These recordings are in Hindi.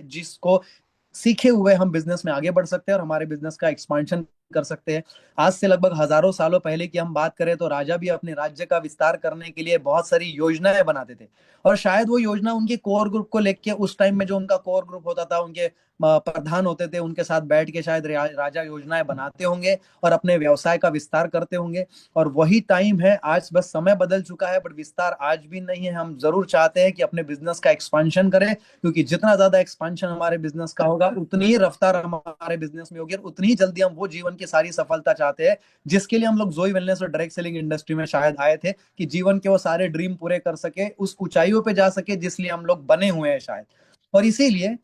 जिसको सीखे हुए हम बिजनेस में आगे बढ़ सकते हैं और हमारे बिजनेस का एक्सपांशन कर सकते हैं। आज से लगभग हजारों सालों पहले की हम बात करें तो राजा भी अपने राज्य का विस्तार करने के लिए बहुत सारी योजनाएं बनाते थे, और शायद वो योजना उनके कोर ग्रुप को लेके, उस टाइम में जो उनका कोर ग्रुप होता था, उनके प्रधान होते थे, उनके साथ बैठ के शायद राजा योजनाएं बनाते होंगे और अपने व्यवसाय का विस्तार करते होंगे। और वही टाइम है आज, बस समय बदल चुका है बट विस्तार आज भी नहीं है। हम जरूर चाहते हैं कि अपने बिजनेस का एक्सपांशन करें, क्योंकि जितना ज्यादा एक्सपांशन हमारे बिजनेस का होगा उतनी ही रफ्तार हमारे बिजनेस में होगी और उतनी ही जल्दी हम वो जीवन की सारी सफलता चाहते हैं जिसके लिए हम लोग जोई वेलनेस और डायरेक्ट सेलिंग इंडस्ट्री में शायद आए थे, कि जीवन के वो सारे ड्रीम पूरे कर सके, उस ऊंचाइयों पे जा सके जिसलिए हम लोग बने हुए हैं शायद। और इसीलिए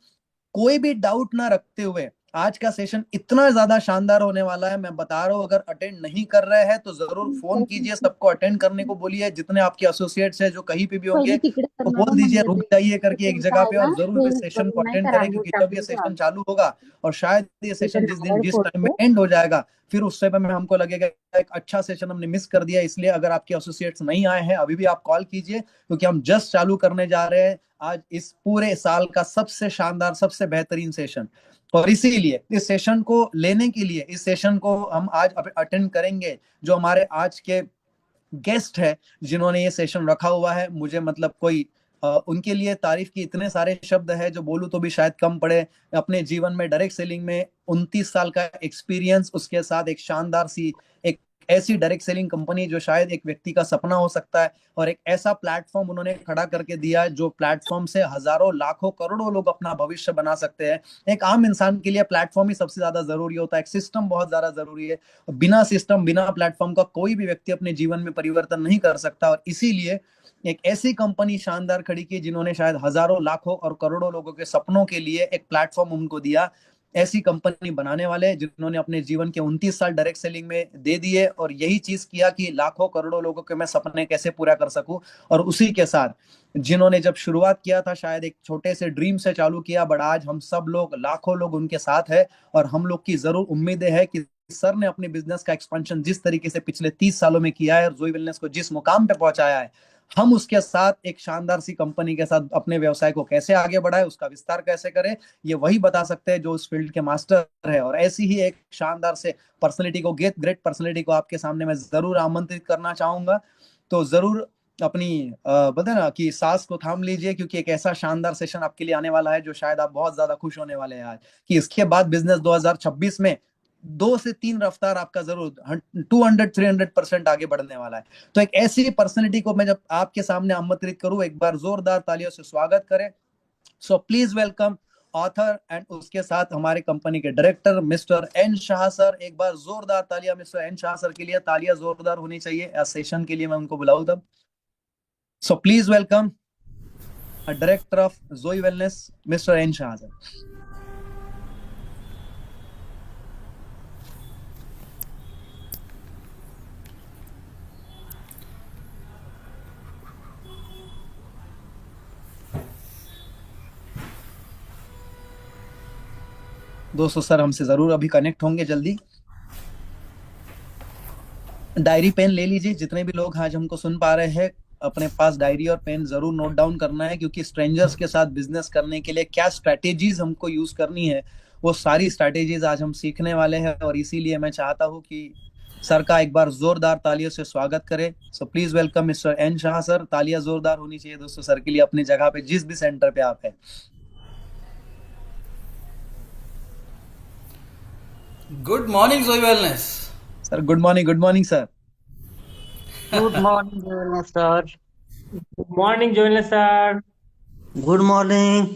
कोई भी डाउट ना रखते हुए आज का सेशन इतना ज्यादा शानदार होने वाला है, मैं बता रहा हूं। अगर अटेंड नहीं कर रहे हैं तो जरूर फोन कीजिए, सबको अटेंड करने को बोलिए, जितने आपके एसोसिएट्स हैं जो कहीं पे भी होंगे पहिली तिकडे तो करणारा बोल दीजिए रुक मंडळ जाइए करके एक जगह तुमचा पे, आहे और ना जरूर इस हे सेशन को नाही अटेंड का करें, रांगोळी क्योंकि जब ये टाकली का सेशन चालू होगा और शायद ये सेशन इकडे जिस दिन बाहेर जिस टाइम में पोहोचते एंड हो जाएगा, फिर उस समय में हमको लगेगा एक अच्छा सेशन हमने मिस कर दिया। इसलिए अगर आपके एसोसिएट्स नहीं आए हैं अभी भी आप कॉल कीजिए, क्योंकि हम जस्ट चालू करने जा रहे हैं आज इस पूरे साल का सबसे शानदार सबसे बेहतरीन सेशन। और इसीलिए इस सेशन को लेने के लिए, इस सेशन को हम आज अटेंड करेंगे, जो हमारे आज के गेस्ट है जिन्होंने ये सेशन रखा हुआ है, मुझे मतलब कोई उनके लिए तारीफ की इतने सारे शब्द है जो बोलूं तो भी शायद कम पड़े। अपने जीवन में डायरेक्ट सेलिंग में 29 साल का एक्सपीरियंस, उसके साथ एक शानदार सी एक ऐसी डायरेक्ट सेलिंग कंपनी जो शायद एक व्यक्ति का सपना हो सकता है, और एक ऐसा प्लेटफॉर्म उन्होंने खड़ा करके दिया है जो प्लेटफॉर्म से हजारों लाखों करोड़ों लोग अपना भविष्य बना सकते हैं। एक आम इंसान के लिए प्लेटफॉर्म ही सबसे ज्यादा जरूरी होता है, एक सिस्टम बहुत ज्यादा जरूरी है। बिना सिस्टम बिना प्लेटफॉर्म का कोई भी व्यक्ति अपने जीवन में परिवर्तन नहीं कर सकता। और इसीलिए एक ऐसी कंपनी शानदार खड़ी की जिन्होंने शायद हजारों लाखों और करोड़ों लोगों के सपनों के लिए एक प्लेटफॉर्म उनको दिया। ऐसी कंपनी बनाने वाले जिन्होंने अपने जीवन के 29 साल डायरेक्ट सेलिंग में दे दिए और यही चीज किया कि लाखों करोड़ों लोगों के मैं सपने कैसे पूरा कर सकूं। और उसी के साथ जिन्होंने जब शुरुआत किया था शायद एक छोटे से ड्रीम से चालू किया, बट आज हम सब लोग लाखों लोग उनके साथ है। और हम लोग की जरूर उम्मीदें है कि सर ने अपने बिजनेस का एक्सपेंशन जिस तरीके से पिछले 30 सालों में किया है और जोई वेलनेस को जिस मुकाम पे पहुंचाया है, हम उसके साथ एक शानदार सी कंपनी के साथ अपने व्यवसाय को कैसे आगे बढ़ाए, उसका विस्तार कैसे करें, ये वही बता सकते हैं जो उस फील्ड के मास्टर है। और ऐसी ही एक शानदार से पर्सनैलिटी को, ग्रेट पर्सनैलिटी को आपके सामने मैं जरूर आमंत्रित करना चाहूंगा। तो जरूर अपनी बता ना कि सांस को थाम लीजिए, क्योंकि एक ऐसा शानदार सेशन आपके लिए आने वाला है जो शायद आप बहुत ज्यादा खुश होने वाले हैं आज, कि इसके बाद बिजनेस 2026 में 2 से 3 रफ्तार आपका जरूर 200-300% आगे बढ़ने वाला है। तो एक ऐसी पर्सनैलिटी को मैं जब आपके सामने आमंत्रित करूं, एक बार जोरदार तालियों से स्वागत करें। So please welcome author and उसके साथ हमारे कंपनी के director mister N Shah sir. एक बार जोरदार तालियां मिस्टर एन शाह सर के लिए, तालियां जोरदार होनी चाहिए सेशन के लिए मैं उनको बुलाऊं तब। So please welcome director of Joy wellness mister N Shah sir. दोस्तों सर हमसे जरूर अभी कनेक्ट होंगे जल्दी। डायरी पेन ले लीजिए, जितने भी लोग आज हमको सुन पा रहे हैं अपने पास डायरी और पेन जरूर नोट डाउन करना है, क्योंकि स्ट्रेंजर्स के साथ बिजनेस करने के लिए क्या स्ट्रैटेजीज हमको यूज करनी है वो सारी स्ट्रैटेजीज आज हम सीखने वाले हैं। और इसीलिए मैं चाहता हूँ कि सर का एक बार जोरदार तालियों से स्वागत करें। So please welcome mister N Shah sir. तालियां जोरदार होनी चाहिए दोस्तों सर के लिए, अपनी जगह पे जिस भी सेंटर पे आप है। Good morning Joy wellness. Sir good morning, good morning sir. Good morning sir. Good morning Joel sir. Good morning.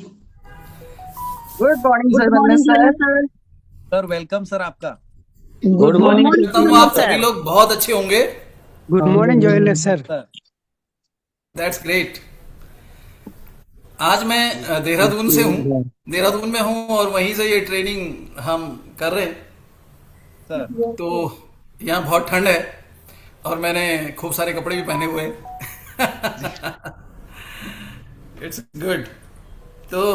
Good morning good sir. Morning sir sir. Sir welcome sir आपका। गुड मॉर्निंग करता हूँ आप सभी लोग बहुत अच्छे होंगे। Good morning Joel sir. Sir that's great. आज मैं देहरादून से हूँ, देहरादून में हूँ और वहीं से ये ट्रेनिंग हम कर रहे हैं। सर तो यहाँ बहुत ठंड है और मैंने खूब सारे कपड़े भी पहने हुए हैं। It's good. तो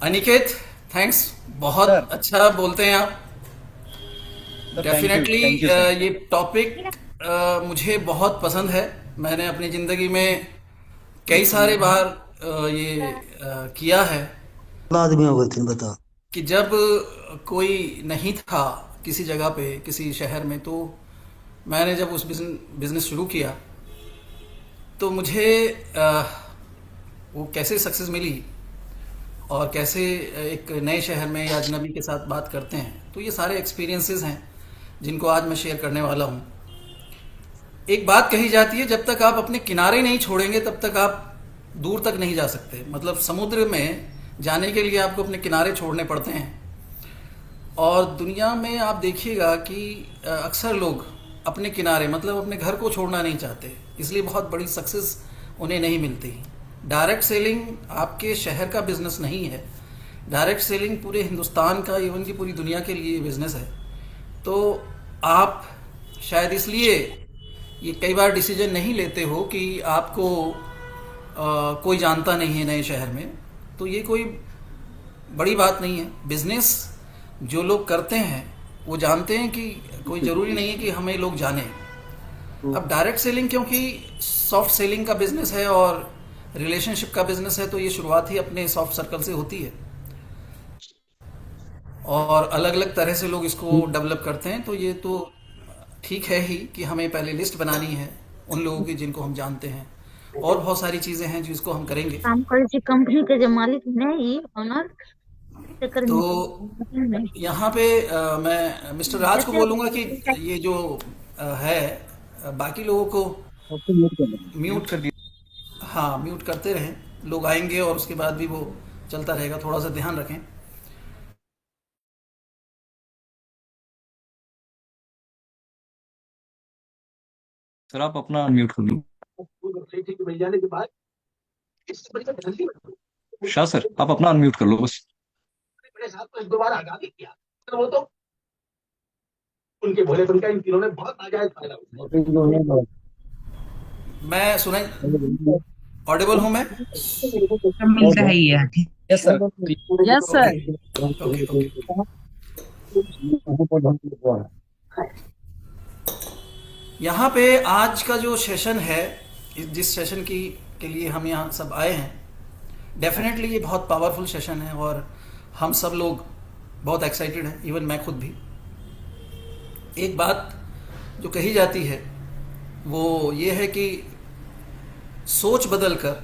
अनिकेत थैंक्स, बहुत सर। अच्छा बोलते हैं आप। Definitely thank you sir. ये टॉपिक मुझे बहुत पसंद है। मैंने अपनी जिंदगी में कई सारे बार ये किया है आदमी हो गए थे बताओ। कि जब कोई नहीं था किसी जगह पे किसी शहर में, तो मैंने जब उस बिजनेस शुरू किया तो मुझे अ, वो कैसे सक्सेस मिली और कैसे एक नए शहर में या अजनबी के साथ बात करते हैं, तो ये सारे एक्सपीरियंसेस हैं जिनको आज मैं शेयर करने वाला हूँ। एक बात कही जाती है, जब तक आप अपने किनारे नहीं छोड़ेंगे तब तक आप दूर तक नहीं जा सकते। मतलब समुद्र में जाने के लिए आपको अपने किनारे छोड़ने पड़ते हैं। और दुनिया में आप देखिएगा कि अक्सर लोग अपने किनारे मतलब अपने घर को छोड़ना नहीं चाहते, इसलिए बहुत बड़ी सक्सेस उन्हें नहीं मिलती। डायरेक्ट सेलिंग आपके शहर का बिजनेस नहीं है, डायरेक्ट सेलिंग पूरे हिंदुस्तान का, इवन की पूरी दुनिया के लिए बिजनेस है। तो आप शायद इसलिए ये कई बार डिसीजन नहीं लेते हो कि आपको कोई जानता नहीं है नए शहर में, तो ये कोई बड़ी बात नहीं है। बिजनेस जो लोग करते हैं वो जानते हैं कि कोई ज़रूरी नहीं है कि हमें लोग जाने। अब डायरेक्ट सेलिंग क्योंकि सॉफ्ट सेलिंग का बिजनेस है और रिलेशनशिप का बिजनेस है, तो ये शुरुआत ही अपने सॉफ्ट सर्कल से होती है और अलग अलग तरह से लोग इसको डेवलप करते हैं। तो ये तो ठीक है ही कि हमें पहले लिस्ट बनानी है उन लोगों की जिनको हम जानते हैं, और बहुत सारी चीज़ें हैं जिसको हम करेंगे। काम करे छी कंपनी के जो मालिक नहीं ओनर तो यहाँ पे मैं मिस्टर राज को बोलूँगा कि ये जो है बाकी लोगों को म्यूट कर दिया। हाँ, म्यूट करते रहें, लोग आएंगे और उसके बाद भी वो चलता रहेगा, थोड़ा सा ध्यान रखें। सर आप अपना अनम्यूट कर लो। शाह सर आप अपना अनम्यूट कर लो बस। मैं सुनाई ऑडिबल हूँ मैं? मिलता है ये। Yes sir. Yes sir. Okay okay. यहाँ पे आज का जो सेशन है, जिस सेशन की के लिए हम यहाँ सब आए हैं, डेफिनेटली ये बहुत पावरफुल सेशन है और हम सब लोग बहुत एक्साइटेड हैं, इवन मैं खुद भी। एक बात जो कही जाती है वो ये है कि सोच बदल कर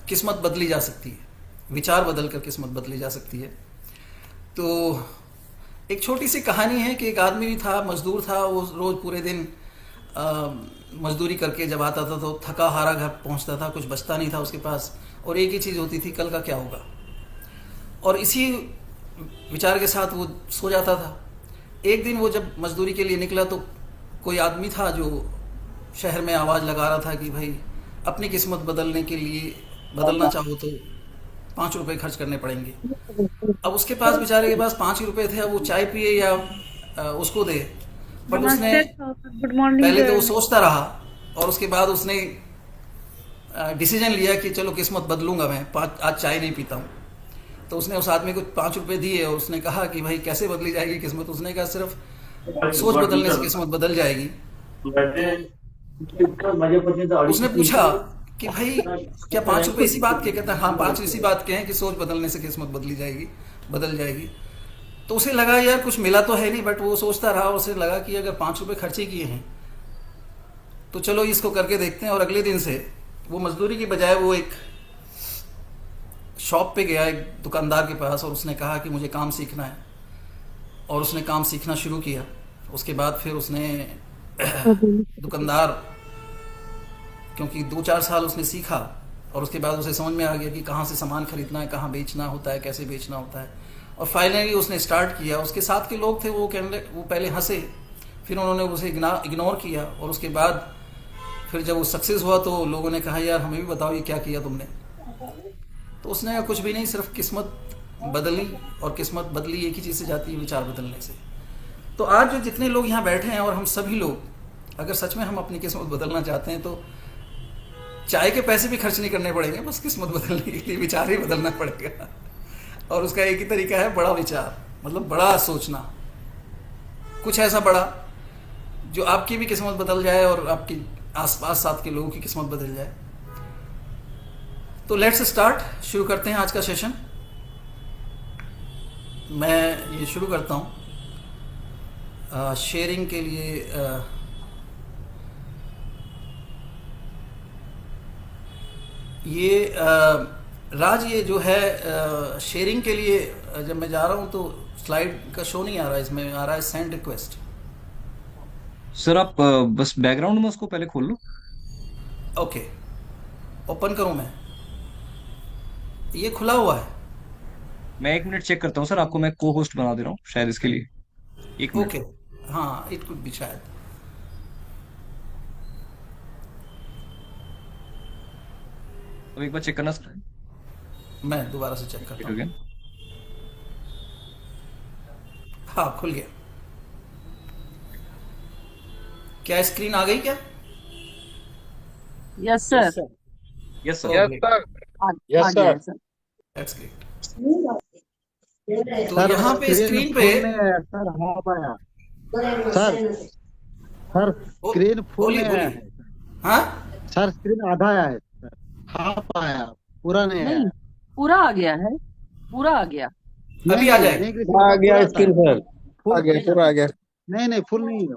किस्मत बदली जा सकती है, विचार बदल कर किस्मत बदली जा सकती है। तो एक छोटी सी कहानी है कि एक आदमी था, मजदूर था, वो रोज़ पूरे दिन मजदूरी करके जब आता था तो थका हारा घर पहुंचता था, कुछ बचता नहीं था उसके पास, और एक ही चीज़ होती थी, कल का क्या होगा। और इसी विचार के साथ वो सो जाता था। एक दिन वो जब मजदूरी के लिए निकला तो कोई आदमी था जो शहर में आवाज़ लगा रहा था कि भाई अपनी किस्मत बदलने के लिए बदलना चाहो तो 5 रुपए खर्च करने पड़ेंगे। अब उसके पास, बेचारे के पास 5 ही रुपए थे, अब वो चाय पिए या उसको दे। बट उसने पहले तो वो सोचता रहा और उसके बाद उसने डिसीजन लिया कि चलो किस्मत बदलूंगा, मैं आज चाय नहीं पीता हूँ। तो उसने उस आदमी को 5 रुपए दिए और उसने कहा कि भाई कैसे बदली जाएगी किस्मत। उसने कहा सिर्फ सोच बदलने से किस्मत बदल जाएगी। उसने पूछा कि भाई क्या 5 रुपए इसी बात के? कहता हाँ, 5 इसी बात के हैं कि सोच बदलने से किस्मत बदल जाएगी। तो उसे लगा यार कुछ मिला तो है नहीं, बट वो सोचता रहा और उसे लगा कि अगर 5 रुपए खर्चे किए हैं तो चलो इसको करके देखते हैं। और अगले दिन से वो मजदूरी की बजाय वो एक शॉप पे गया, एक दुकानदार के पास, और उसने कहा कि मुझे काम सीखना है। और उसने काम सीखना शुरू किया। उसके बाद फिर उसने दुकानदार, क्योंकि 2-4 साल उसने सीखा और उसके बाद उसे समझ में आ गया कि कहाँ से सामान खरीदना है, कहाँ बेचना होता है, कैसे बेचना होता है। और फाइनली उसने स्टार्ट किया। उसके साथ के लोग थे वो पहले हंसे, फिर उन्होंने उसे इग्नोर किया। और उसके बाद फिर जब वो सक्सेस हुआ तो लोगों ने कहा यार हमें भी बताओ ये क्या किया तुमने। तो उसने कहा कुछ भी नहीं, सिर्फ किस्मत बदली, और किस्मत बदली एक ही चीज़ से जाती है, विचार बदलने से। तो आज जो जितने लोग यहाँ बैठे हैं और हम सभी लोग, अगर सच में हम अपनी किस्मत बदलना चाहते हैं तो चाय के पैसे भी खर्च नहीं करने पड़ेंगे, बस किस्मत बदलने के लिए विचार ही बदलना पड़ेगा। और उसका एक ही तरीका है, बड़ा विचार, मतलब बड़ा सोचना, कुछ ऐसा बड़ा जो आपकी भी किस्मत बदल जाए और आपकी आसपास साथ के लोगों की किस्मत बदल जाए। तो लेट्स स्टार्ट, शुरू करते हैं आज का सेशन। मैं ये शुरू करता हूँ शेयरिंग के लिए। राज, ये जो है शेयरिंग के लिए जब मैं जा रहा हूँ तो स्लाइड का शो नहीं आ रहा है, इसमें आ रहा है सेंड रिक्वेस्ट। सर आप बस बैकग्राउंड में उसको पहले खोल लो। ओके, ओपन करूँ मैं? ये खुला हुआ है। मैं 1 मिनट चेक करता हूँ सर, आपको मैं को होस्ट बना दे रहा हूँ शायद इसके लिए। 1 मिनट। ओके, हाँ, इट कुड बी शायद। अब एक बार चेक करना सर। मैं दोबारा से चेक करता इट हूँ। अगेन। हाँ, खुल गया। क्या स्क्रीन आ गई क्या? Yes sir. Yes sir. Oh great, आ गया है सर। That's great. तो सर यहाँ पे स्क्रीन स्क्रीन पे फुल नहीं आया सर, हाफ आया। सर सर स्क्रीन फुल बोलिए नहीं आया बोलिए। है। हाँ, सर स्क्रीन आधा आया है सर, हाफ आया, पूरा नहीं आया। नहीं, पूरा आ गया है, पूरा आ गया। अभी आ जाएगा। नहीं पूरा आ गया आता है। स्क्रीन सर, फुल आ गया, पूरा आ गया, नहीं फुल नहीं है,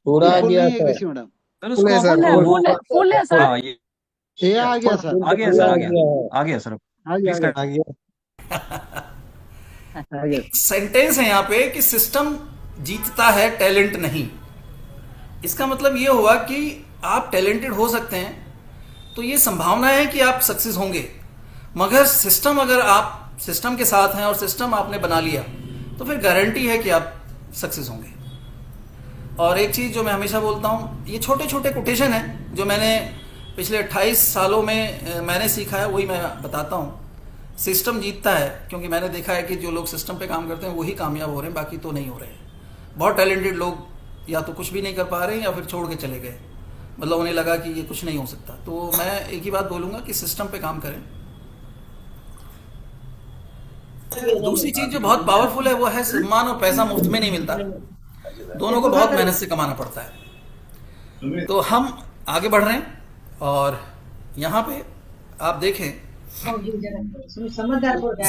पूरा आ फुल गया नहीं है सर। कृषि मैडम। सर फुल है उसको सर, फुल है, आपको फुल है, फुल है सर। हाँ ये आ गया सर, आ गया सर, आ गया आ गया सर। आ गया प्लीज आ गया। आ गया। एक सेंटेंस है यहाँ पे कि सिस्टम जीतता है, टैलेंट नहीं। इसका मतलब ये हुआ कि आप टैलेंटेड हो सकते हैं, तो ये संभावना है कि आप सक्सेस होंगे, मगर सिस्टम, अगर आप सिस्टम के साथ हैं और सिस्टम आपने बना लिया तो फिर गारंटी है कि आप सक्सेस होंगे। और एक चीज़ जो मैं हमेशा बोलता हूँ, ये छोटे छोटे कोटेशन हैं जो मैंने पिछले 28 सालों में मैंने सीखा है, वही मैं बताता हूँ। सिस्टम जीतता है क्योंकि मैंने देखा है कि जो लोग सिस्टम पे काम करते हैं वही कामयाब हो रहे हैं, बाकी तो नहीं हो रहे हैं। बहुत टैलेंटेड लोग या तो कुछ भी नहीं कर पा रहे हैं या फिर छोड़ के चले गए, मतलब उन्हें लगा कि ये कुछ नहीं हो सकता। तो मैं एक ही बात बोलूँगा कि सिस्टम पे काम करें। दूसरी चीज़ जो बहुत पावरफुल है वो है सम्मान और पैसा मुफ्त में नहीं मिलता, दोनों को बहुत मेहनत से कमाना पड़ता है। तो हम आगे बढ़ रहे हैं और यहाँ पे आप देखें,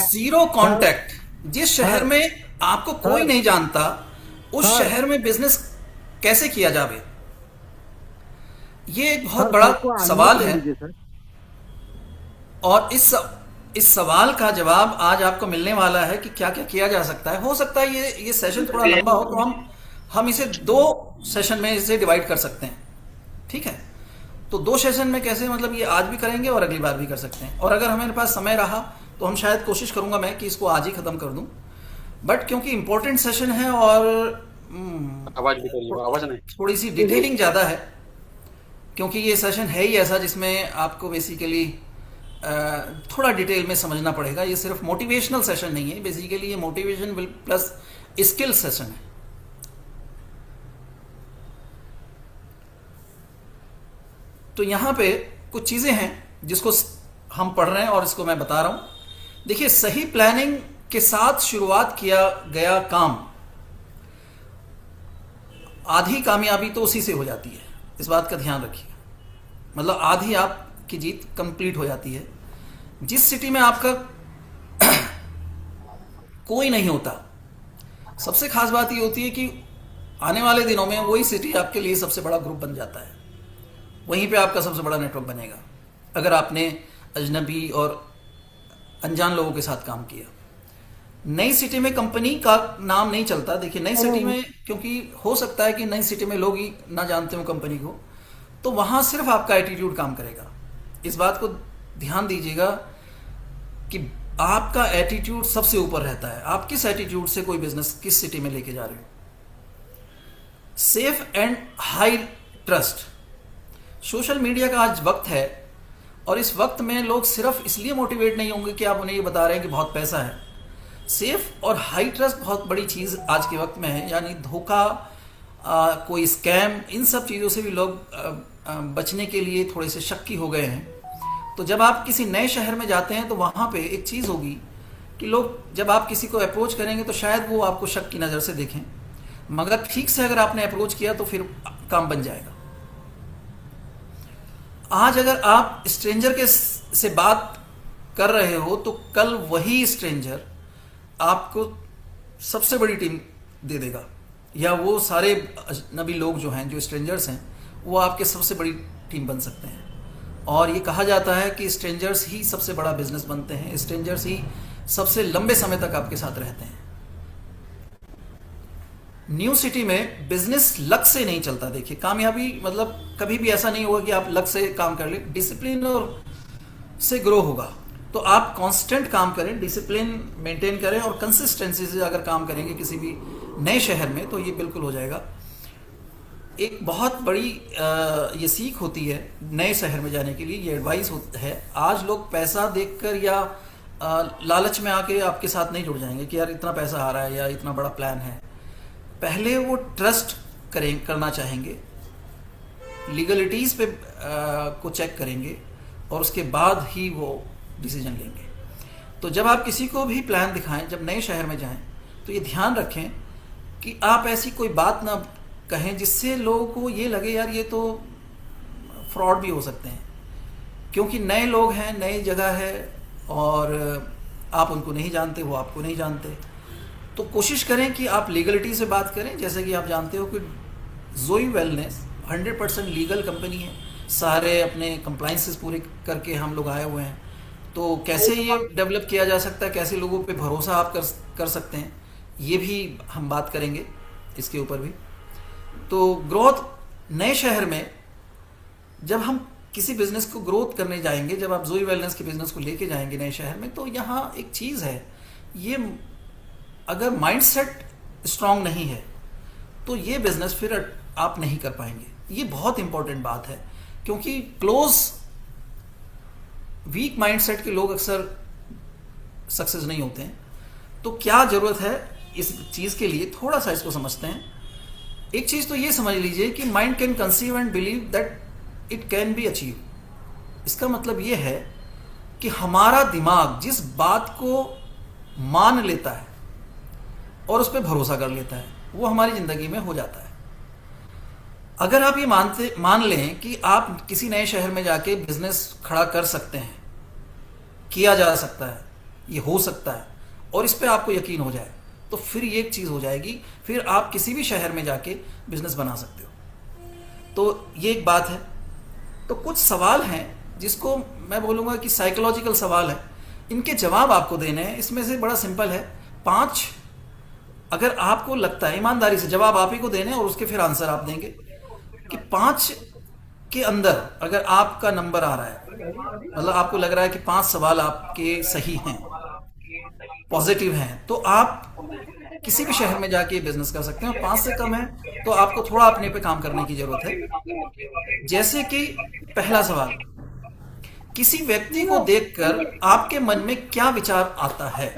जीरो कांटेक्ट। जिस शहर में आपको कोई नहीं जानता, उस शहर में बिजनेस कैसे किया जावे, ये एक बहुत बड़ा सवाल है। और इस सवाल का जवाब आज आपको मिलने वाला है कि क्या क्या किया जा सकता है। हो सकता है ये सेशन थोड़ा लंबा हो, तो हम इसे 2 सेशन में इसे डिवाइड कर सकते हैं, ठीक है? तो 2 सेशन में कैसे, मतलब ये आज भी करेंगे और अगली बार भी कर सकते हैं। और अगर हमारे पास समय रहा तो हम शायद कोशिश करूंगा मैं कि इसको आज ही खत्म कर दूं, बट क्योंकि इंपॉर्टेंट सेशन है और आवाज भी करिए, आवाज नहीं। थोड़ी सी डिटेलिंग ज़्यादा है, क्योंकि ये सेशन है ही ऐसा जिसमें आपको बेसिकली थोड़ा डिटेल में समझना पड़ेगा। ये सिर्फ मोटिवेशनल सेशन नहीं है, बेसिकली ये मोटिवेशन प्लस स्किल सेशन है। तो यहाँ पे कुछ चीज़ें हैं जिसको हम पढ़ रहे हैं और इसको मैं बता रहा हूँ। देखिए, सही प्लानिंग के साथ शुरुआत किया गया काम, आधी कामयाबी तो उसी से हो जाती है, इस बात का ध्यान रखिए। मतलब आधी आपकी जीत कंप्लीट हो जाती है। जिस सिटी में आपका कोई नहीं होता, सबसे खास बात ये होती है कि आने वाले दिनों में वही सिटी आपके लिए सबसे बड़ा ग्रुप बन जाता है, वहीं पे आपका सबसे बड़ा नेटवर्क बनेगा अगर आपने अजनबी और अनजान लोगों के साथ काम किया। नई सिटी में कंपनी का नाम नहीं चलता। देखिए, नई सिटी में, क्योंकि हो सकता है कि नई सिटी में लोग ही ना जानते हो कंपनी को, तो वहाँ सिर्फ आपका एटीट्यूड काम करेगा। इस बात को ध्यान दीजिएगा कि आपका एटीट्यूड सबसे ऊपर रहता है। आप किस एटीट्यूड से कोई बिजनेस किस सिटी में लेके जा रहे हो। Safe and high trust. Social media का आज वक्त है और इस वक्त में लोग सिर्फ इसलिए मोटिवेट नहीं होंगे कि आप उन्हें ये बता रहे हैं कि बहुत पैसा है। सेफ और हाई ट्रस्ट बहुत बड़ी चीज़ आज के वक्त में है, यानी धोखा, कोई स्कैम, इन सब चीज़ों से भी लोग बचने के लिए थोड़े से शक्की हो गए हैं। तो जब आप किसी नए शहर में जाते हैं तो वहाँ पे एक चीज़ होगी कि लोग, जब आप किसी को अप्रोच करेंगे तो शायद वो आपको शक की नज़र से देखें, मगर ठीक से अगर आपने अप्रोच किया तो फिर काम बन जाएगा। आज अगर आप स्ट्रेंजर से बात कर रहे हो तो कल वही स्ट्रेंजर आपको सबसे बड़ी टीम दे देगा, या वो सारे अजनबी लोग जो हैं, जो स्ट्रेंजर्स हैं, वो आपके सबसे बड़ी टीम बन सकते हैं। और ये कहा जाता है कि स्ट्रेंजर्स ही सबसे बड़ा बिजनेस बनते हैं, स्ट्रेंजर्स ही सबसे लंबे समय तक आपके साथ रहते हैं। न्यू सिटी में बिजनेस लक से नहीं चलता। देखिए, कामयाबी मतलब कभी भी ऐसा नहीं होगा कि आप लक से काम कर ले, डिसिप्लिन और से ग्रो होगा। तो आप कांस्टेंट काम करें, डिसिप्लिन मेंटेन करें और कंसिस्टेंसी से अगर काम करेंगे किसी भी नए शहर में, तो ये बिल्कुल हो जाएगा। एक बहुत बड़ी ये सीख होती है नए शहर में जाने के लिए, ये एडवाइस है। आज लोग पैसा देखकर या लालच में आके आपके साथ नहीं जुड़ जाएंगे कि यार इतना पैसा आ रहा है या इतना बड़ा प्लान है। पहले वो ट्रस्ट करना चाहेंगे, लीगलिटीज़ पे को चेक करेंगे और उसके बाद ही वो डिसीजन लेंगे। तो जब आप किसी को भी प्लान दिखाएं, जब नए शहर में जाएं, तो ये ध्यान रखें कि आप ऐसी कोई बात ना कहें जिससे लोगों को ये लगे यार ये तो फ्रॉड भी हो सकते हैं, क्योंकि नए लोग हैं, नई जगह है और आप उनको नहीं जानते, वो आपको नहीं जानते। तो कोशिश करें कि आप लीगलिटी से बात करें। जैसे कि आप जानते हो कि जोई वेलनेस 100% लीगल कंपनी है, सारे अपने कंप्लाइंसेस पूरे करके हम लोग आए हुए हैं। तो कैसे ये डेवलप किया जा सकता है, कैसे लोगों पे भरोसा आप कर सकते हैं, ये भी हम बात करेंगे इसके ऊपर भी। तो ग्रोथ नए शहर में जब हम किसी बिजनेस को ग्रोथ करने जाएंगे, जब आप जोई वेलनेस के बिजनेस को लेके जाएंगे नए शहर में, तो यहाँ एक चीज़ है, ये अगर माइंडसेट स्ट्रांग नहीं है तो ये बिजनेस फिर आप नहीं कर पाएंगे। ये बहुत इंपॉर्टेंट बात है, क्योंकि क्लोज वीक माइंडसेट के लोग अक्सर सक्सेस नहीं होते हैं। तो क्या जरूरत है इस चीज़ के लिए, थोड़ा सा इसको समझते हैं। एक चीज़ तो ये समझ लीजिए कि mind can conceive and believe that it can be achieve. इसका मतलब ये है कि हमारा दिमाग जिस बात को मान लेता है और उस पर भरोसा कर लेता है, वो हमारी ज़िंदगी में हो जाता है। अगर आप ये मान लें कि आप किसी नए शहर में जाके बिजनेस खड़ा कर सकते हैं, किया जा सकता है, ये हो सकता है, और इस पे आपको यकीन हो जाए, तो फिर ये एक चीज़ हो जाएगी, फिर आप किसी भी शहर में जाके बिजनेस बना सकते हो। तो ये एक बात है। तो कुछ सवाल हैं जिसको मैं बोलूँगा कि साइकोलॉजिकल सवाल है, इनके जवाब आपको देने हैं। इसमें से बड़ा सिंपल है, 5 अगर आपको लगता है, ईमानदारी से जवाब आप ही को देने और उसके फिर आंसर आप देंगे कि 5 के अंदर अगर आपका नंबर आ रहा है, मतलब आपको लग रहा है कि 5 सवाल आपके सही हैं, पॉजिटिव हैं, तो आप किसी भी शहर में जाके बिजनेस कर सकते हैं। 5 से कम है तो आपको थोड़ा अपने पे काम करने की जरूरत है। जैसे कि पहला सवाल, किसी व्यक्ति को देखकर आपके मन में क्या विचार आता है?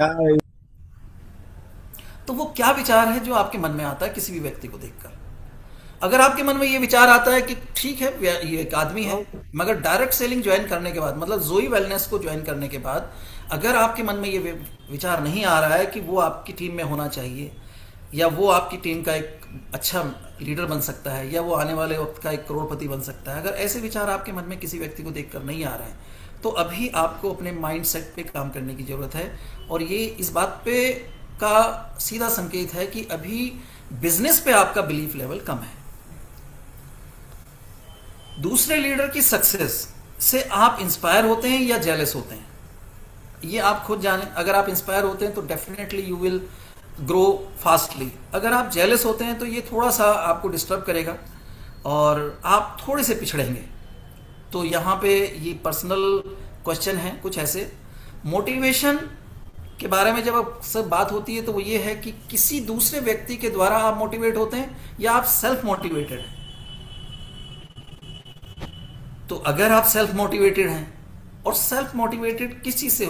तो वो क्या विचार है जो आपके मन में आता है किसी भी व्यक्ति को देखकर? अगर आपके मन में ये विचार आता है कि ठीक है ये एक आदमी है, मगर डायरेक्ट सेलिंग ज्वाइन करने के बाद, मतलब जोई वेलनेस को ज्वाइन करने के बाद अगर आपके मन में ये विचार नहीं आ रहा है कि वो आपकी टीम में होना चाहिए, या वो आपकी टीम का एक अच्छा लीडर बन सकता है, या वो आने वाले वक्त का एक करोड़पति बन सकता है, अगर ऐसे विचार आपके मन में किसी व्यक्ति को देखकर नहीं आ रहे हैं, तो अभी आपको अपने माइंड सेट पे काम करने की ज़रूरत है। और ये इस बात पे का सीधा संकेत है कि अभी बिजनेस पे आपका बिलीफ लेवल कम है। दूसरे लीडर की सक्सेस से आप इंस्पायर होते हैं या जेलस होते हैं, ये आप खुद जानें। अगर आप इंस्पायर होते हैं तो definitely you will grow fastly. अगर आप जेलस होते हैं तो ये थोड़ा सा आपको डिस्टर्ब करेगा और आप थोड़े से पिछड़ेंगे। तो यहाँ पे ये पर्सनल क्वेश्चन है कुछ ऐसे। मोटिवेशन के बारे में जब अब सब बात होती है तो वो ये है कि किसी दूसरे व्यक्ति के द्वारा आप मोटिवेट होते हैं या आप सेल्फ मोटिवेटेड हैं। तो अगर आप सेल्फ मोटिवेटेड हैं, और सेल्फ मोटिवेटेड किस चीज़ से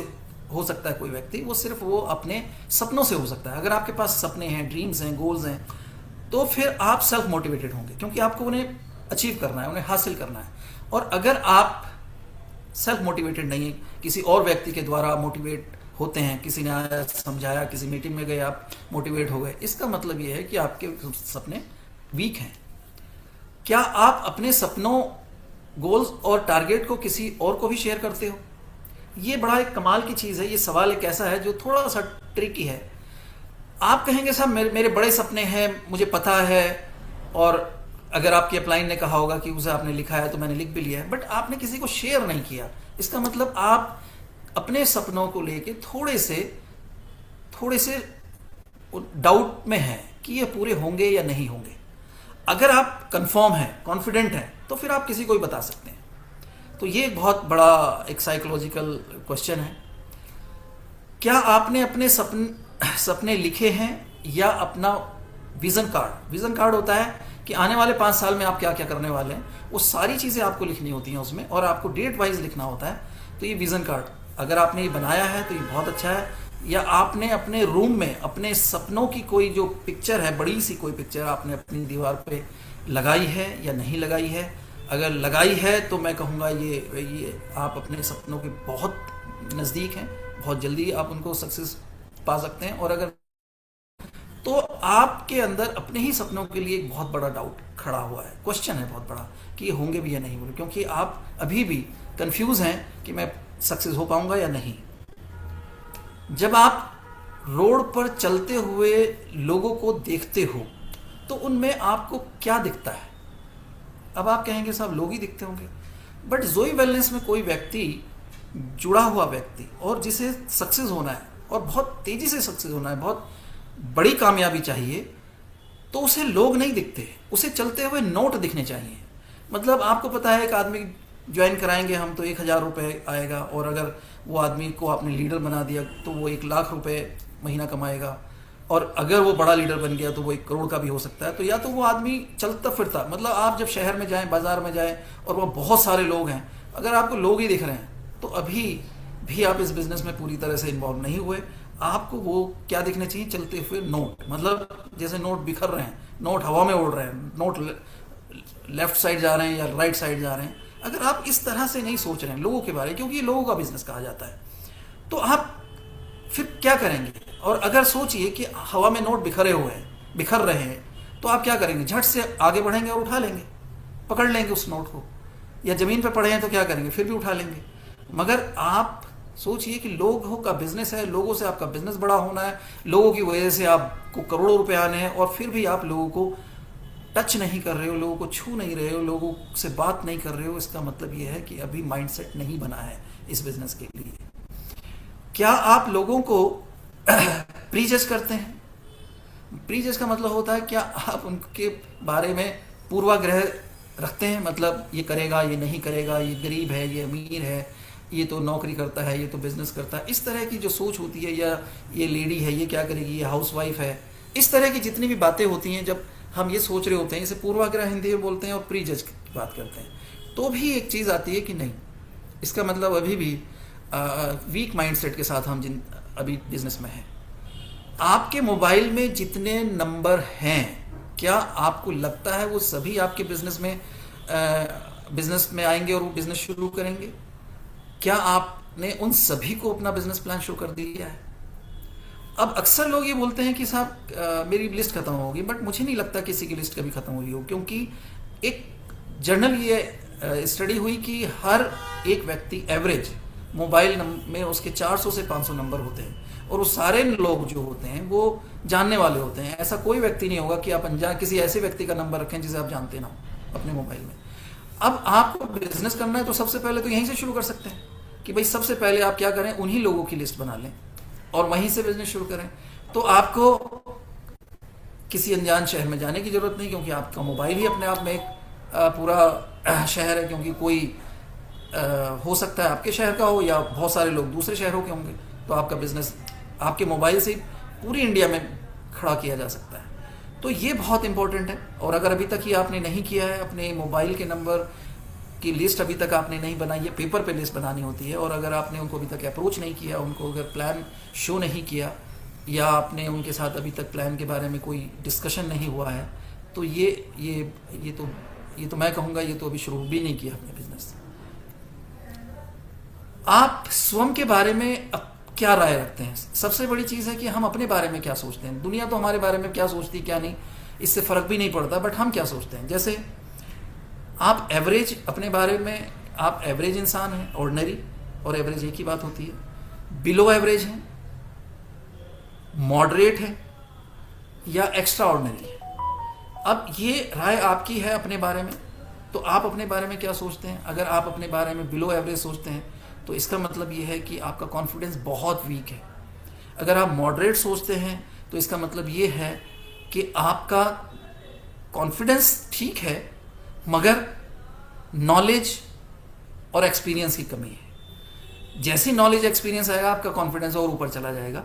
हो सकता है कोई व्यक्ति, वो सिर्फ वो अपने सपनों से हो सकता है। अगर आपके पास सपने हैं, ड्रीम्स हैं, गोल्स हैं, तो फिर आप सेल्फ मोटिवेटेड होंगे, क्योंकि आपको उन्हें अचीव करना है, उन्हें हासिल करना है। और अगर आप सेल्फ मोटिवेटेड नहीं, किसी और व्यक्ति के द्वारा मोटिवेट होते हैं, किसी ने आया समझाया, किसी मीटिंग में गए आप मोटिवेट हो गए, इसका मतलब ये है कि आपके सपने वीक हैं। क्या आप अपने सपनों, गोल्स और टारगेट को किसी और को भी शेयर करते हो? ये बड़ा एक कमाल की चीज़ है। ये सवाल एक ऐसा है जो थोड़ा सा ट्रिकी है, आप कहेंगे साहब मेरे बड़े सपने हैं, मुझे पता है, और अगर आपके अपलाइन ने कहा होगा कि उसे आपने लिखा है तो मैंने लिख भी लिया है, बट आपने किसी को शेयर नहीं किया। इसका मतलब आप अपने सपनों को लेके थोड़े से डाउट में हैं कि ये पूरे होंगे या नहीं होंगे। अगर आप कंफर्म हैं, कॉन्फिडेंट हैं, तो फिर आप किसी को भी बता सकते हैं। तो ये एक बहुत बड़ा एक साइकोलॉजिकल क्वेश्चन है। क्या आपने अपने सपने लिखे हैं या अपना विजन कार्ड होता है कि आने वाले 5 साल में आप क्या क्या करने वाले हैं, वो सारी चीज़ें आपको लिखनी होती हैं उसमें, और आपको डेट वाइज लिखना होता है। तो ये विजन कार्ड अगर आपने ये बनाया है तो ये बहुत अच्छा है। या आपने अपने रूम में अपने सपनों की कोई जो पिक्चर है, बड़ी सी कोई पिक्चर आपने अपनी दीवार पे लगाई है या नहीं लगाई है। अगर लगाई है तो मैं कहूँगा ये आप अपने सपनों के बहुत नज़दीक हैं, बहुत जल्दी आप उनको सक्सेस पा सकते हैं। और अगर तो आपके अंदर अपने ही सपनों के लिए एक बहुत बड़ा डाउट खड़ा हुआ है, क्वेश्चन है बहुत बड़ा कि ये होंगे भी या नहीं होंगे, क्योंकि आप अभी भी कंफ्यूज हैं कि मैं सक्सेस हो पाऊंगा या नहीं। जब आप रोड पर चलते हुए लोगों को देखते हो तो उनमें आपको क्या दिखता है? अब आप कहेंगे साहब लोग ही दिखते होंगे, बट जोई वेलनेस में कोई व्यक्ति, जुड़ा हुआ व्यक्ति, और जिसे सक्सेस होना है और बहुत तेजी से सक्सेस होना है, बहुत बड़ी कामयाबी चाहिए, तो उसे लोग नहीं दिखते, उसे चलते हुए नोट दिखने चाहिए। मतलब आपको पता है एक आदमी ज्वाइन कराएंगे हम तो 1000 रुपये आएगा, और अगर वो आदमी को आपने लीडर बना दिया तो वो 1 लाख रुपए महीना कमाएगा, और अगर वो बड़ा लीडर बन गया तो वो 1 करोड़ का भी हो सकता है। तो या तो वो आदमी चलता फिरता, मतलब आप जब शहर में जाएं, बाजार में जाएं, और वो बहुत सारे लोग हैं, अगर आपको लोग ही दिख रहे हैं तो अभी भी आप इस बिजनेस में पूरी तरह से इन्वॉल्व नहीं हुए। आपको वो क्या दिखने चाहिए? चलते हुए नोट, मतलब जैसे नोट बिखर रहे हैं, नोट हवा में उड़ रहे हैं, नोट लेफ्ट साइड जा रहे हैं या राइट साइड जा रहे हैं। अगर आप इस तरह से नहीं सोच रहे हैं लोगों के बारे में, क्योंकि ये लोगों का बिजनेस कहा जाता है, तो आप फिर क्या करेंगे? और अगर सोचिए कि हवा में नोट बिखर रहे हैं, तो आप क्या करेंगे? झट से आगे बढ़ेंगे और उठा लेंगे, पकड़ लेंगे उस नोट को, या जमीन पर पड़े हैं तो क्या करेंगे? फिर भी उठा लेंगे। मगर आप सोचिए कि लोगों का बिजनेस है, लोगों से आपका बिजनेस बड़ा होना है, लोगों की वजह से आपको करोड़ों रुपए आने हैं, और फिर भी आप लोगों को टच नहीं कर रहे हो, लोगों को छू नहीं रहे हो, लोगों से बात नहीं कर रहे हो। इसका मतलब ये है कि अभी माइंडसेट नहीं बना है इस बिजनेस के लिए। क्या आप लोगों को प्रीजज करते हैं? प्रीजज का मतलब होता है क्या आप उनके बारे में पूर्वाग्रह रखते हैं? मतलब ये करेगा, ये नहीं करेगा, ये गरीब है, ये अमीर है, ये तो नौकरी करता है, ये तो बिजनेस करता है, इस तरह की जो सोच होती है, या ये लेडी है, ये क्या करेगी, ये हाउसवाइफ है, इस तरह की जितनी भी बातें होती हैं, जब हम ये सोच रहे होते हैं, इसे पूर्वाग्रह हिंदी में बोलते हैं, और प्रीजज की बात करते हैं, तो भी एक चीज़ आती है कि नहीं, इसका मतलब अभी भी वीक माइंडसेट के साथ हम अभी बिजनेस में हैं। आपके मोबाइल में जितने नंबर हैं, क्या आपको लगता है वो सभी आपके बिजनेस में आएंगे और वो बिजनेस शुरू करेंगे? क्या आपने उन सभी को अपना बिजनेस प्लान शुरू कर दिया है? अब अक्सर लोग ये बोलते हैं कि साहब मेरी लिस्ट खत्म होगी, बट मुझे नहीं लगता किसी की लिस्ट कभी खत्म हुई हो, क्योंकि एक जर्नल ये स्टडी हुई कि हर एक व्यक्ति एवरेज मोबाइल में उसके 400 से 500 नंबर होते हैं, और वो सारे लोग जो होते हैं वो जानने वाले होते हैं। ऐसा कोई व्यक्ति नहीं होगा कि आप अनजान किसी ऐसे व्यक्ति का नंबर रखें जिसे आप जानते ना हो अपने मोबाइल में। अब आपको बिजनेस करना है तो सबसे पहले तो यहीं से शुरू कर सकते हैं कि भाई सबसे पहले आप क्या करें, उन्हीं लोगों की लिस्ट बना लें और वहीं से बिजनेस शुरू करें। तो आपको किसी अनजान शहर में जाने की जरूरत नहीं, क्योंकि आपका मोबाइल ही अपने आप में एक पूरा शहर है, क्योंकि कोई हो सकता है आपके शहर का हो या बहुत सारे लोग दूसरे शहरों के होंगे, तो आपका बिजनेस आपके मोबाइल से पूरी इंडिया में खड़ा किया जा सकता है। तो ये बहुत इंपॉर्टेंट है। और अगर अभी तक ये आपने नहीं किया है, अपने मोबाइल के नंबर की लिस्ट अभी तक आपने नहीं बनाई है, पेपर पे लिस्ट बनानी होती है, और अगर आपने उनको अभी तक अप्रोच नहीं किया, उनको अगर प्लान शो नहीं किया, या आपने उनके साथ अभी तक प्लान के बारे में कोई डिस्कशन नहीं हुआ है, तो ये तो मैं कहूँगा ये तो अभी शुरू भी नहीं किया अपने बिजनेस। आप स्वयं के बारे में क्या राय रखते हैं? सबसे बड़ी चीज़ है कि हम अपने बारे में क्या सोचते हैं। दुनिया तो हमारे बारे में क्या सोचती क्या नहीं, इससे फ़र्क भी नहीं पड़ता, बट हम क्या सोचते हैं। जैसे आप एवरेज अपने बारे में, आप एवरेज इंसान हैं, ऑर्डिनरी और एवरेज एक ही बात होती है। बिलो एवरेज हैं, मॉडरेट है या एक्स्ट्रा ऑर्डिनरी है। अब ये राय आपकी है अपने बारे में, तो आप अपने बारे में क्या सोचते हैं? अगर आप अपने बारे में बिलो एवरेज सोचते हैं तो इसका मतलब ये है कि आपका कॉन्फिडेंस बहुत वीक है। अगर आप मॉडरेट सोचते हैं तो इसका मतलब ये है कि आपका कॉन्फिडेंस ठीक है मगर नॉलेज और एक्सपीरियंस की कमी है। जैसे नॉलेज एक्सपीरियंस आएगा आपका कॉन्फिडेंस और ऊपर चला जाएगा।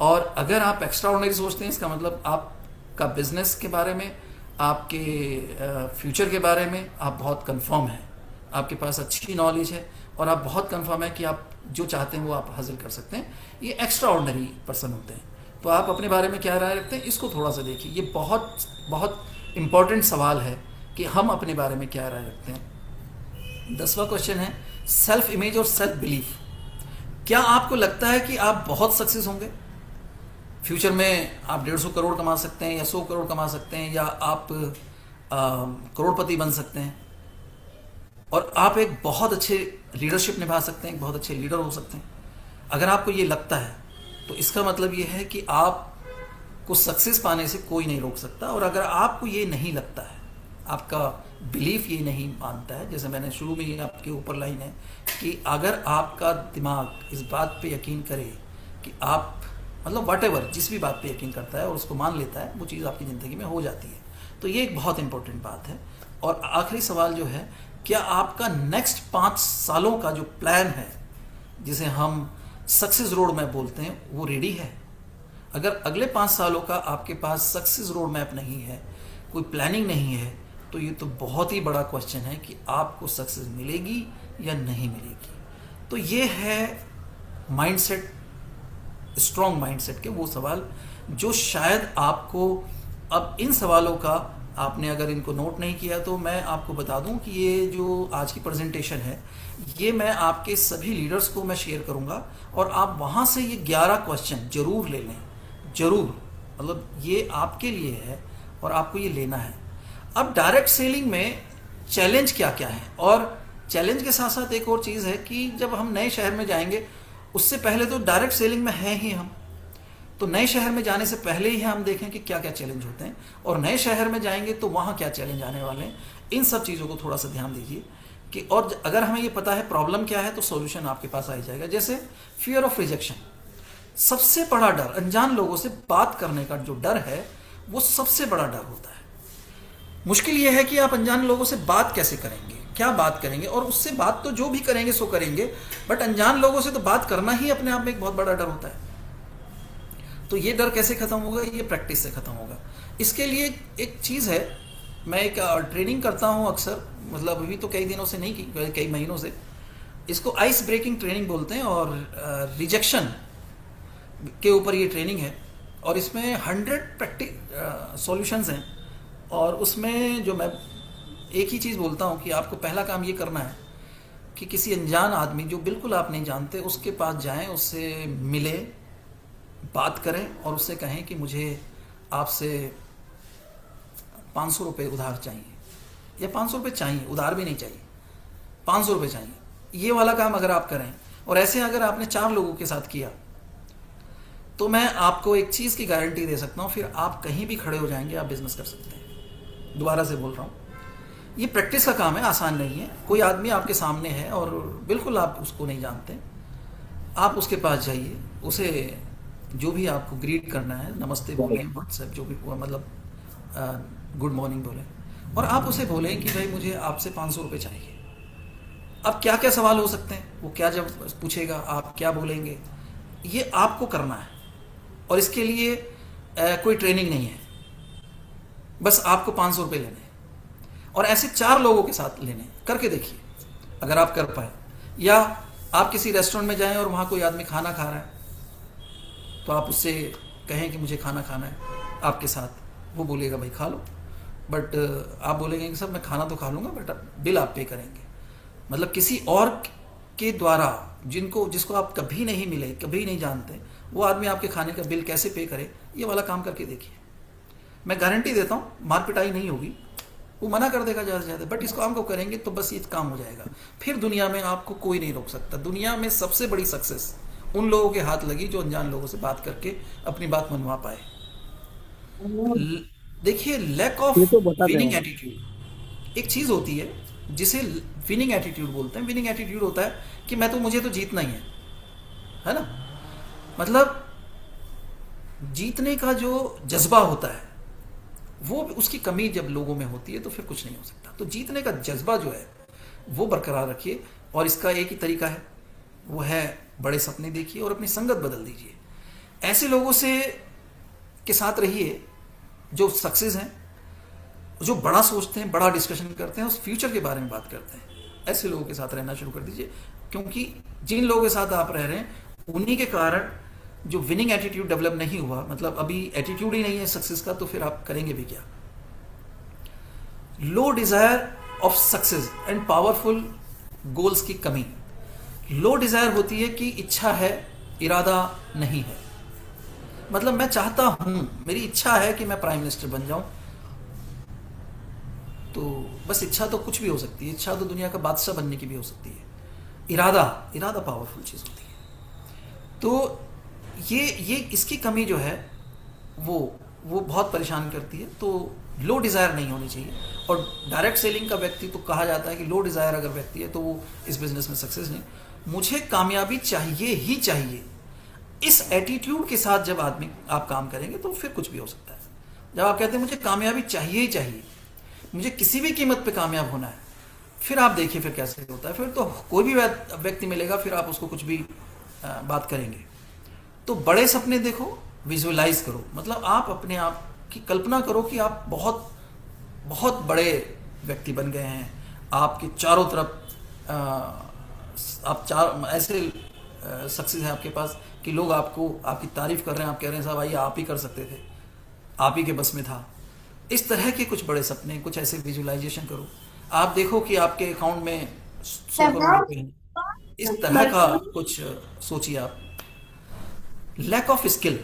और अगर आप एक्स्ट्रा ऑर्डिनरी सोचते हैं इसका मतलब आपका बिजनेस के बारे में, आपके फ्यूचर के बारे में आप बहुत कंफर्म हैं, आपके पास अच्छी नॉलेज है और आप बहुत कंफर्म है कि आप जो चाहते हैं वो आप हासिल कर सकते हैं। ये एक्स्ट्रा ऑर्डिनरी पर्सन होते हैं। तो आप अपने बारे में क्या राय रखते हैं इसको थोड़ा सा देखिए। ये बहुत बहुत इम्पॉर्टेंट सवाल है कि हम अपने बारे में क्या राय रखते हैं। 10वां क्वेश्चन है सेल्फ इमेज और सेल्फ बिलीफ। क्या आपको लगता है कि आप बहुत सक्सेस होंगे फ्यूचर में? आप 150 करोड़ कमा सकते हैं या 100 करोड़ कमा सकते हैं या आप करोड़पति बन सकते हैं और आप एक बहुत अच्छे लीडरशिप निभा सकते हैं, एक बहुत अच्छे लीडर हो सकते हैं। अगर आपको ये लगता है तो इसका मतलब ये है कि आपको सक्सेस पाने से कोई नहीं रोक सकता। और अगर आपको ये नहीं लगता है, आपका बिलीफ ये नहीं मानता है, जैसे मैंने शुरू में ही आपके ऊपर लाइन है कि अगर आपका दिमाग इस बात पे यकीन करे कि आप मतलब व्हाटएवर जिस भी बात पे यकीन करता है और उसको मान लेता है, वो चीज़ आपकी ज़िंदगी में हो जाती है। तो ये एक बहुत इंपॉर्टेंट बात है। और आखिरी सवाल जो है, क्या आपका नेक्स्ट 5 सालों का जो प्लान है जिसे हम सक्सेस रोड मैप बोलते हैं वो रेडी है? अगर अगले 5 सालों का आपके पास सक्सेस रोड मैप नहीं है, कोई प्लानिंग नहीं है, तो ये तो बहुत ही बड़ा क्वेश्चन है कि आपको सक्सेस मिलेगी या नहीं मिलेगी। तो ये है माइंडसेट, स्ट्रॉन्ग माइंडसेट के वो सवाल जो शायद आपको, अब इन सवालों का आपने अगर इनको नोट नहीं किया तो मैं आपको बता दूं कि ये जो आज की प्रेजेंटेशन है ये मैं आपके सभी लीडर्स को मैं शेयर करूंगा और आप वहां से ये 11 क्वेश्चन जरूर ले लें, जरूर। मतलब ये आपके लिए है और आपको ये लेना है। अब डायरेक्ट सेलिंग में चैलेंज क्या क्या है, और चैलेंज के साथ साथ एक और चीज़ है कि जब हम नए शहर में जाएंगे उससे पहले तो डायरेक्ट सेलिंग में हैं ही हम, तो नए शहर में जाने से पहले ही हम देखें कि क्या क्या चैलेंज होते हैं और नए शहर में जाएंगे तो वहाँ क्या चैलेंज आने वाले हैं। इन सब चीज़ों को थोड़ा सा ध्यान दीजिए कि, और अगर हमें ये पता है प्रॉब्लम क्या है तो सॉल्यूशन आपके पास आ जाएगा। जैसे फियर ऑफ रिजेक्शन, सबसे बड़ा डर, अनजान लोगों से बात करने का जो डर है वो सबसे बड़ा डर होता है। मुश्किल ये है कि आप अनजान लोगों से बात कैसे करेंगे, क्या बात करेंगे, और उससे बात तो जो भी करेंगे सो करेंगे, बट अनजान लोगों से तो बात करना ही अपने आप में एक बहुत बड़ा डर होता है। तो ये डर कैसे खत्म होगा? ये प्रैक्टिस से खत्म होगा। इसके लिए एक चीज़ है, मैं एक ट्रेनिंग करता हूँ अक्सर, मतलब अभी तो कई दिनों से नहीं की, कई महीनों से। इसको आइस ब्रेकिंग ट्रेनिंग बोलते हैं और रिजेक्शन के ऊपर ये ट्रेनिंग है और इसमें 100 सॉल्यूशंस हैं। और उसमें जो मैं एक ही चीज़ बोलता हूँ कि आपको पहला काम ये करना है कि किसी अनजान आदमी जो बिल्कुल आप नहीं जानते उसके पास जाएं, उससे मिले, बात करें और उससे कहें कि मुझे आपसे 500 रुपये उधार चाहिए, या 500 रुपये चाहिए, उधार भी नहीं चाहिए, 500 रुपये चाहिए। ये वाला काम अगर आप करें और ऐसे अगर आपने 4 लोगों के साथ किया तो मैं आपको एक चीज़ की गारंटी दे सकता हूँ, फिर आप कहीं भी खड़े हो जाएंगे, आप बिजनेस कर सकते हैं। दोबारा से बोल रहा हूँ, ये प्रैक्टिस का काम है, आसान नहीं है। कोई आदमी आपके सामने है और बिल्कुल आप उसको नहीं जानते, आप उसके पास जाइए, उसे जो भी आपको ग्रीट करना है, नमस्ते बोलें, व्हाट्सएप जो भी मतलब गुड मॉर्निंग बोलें, और आप उसे बोलें कि भाई मुझे आपसे 500 रुपये चाहिए। अब क्या क्या सवाल हो सकते हैं, वो क्या जब पूछेगा, आप क्या बोलेंगे, ये आपको करना है। और इसके लिए कोई ट्रेनिंग नहीं है, बस आपको 500 रुपये लेने हैं और ऐसे 4 लोगों के साथ लेने, करके देखिए अगर आप कर पाए। या आप किसी रेस्टोरेंट में जाएं और वहाँ कोई आदमी खाना खा रहा है तो आप उससे कहें कि मुझे खाना खाना है आपके साथ, वो बोलेगा भाई खा लो, बट आप बोलेंगे कि सर मैं खाना तो खा लूँगा बट बिल आप पे करेंगे। मतलब किसी और के द्वारा जिसको आप कभी नहीं मिले, कभी नहीं जानते, वो आदमी आपके खाने का बिल कैसे पे करे, ये वाला काम करके देखिए। मैं गारंटी देता हूँ मार पिटाई नहीं होगी, वो मना कर देगा ज़्यादा से ज़्यादा, बट इस काम को करेंगे तो बस ये काम हो जाएगा। फिर दुनिया में आपको कोई नहीं रोक सकता। दुनिया में सबसे बड़ी सक्सेस उन लोगों के हाथ लगी जो अनजान लोगों से बात करके अपनी बात मनवा पाए। देखिए, लैक ऑफ ये तो बता विनिंग दें। एटीट्यूड एक चीज होती है जिसे विनिंग एटीट्यूड बोलते हैं। विनिंग एटीट्यूड होता है कि मुझे तो जीतना ही है ना। मतलब जीतने का जो जज्बा होता है वो उसकी कमी जब लोगों में होती है तो फिर कुछ नहीं हो सकता। तो जीतने का जज्बा जो है वो बरकरार रखिए, और इसका एक ही तरीका है, वो है बड़े सपने देखिए और अपनी संगत बदल दीजिए। ऐसे लोगों से के साथ रहिए जो सक्सेस हैं, जो बड़ा सोचते हैं, बड़ा डिस्कशन करते हैं, उस फ्यूचर के बारे में बात करते हैं। ऐसे लोगों के साथ रहना शुरू कर दीजिए, क्योंकि जिन लोगों के साथ आप रह रहे हैं उन्हीं के कारण जो विनिंग एटीट्यूड डेवलप नहीं हुआ, मतलब अभी एटीट्यूड ही नहीं है सक्सेस का, तो फिर आप करेंगे भी क्या। Low desire of success and powerful goals की कमी। लो डिजायर होती है कि इच्छा है, इरादा नहीं है। मतलब मैं चाहता हूं, मेरी इच्छा है कि मैं प्राइम मिनिस्टर बन जाऊं, तो बस इच्छा तो कुछ भी हो सकती है, इच्छा तो दुनिया का बादशाह बनने की भी हो सकती है। इरादा पावरफुल चीज होती है। तो ये इसकी कमी जो है वो बहुत परेशान करती है। तो लो डिजायर नहीं होनी चाहिए। और डायरेक्ट सेलिंग का व्यक्ति तो कहा जाता है कि लो डिजायर अगर व्यक्ति है तो वो इस बिजनेस में सक्सेस नहीं। मुझे कामयाबी चाहिए ही चाहिए, इस एटीट्यूड के साथ जब आप काम करेंगे तो फिर कुछ भी हो सकता है। जब आप कहते हैं मुझे कामयाबी चाहिए ही चाहिए, मुझे किसी भी कीमत पे कामयाब होना है, फिर आप देखिए फिर कैसे होता है। फिर तो कोई भी व्यक्ति मिलेगा, फिर आप उसको कुछ भी बात करेंगे। तो बड़े सपने देखो, विजुअलाइज करो, मतलब आप अपने आप की कल्पना करो कि आप बहुत बहुत बड़े व्यक्ति बन गए हैं। आपके चारों तरफ आप चार ऐसे सक्सेस है आपके पास कि लोग आपकी तारीफ कर रहे हैं, आप कह रहे हैं साहब आइए आप ही कर सकते थे, आप ही के बस में था। इस तरह के कुछ बड़े सपने, कुछ ऐसे विजुअलाइजेशन करो। आप देखो कि आपके अकाउंट में 100 करोड़ रुपए हैं, इस तरह का कुछ सोचिए आप। Lack of skill.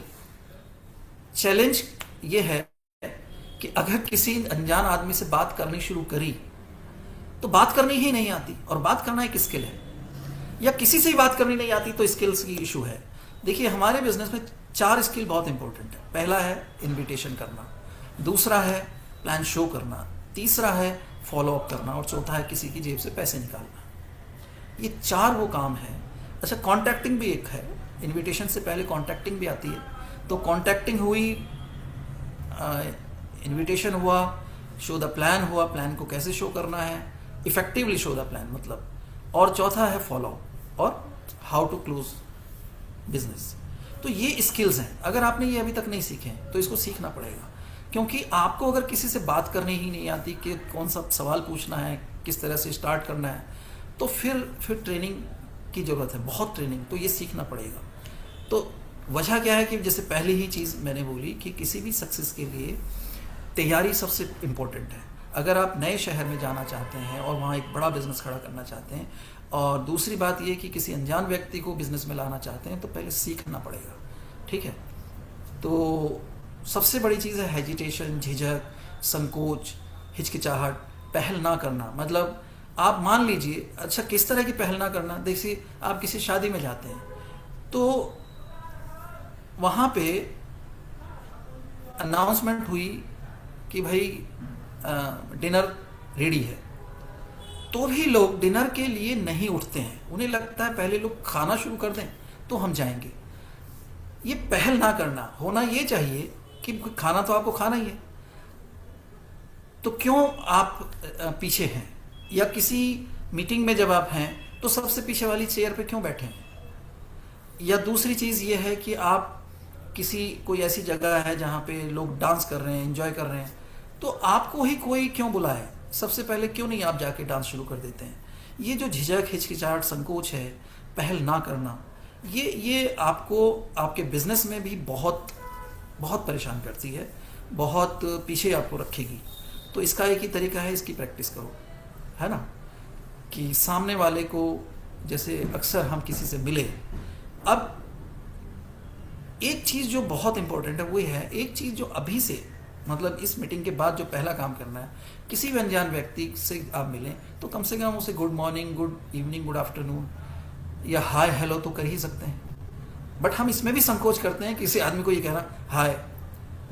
चैलेंज ये है कि अगर किसी अनजान आदमी से बात करनी शुरू करी तो बात करनी ही नहीं आती, और बात करना एक स्किल है, या किसी से ही बात करनी नहीं आती तो स्किल्स की इशू है। देखिए हमारे बिजनेस में 4 स्किल बहुत इंपॉर्टेंट है। पहला है इनविटेशन करना, दूसरा है प्लान शो करना, तीसरा है फॉलो अप करना, और चौथा है किसी की जेब से पैसे निकालना। ये 4 वो काम है। अच्छा, कॉन्टैक्टिंग भी एक है। इनविटेशन से पहले कॉन्टैक्टिंग भी आती है। तो कॉन्टैक्टिंग हुई, इनविटेशन हुआ, शो द प्लान हुआ, प्लान को कैसे शो करना है, इफेक्टिवली शो द प्लान मतलब, और चौथा है फॉलो और हाउ टू क्लोज बिजनेस। तो ये स्किल्स हैं। अगर आपने ये अभी तक नहीं सीखे तो इसको सीखना पड़ेगा, क्योंकि आपको अगर किसी से बात करनी ही नहीं आती कि कौन सा सवाल पूछना है, किस तरह से स्टार्ट करना है, तो फिर ट्रेनिंग की ज़रूरत है, बहुत ट्रेनिंग। तो ये सीखना पड़ेगा। तो वजह क्या है कि जैसे पहली ही चीज़ मैंने बोली कि किसी भी सक्सेस के लिए तैयारी सबसे इम्पोर्टेंट है। अगर आप नए शहर में जाना चाहते हैं और वहाँ एक बड़ा बिजनेस खड़ा करना चाहते हैं, और दूसरी बात ये कि किसी अनजान व्यक्ति को बिजनेस में लाना चाहते हैं, तो पहले सीखना पड़ेगा। ठीक है। तो सबसे बड़ी चीज़ है हेजिटेशन, झिझक, संकोच, हिचकिचाहट, पहल ना करना। मतलब आप मान लीजिए, अच्छा किस तरह की पहल ना करना, देखिए आप किसी शादी में जाते हैं तो वहाँ पे अनाउंसमेंट हुई कि भाई डिनर रेडी है, तो भी लोग डिनर के लिए नहीं उठते हैं। उन्हें लगता है पहले लोग खाना शुरू कर दें तो हम जाएंगे। ये पहल ना करना। होना ये चाहिए कि खाना तो आपको खाना ही है, तो क्यों आप पीछे हैं। या किसी मीटिंग में जब आप हैं तो सबसे पीछे वाली चेयर पे क्यों बैठे हैं। या दूसरी चीज़ ये है कि आप कोई ऐसी जगह है जहाँ पे लोग डांस कर रहे हैं, एंजॉय कर रहे हैं, तो आपको ही कोई क्यों बुलाए, सबसे पहले क्यों नहीं आप जाके डांस शुरू कर देते हैं। ये जो झिझक, हिचकिचाहट, संकोच है, पहल ना करना, ये आपको आपके बिजनेस में भी बहुत बहुत परेशान करती है, बहुत पीछे आपको रखेगी। तो इसका एक ही तरीका है, इसकी प्रैक्टिस करो, है ना। कि सामने वाले को, जैसे अक्सर हम किसी से मिले, अब एक चीज़ जो बहुत इंपॉर्टेंट है वो है, एक चीज़ जो अभी से मतलब इस मीटिंग के बाद जो पहला काम करना है, किसी भी अनजान व्यक्ति से आप मिलें तो कम से कम उसे good morning, good evening, good afternoon या हाय हेलो तो कर ही सकते हैं। बट हम इसमें भी संकोच करते हैं किसी आदमी को ये कहना हाय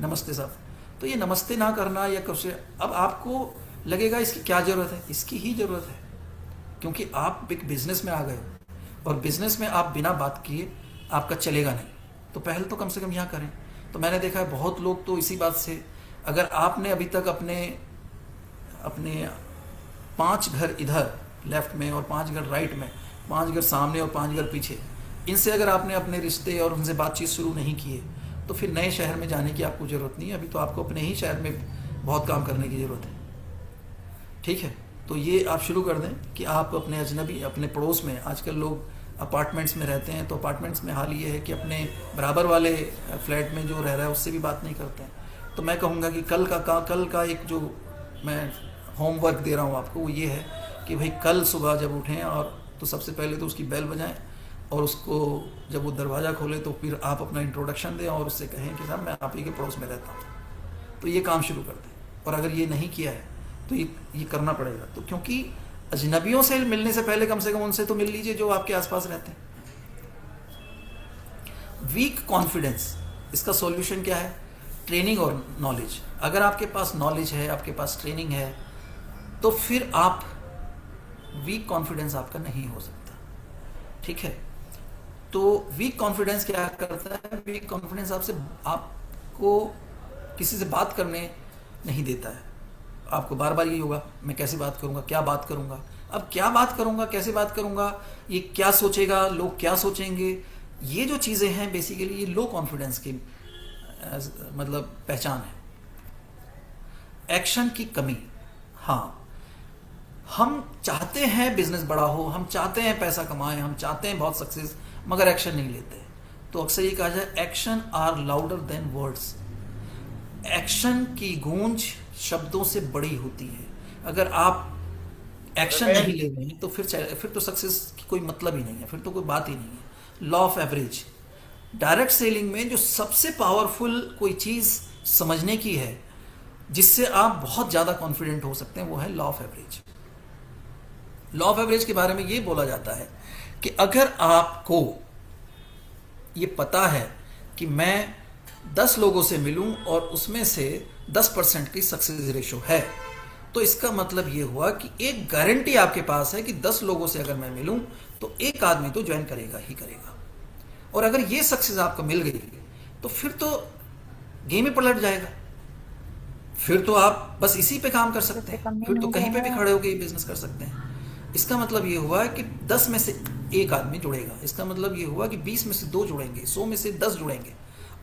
नमस्ते साहब। तो ये नमस्ते ना करना या कुछ, अब आपको लगेगा इसकी क्या ज़रूरत है, इसकी ही ज़रूरत है, क्योंकि आप एक बिजनेस में आ गए हो और बिजनेस में आप बिना बात किए आपका चलेगा नहीं, तो पहले तो कम से कम यहाँ करें। तो मैंने देखा है बहुत लोग तो इसी बात से, अगर आपने अभी तक अपने 5 घर इधर लेफ्ट में और 5 घर राइट में, 5 घर सामने और 5 घर पीछे, इनसे अगर आपने अपने रिश्ते और उनसे बातचीत शुरू नहीं किए, तो फिर नए शहर में जाने की आपको ज़रूरत नहीं है। अभी तो आपको अपने ही शहर में बहुत काम करने की ज़रूरत है। ठीक है, तो ये आप शुरू कर दें कि आप अपने अजनबी, अपने पड़ोस में, आजकल लोग अपार्टमेंट्स में रहते हैं, तो अपार्टमेंट्स में हाल ये है कि अपने बराबर वाले फ्लैट में जो रह रहा है उससे भी बात नहीं करते हैं। तो मैं कहूँगा कि कल का एक जो मैं होमवर्क दे रहा हूँ आपको, वो ये है कि भाई कल सुबह जब उठें और तो सबसे पहले तो उसकी बेल बजाएं और उसको जब वो दरवाज़ा खोले तो फिर आप अपना इंट्रोडक्शन दें और उससे कहें कि साहब मैं आप ही के पड़ोस में रहता हूँ। तो ये काम शुरू कर दें, और अगर ये नहीं किया है तो ये करना पड़ेगा। तो क्योंकि अजनबियों से मिलने से पहले कम से कम उनसे तो मिल लीजिए जो आपके आसपास रहते हैं। वीक कॉन्फिडेंस, इसका सॉल्यूशन क्या है? ट्रेनिंग और नॉलेज। अगर आपके पास नॉलेज है, आपके पास ट्रेनिंग है, तो फिर आप वीक कॉन्फिडेंस आपका नहीं हो सकता। ठीक है, तो वीक कॉन्फिडेंस क्या करता है? वीक कॉन्फिडेंस आपको किसी से बात करने नहीं देता है। आपको बार बार यही होगा, मैं कैसे बात करूंगा, क्या बात करूंगा, अब क्या बात करूंगा, कैसे बात करूंगा, ये क्या सोचेगा, लोग क्या सोचेंगे, ये जो चीज़ें हैं बेसिकली ये लो कॉन्फिडेंस की मतलब पहचान है। एक्शन की कमी, हाँ, हम चाहते हैं बिजनेस बड़ा हो, हम चाहते हैं पैसा कमाएं, हम चाहते हैं बहुत सक्सेस, मगर एक्शन नहीं लेते। तो अक्सर ये कहा जाए action are louder than words. Action की गूंज शब्दों से बड़ी होती है। अगर आप एक्शन नहीं ले रहे हैं तो फिर तो सक्सेस की कोई मतलब ही नहीं है, फिर तो कोई बात ही नहीं है। Law of average, direct selling में जो सबसे पावरफुल कोई चीज़ समझने की है जिससे आप बहुत ज़्यादा कॉन्फिडेंट हो सकते हैं, वो है law of average. Law of average के बारे में ये बोला जाता है कि अगर आपको ये पता है कि मैं 10 लोगों से मिलूं और उसमें से 10% की सक्सेस रेशो है, तो इसका मतलब ये हुआ कि एक गारंटी आपके पास है कि 10 लोगों से अगर मैं मिलूं तो एक आदमी तो ज्वाइन करेगा ही करेगा। और अगर ये सक्सेस आपको मिल गई तो फिर तो गेम ही पलट जाएगा, फिर तो आप बस इसी पे काम कर सकते हैं, फिर तो कहीं पे भी खड़े होकर ये बिजनेस कर सकते हैं। इसका मतलब ये हुआ कि 10 में से एक आदमी जुड़ेगा, इसका मतलब ये हुआ कि 20 में से 2 जुड़ेंगे, 100 में से 10 जुड़ेंगे।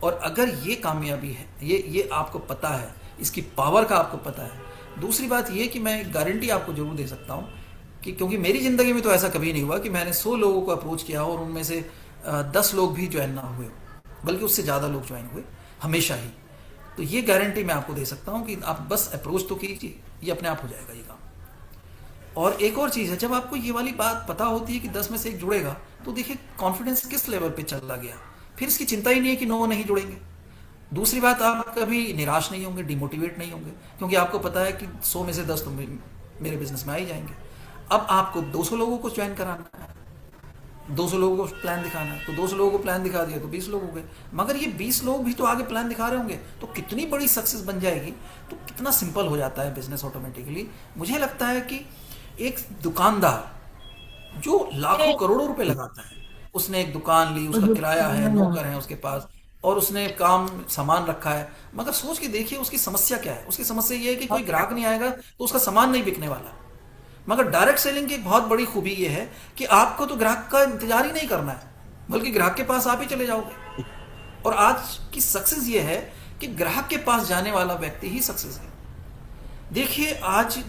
और अगर ये कामयाबी है, ये आपको पता है, इसकी पावर का आपको पता है। दूसरी बात ये कि मैं एक गारंटी आपको जरूर दे सकता हूँ कि क्योंकि मेरी ज़िंदगी में तो ऐसा कभी नहीं हुआ कि मैंने 100 लोगों को अप्रोच किया और उनमें से 10 लोग भी ज्वाइन ना हुए, बल्कि उससे ज़्यादा लोग ज्वाइन हुए हमेशा ही। तो ये गारंटी मैं आपको दे सकता हूँ कि आप बस अप्रोच तो कीजिए, ये अपने आप हो जाएगा ये काम। और एक और चीज़ है, जब आपको ये वाली बात पता होती है कि 10 में से एक जुड़ेगा, तो देखिए कॉन्फिडेंस किस लेवल पे चला गया, फिर इसकी चिंता ही नहीं है कि 9 नहीं जुड़ेंगे। दूसरी बात, आप कभी निराश नहीं होंगे, डिमोटिवेट नहीं होंगे, क्योंकि आपको पता है कि 100 में से 10 तो मेरे बिजनेस में आ ही जाएंगे। अब आपको 200 लोगों को ज्वाइन कराना है, 200 लोगों को प्लान दिखाना है, तो 200 लोगों को प्लान दिखा दिया तो 20 लोग हो गए। मगर ये 20 लोग भी तो आगे प्लान दिखा रहे होंगे, तो कितनी बड़ी सक्सेस बन जाएगी। तो कितना सिंपल हो जाता है बिजनेस ऑटोमेटिकली। मुझे लगता है कि एक दुकानदार जो लाखों करोड़ों रुपए लगाता है, उसने एक दुकान ली, उसका किराया है, नौकर है उसके पास, और उसने काम सामान रखा है, मगर सोच के देखिए उसकी समस्या क्या है। उसकी समस्या ये है कि कोई ग्राहक नहीं आएगा तो उसका सामान नहीं बिकने वाला। मगर डायरेक्ट सेलिंग की एक बहुत बड़ी खूबी ये है कि आपको तो ग्राहक का इंतजार ही नहीं करना है, बल्कि ग्राहक के पास आप ही चले जाओगे। और आज की सक्सेस ये है कि ग्राहक के पास जाने वाला व्यक्ति ही सक्सेस है। देखिए आज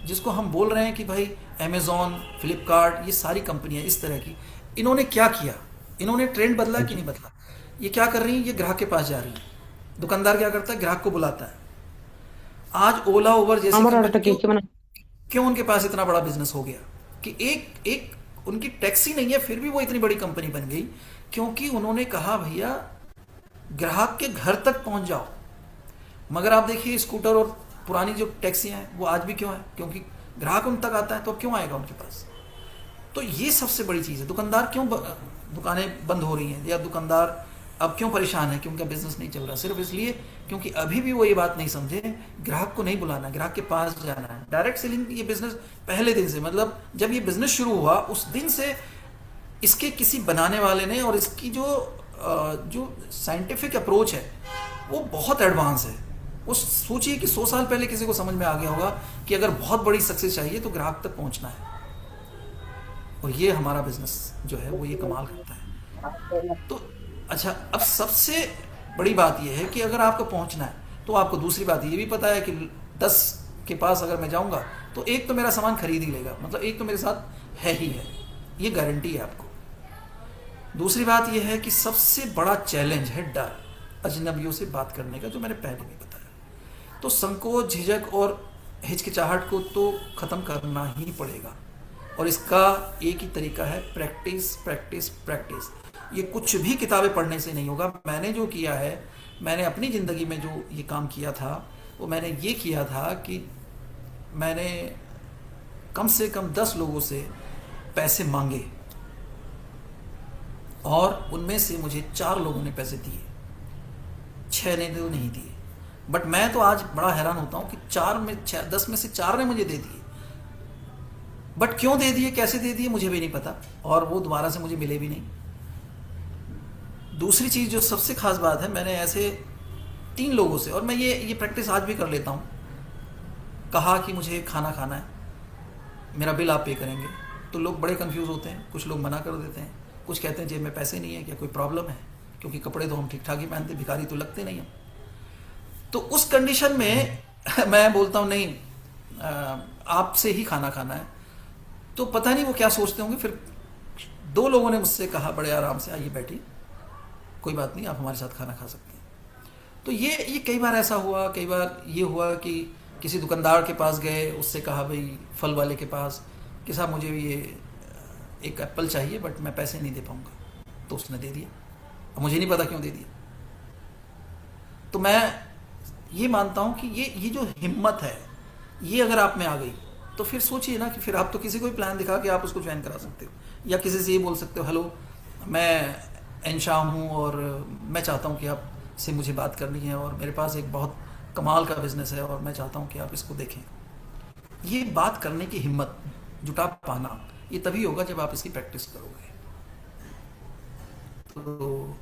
जिसको हम बोल रहे हैं कि भाई अमेजॉन, फ्लिपकार्ट, ये सारी कंपनियां इस तरह की, इन्होंने क्या किया? इन्होंने ट्रेंड बदला कि नहीं बदला? ये क्या कर रही है? ये ग्राहक के पास जा रही है। दुकानदार क्या करता है? ग्राहक को बुलाता है। आज ओला, उबर जैसे क्यों उनके पास इतना बड़ा बिजनेस हो गया कि एक उनकी टैक्सी नहीं है, फिर भी वो इतनी बड़ी कंपनी बन गई, क्योंकि उन्होंने कहा भैया ग्राहक के घर तक पहुंच जाओ। मगर आप देखिए स्कूटर और पुरानी जो टैक्सियां हैं वो आज भी क्यों है? क्योंकि ग्राहक उन तक आता है, तो अब क्यों आएगा उनके पास? तो ये सबसे बड़ी चीज़ है। दुकानदार क्यों दुकानें बंद हो रही हैं या दुकानदार अब क्यों परेशान है कि उनका बिजनेस नहीं चल रहा? सिर्फ इसलिए क्योंकि अभी भी वो ये बात नहीं समझे, ग्राहक को नहीं बुलाना, ग्राहक के पास जाना है। डायरेक्ट सेलिंग ये बिजनेस पहले दिन से, मतलब जब ये बिजनेस शुरू हुआ उस दिन से इसके किसी बनाने वाले ने, और इसकी जो साइंटिफिक अप्रोच है वो बहुत एडवांस है। वो सोचिए कि 100 साल पहले किसी को समझ में आ गया होगा कि अगर बहुत बड़ी सक्सेस चाहिए तो ग्राहक तक पहुंचना है, और ये हमारा बिजनेस जो है वो ये कमाल करता है। तो अच्छा, अब सबसे बड़ी बात यह है कि अगर आपको पहुंचना है तो आपको दूसरी बात ये भी पता है कि 10 के पास अगर मैं जाऊंगा तो एक तो मेरा सामान खरीद ही लेगा, मतलब एक तो मेरे साथ है ही है, ये गारंटी है आपको। दूसरी बात यह है कि सबसे बड़ा चैलेंज है डर, अजनबियों से बात करने का, जो मैंने पहले भी बताया। तो संकोच, झिझक और हिचकिचाहट को तो ख़त्म करना ही पड़ेगा, और इसका एक ही तरीका है, प्रैक्टिस प्रैक्टिस प्रैक्टिस। ये कुछ भी किताबें पढ़ने से नहीं होगा। मैंने जो किया है, मैंने अपनी ज़िंदगी में जो ये काम किया था वो मैंने ये किया था कि मैंने कम से कम 10 लोगों से पैसे मांगे, और उनमें से मुझे 4 लोगों ने पैसे दिए, 6 ने तो नहीं दिए। बट मैं तो आज बड़ा हैरान होता हूँ कि 10 में से 4 ने मुझे दे दिए। बट क्यों दे दिए, कैसे दे दिए, मुझे भी नहीं पता, और वो दोबारा से मुझे मिले भी नहीं। दूसरी चीज़ जो सबसे खास बात है, मैंने ऐसे 3 लोगों से, और मैं ये प्रैक्टिस आज भी कर लेता हूँ, कहा कि मुझे खाना खाना है, मेरा बिल आप पे करेंगे। तो लोग बड़े कंफ्यूज होते हैं, कुछ लोग मना कर देते हैं, कुछ कहते हैं जेब में पैसे नहीं है, क्या कोई प्रॉब्लम है, क्योंकि कपड़े तो हम ठीक ठाक ही पहनते, भिखारी तो लगते नहीं हम। तो उस कंडीशन में मैं बोलता हूँ नहीं, आपसे ही खाना खाना है। तो पता नहीं वो क्या सोचते होंगे। फिर 2 लोगों ने मुझसे कहा बड़े आराम से, आइए बैठिए, कोई बात नहीं, आप हमारे साथ खाना खा सकते हैं। तो ये कई बार ऐसा हुआ, कई बार ये हुआ कि किसी दुकानदार के पास गए, उससे कहा भाई फल वाले के पास कि साहब मुझे ये एक एप्पल चाहिए बट मैं पैसे नहीं दे पाऊंगा, तो उसने दे दिया। अब मुझे नहीं पता क्यों दे दिया। तो मैं ये मानता हूँ कि ये जो हिम्मत है, ये अगर आप में आ गई तो फिर सोचिए ना कि फिर आप तो किसी को भी प्लान दिखा के आप उसको ज्वाइन करा सकते हो, या किसी से ये बोल सकते हो, हेलो मैं एनशाम हूँ और मैं चाहता हूँ कि आप से मुझे बात करनी है, और मेरे पास एक बहुत कमाल का बिजनेस है और मैं चाहता हूँ कि आप इसको देखें। ये बात करने की हिम्मत जुटा पाना, ये तभी होगा जब आप इसकी प्रैक्टिस करोगे। तो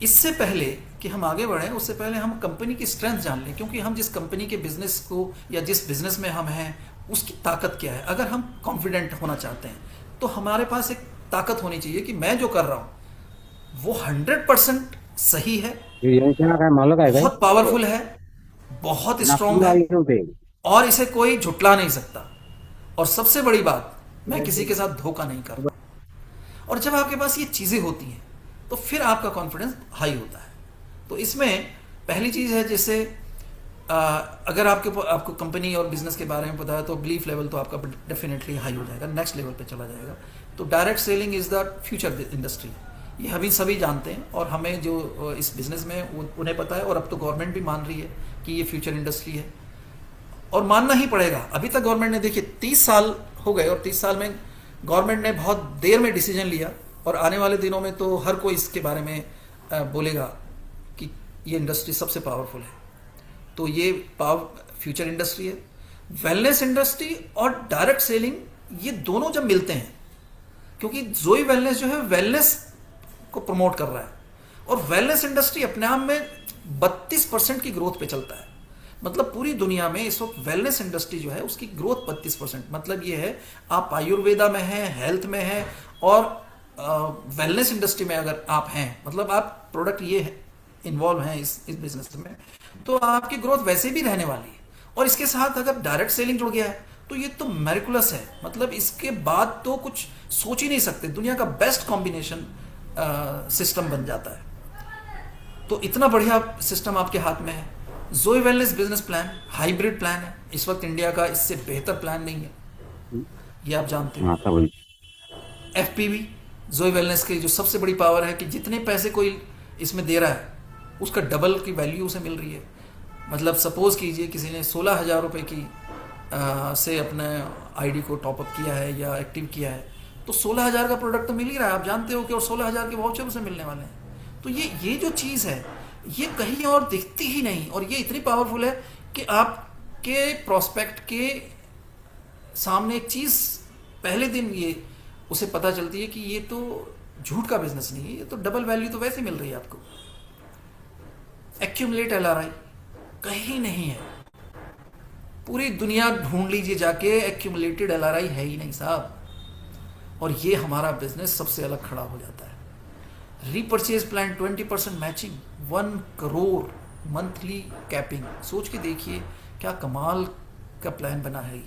इससे पहले कि हम आगे बढ़ें, उससे पहले हम कंपनी की स्ट्रेंथ जान लें, क्योंकि हम जिस कंपनी के बिजनेस को या जिस बिजनेस में हम हैं उसकी ताकत क्या है। अगर हम कॉन्फिडेंट होना चाहते हैं तो हमारे पास एक ताकत होनी चाहिए कि मैं जो कर रहा हूं वो 100% सही है, बहुत पावरफुल है, बहुत स्ट्रॉन्ग है, और इसे कोई झुटला नहीं सकता। और सबसे बड़ी बात, मैं किसी के साथ धोखा नहीं कर रहा। और जब आपके पास ये चीजें होती हैं तो फिर आपका कॉन्फिडेंस हाई होता है। तो इसमें पहली चीज है, जैसे अगर आपको कंपनी और बिजनेस के बारे में पता है तो बिलीफ लेवल तो आपका डेफिनेटली हाई हो जाएगा, नेक्स्ट लेवल पे चला जाएगा। तो direct selling is the future industry, ये हम सभी जानते हैं, और हमें जो इस बिजनेस में उन्हें पता है, और अब तो गवर्नमेंट भी मान रही है कि ये फ्यूचर इंडस्ट्री है, और मानना ही पड़ेगा। अभी तक गवर्नमेंट ने, देखिए 30 साल हो गए, और 30 साल में गवर्नमेंट ने बहुत देर में डिसीजन लिया, और आने वाले दिनों में तो हर कोई इसके बारे में बोलेगा कि ये इंडस्ट्री सबसे पावरफुल है। तो ये फ्यूचर इंडस्ट्री है। वेलनेस इंडस्ट्री और डायरेक्ट सेलिंग, ये दोनों जब मिलते हैं, क्योंकि जोई वेलनेस जो है वेलनेस को प्रमोट कर रहा है, और वेलनेस इंडस्ट्री अपने आप में 32% की ग्रोथ पे चलता है। मतलब पूरी दुनिया में इस वक्त वेलनेस इंडस्ट्री जो है उसकी ग्रोथ 32%। मतलब ये है, आप आयुर्वेदा में हैं, हेल्थ में हैं, और वेलनेस इंडस्ट्री में अगर आप हैं, मतलब आप प्रोडक्ट ये इन्वॉल्व हैं इस बिजनेस में, तो आपकी ग्रोथ वैसे भी रहने वाली है। और इसके साथ अगर डायरेक्ट सेलिंग जुड़ गया है तो ये तो मेरिकुलस है, मतलब इसके बाद तो कुछ सोच ही नहीं सकते, दुनिया का बेस्ट कॉम्बिनेशन सिस्टम बन जाता है। तो इतना बढ़िया सिस्टम आपके हाथ में है। जोई wellness business plan hybrid plan है, इस वक्त इंडिया का इससे बेहतर प्लान नहीं है, ये आप जानते हो। एफपीवी जोई वेलनेस की जो सबसे बड़ी पावर है कि जितने पैसे कोई इसमें दे रहा है उसका डबल की वैल्यू उसे मिल रही है। मतलब सपोज कीजिए किसी ने 16,000 रुपये की से अपने आईडी को टॉपअप किया है या एक्टिव किया है, तो तो 16,000 का प्रोडक्ट तो मिल ही रहा है, आप जानते हो कि, और 16,000 के वाउचर उसे मिलने वाले हैं। तो ये जो चीज़ है ये कहीं और दिखती ही नहीं, और ये इतनी पावरफुल है कि आपके प्रोस्पेक्ट के सामने एक चीज़ पहले दिन ये उसे पता चलती है कि ये तो झूठ का बिजनेस नहीं है, ये तो डबल वैल्यू तो वैसे मिल रही है आपको। एक्यूमुलेट एलआरआई कहीं नहीं है, पूरी दुनिया ढूंढ लीजिए जाके, एक्यूमुलेटेड एलआरआई है ही नहीं साहब। और ये हमारा बिजनेस सबसे अलग खड़ा हो जाता है। Repurchase plan 20% matching, 1 crore monthly capping, सोच के देखिए क्या कमाल का प्लान बना है ये।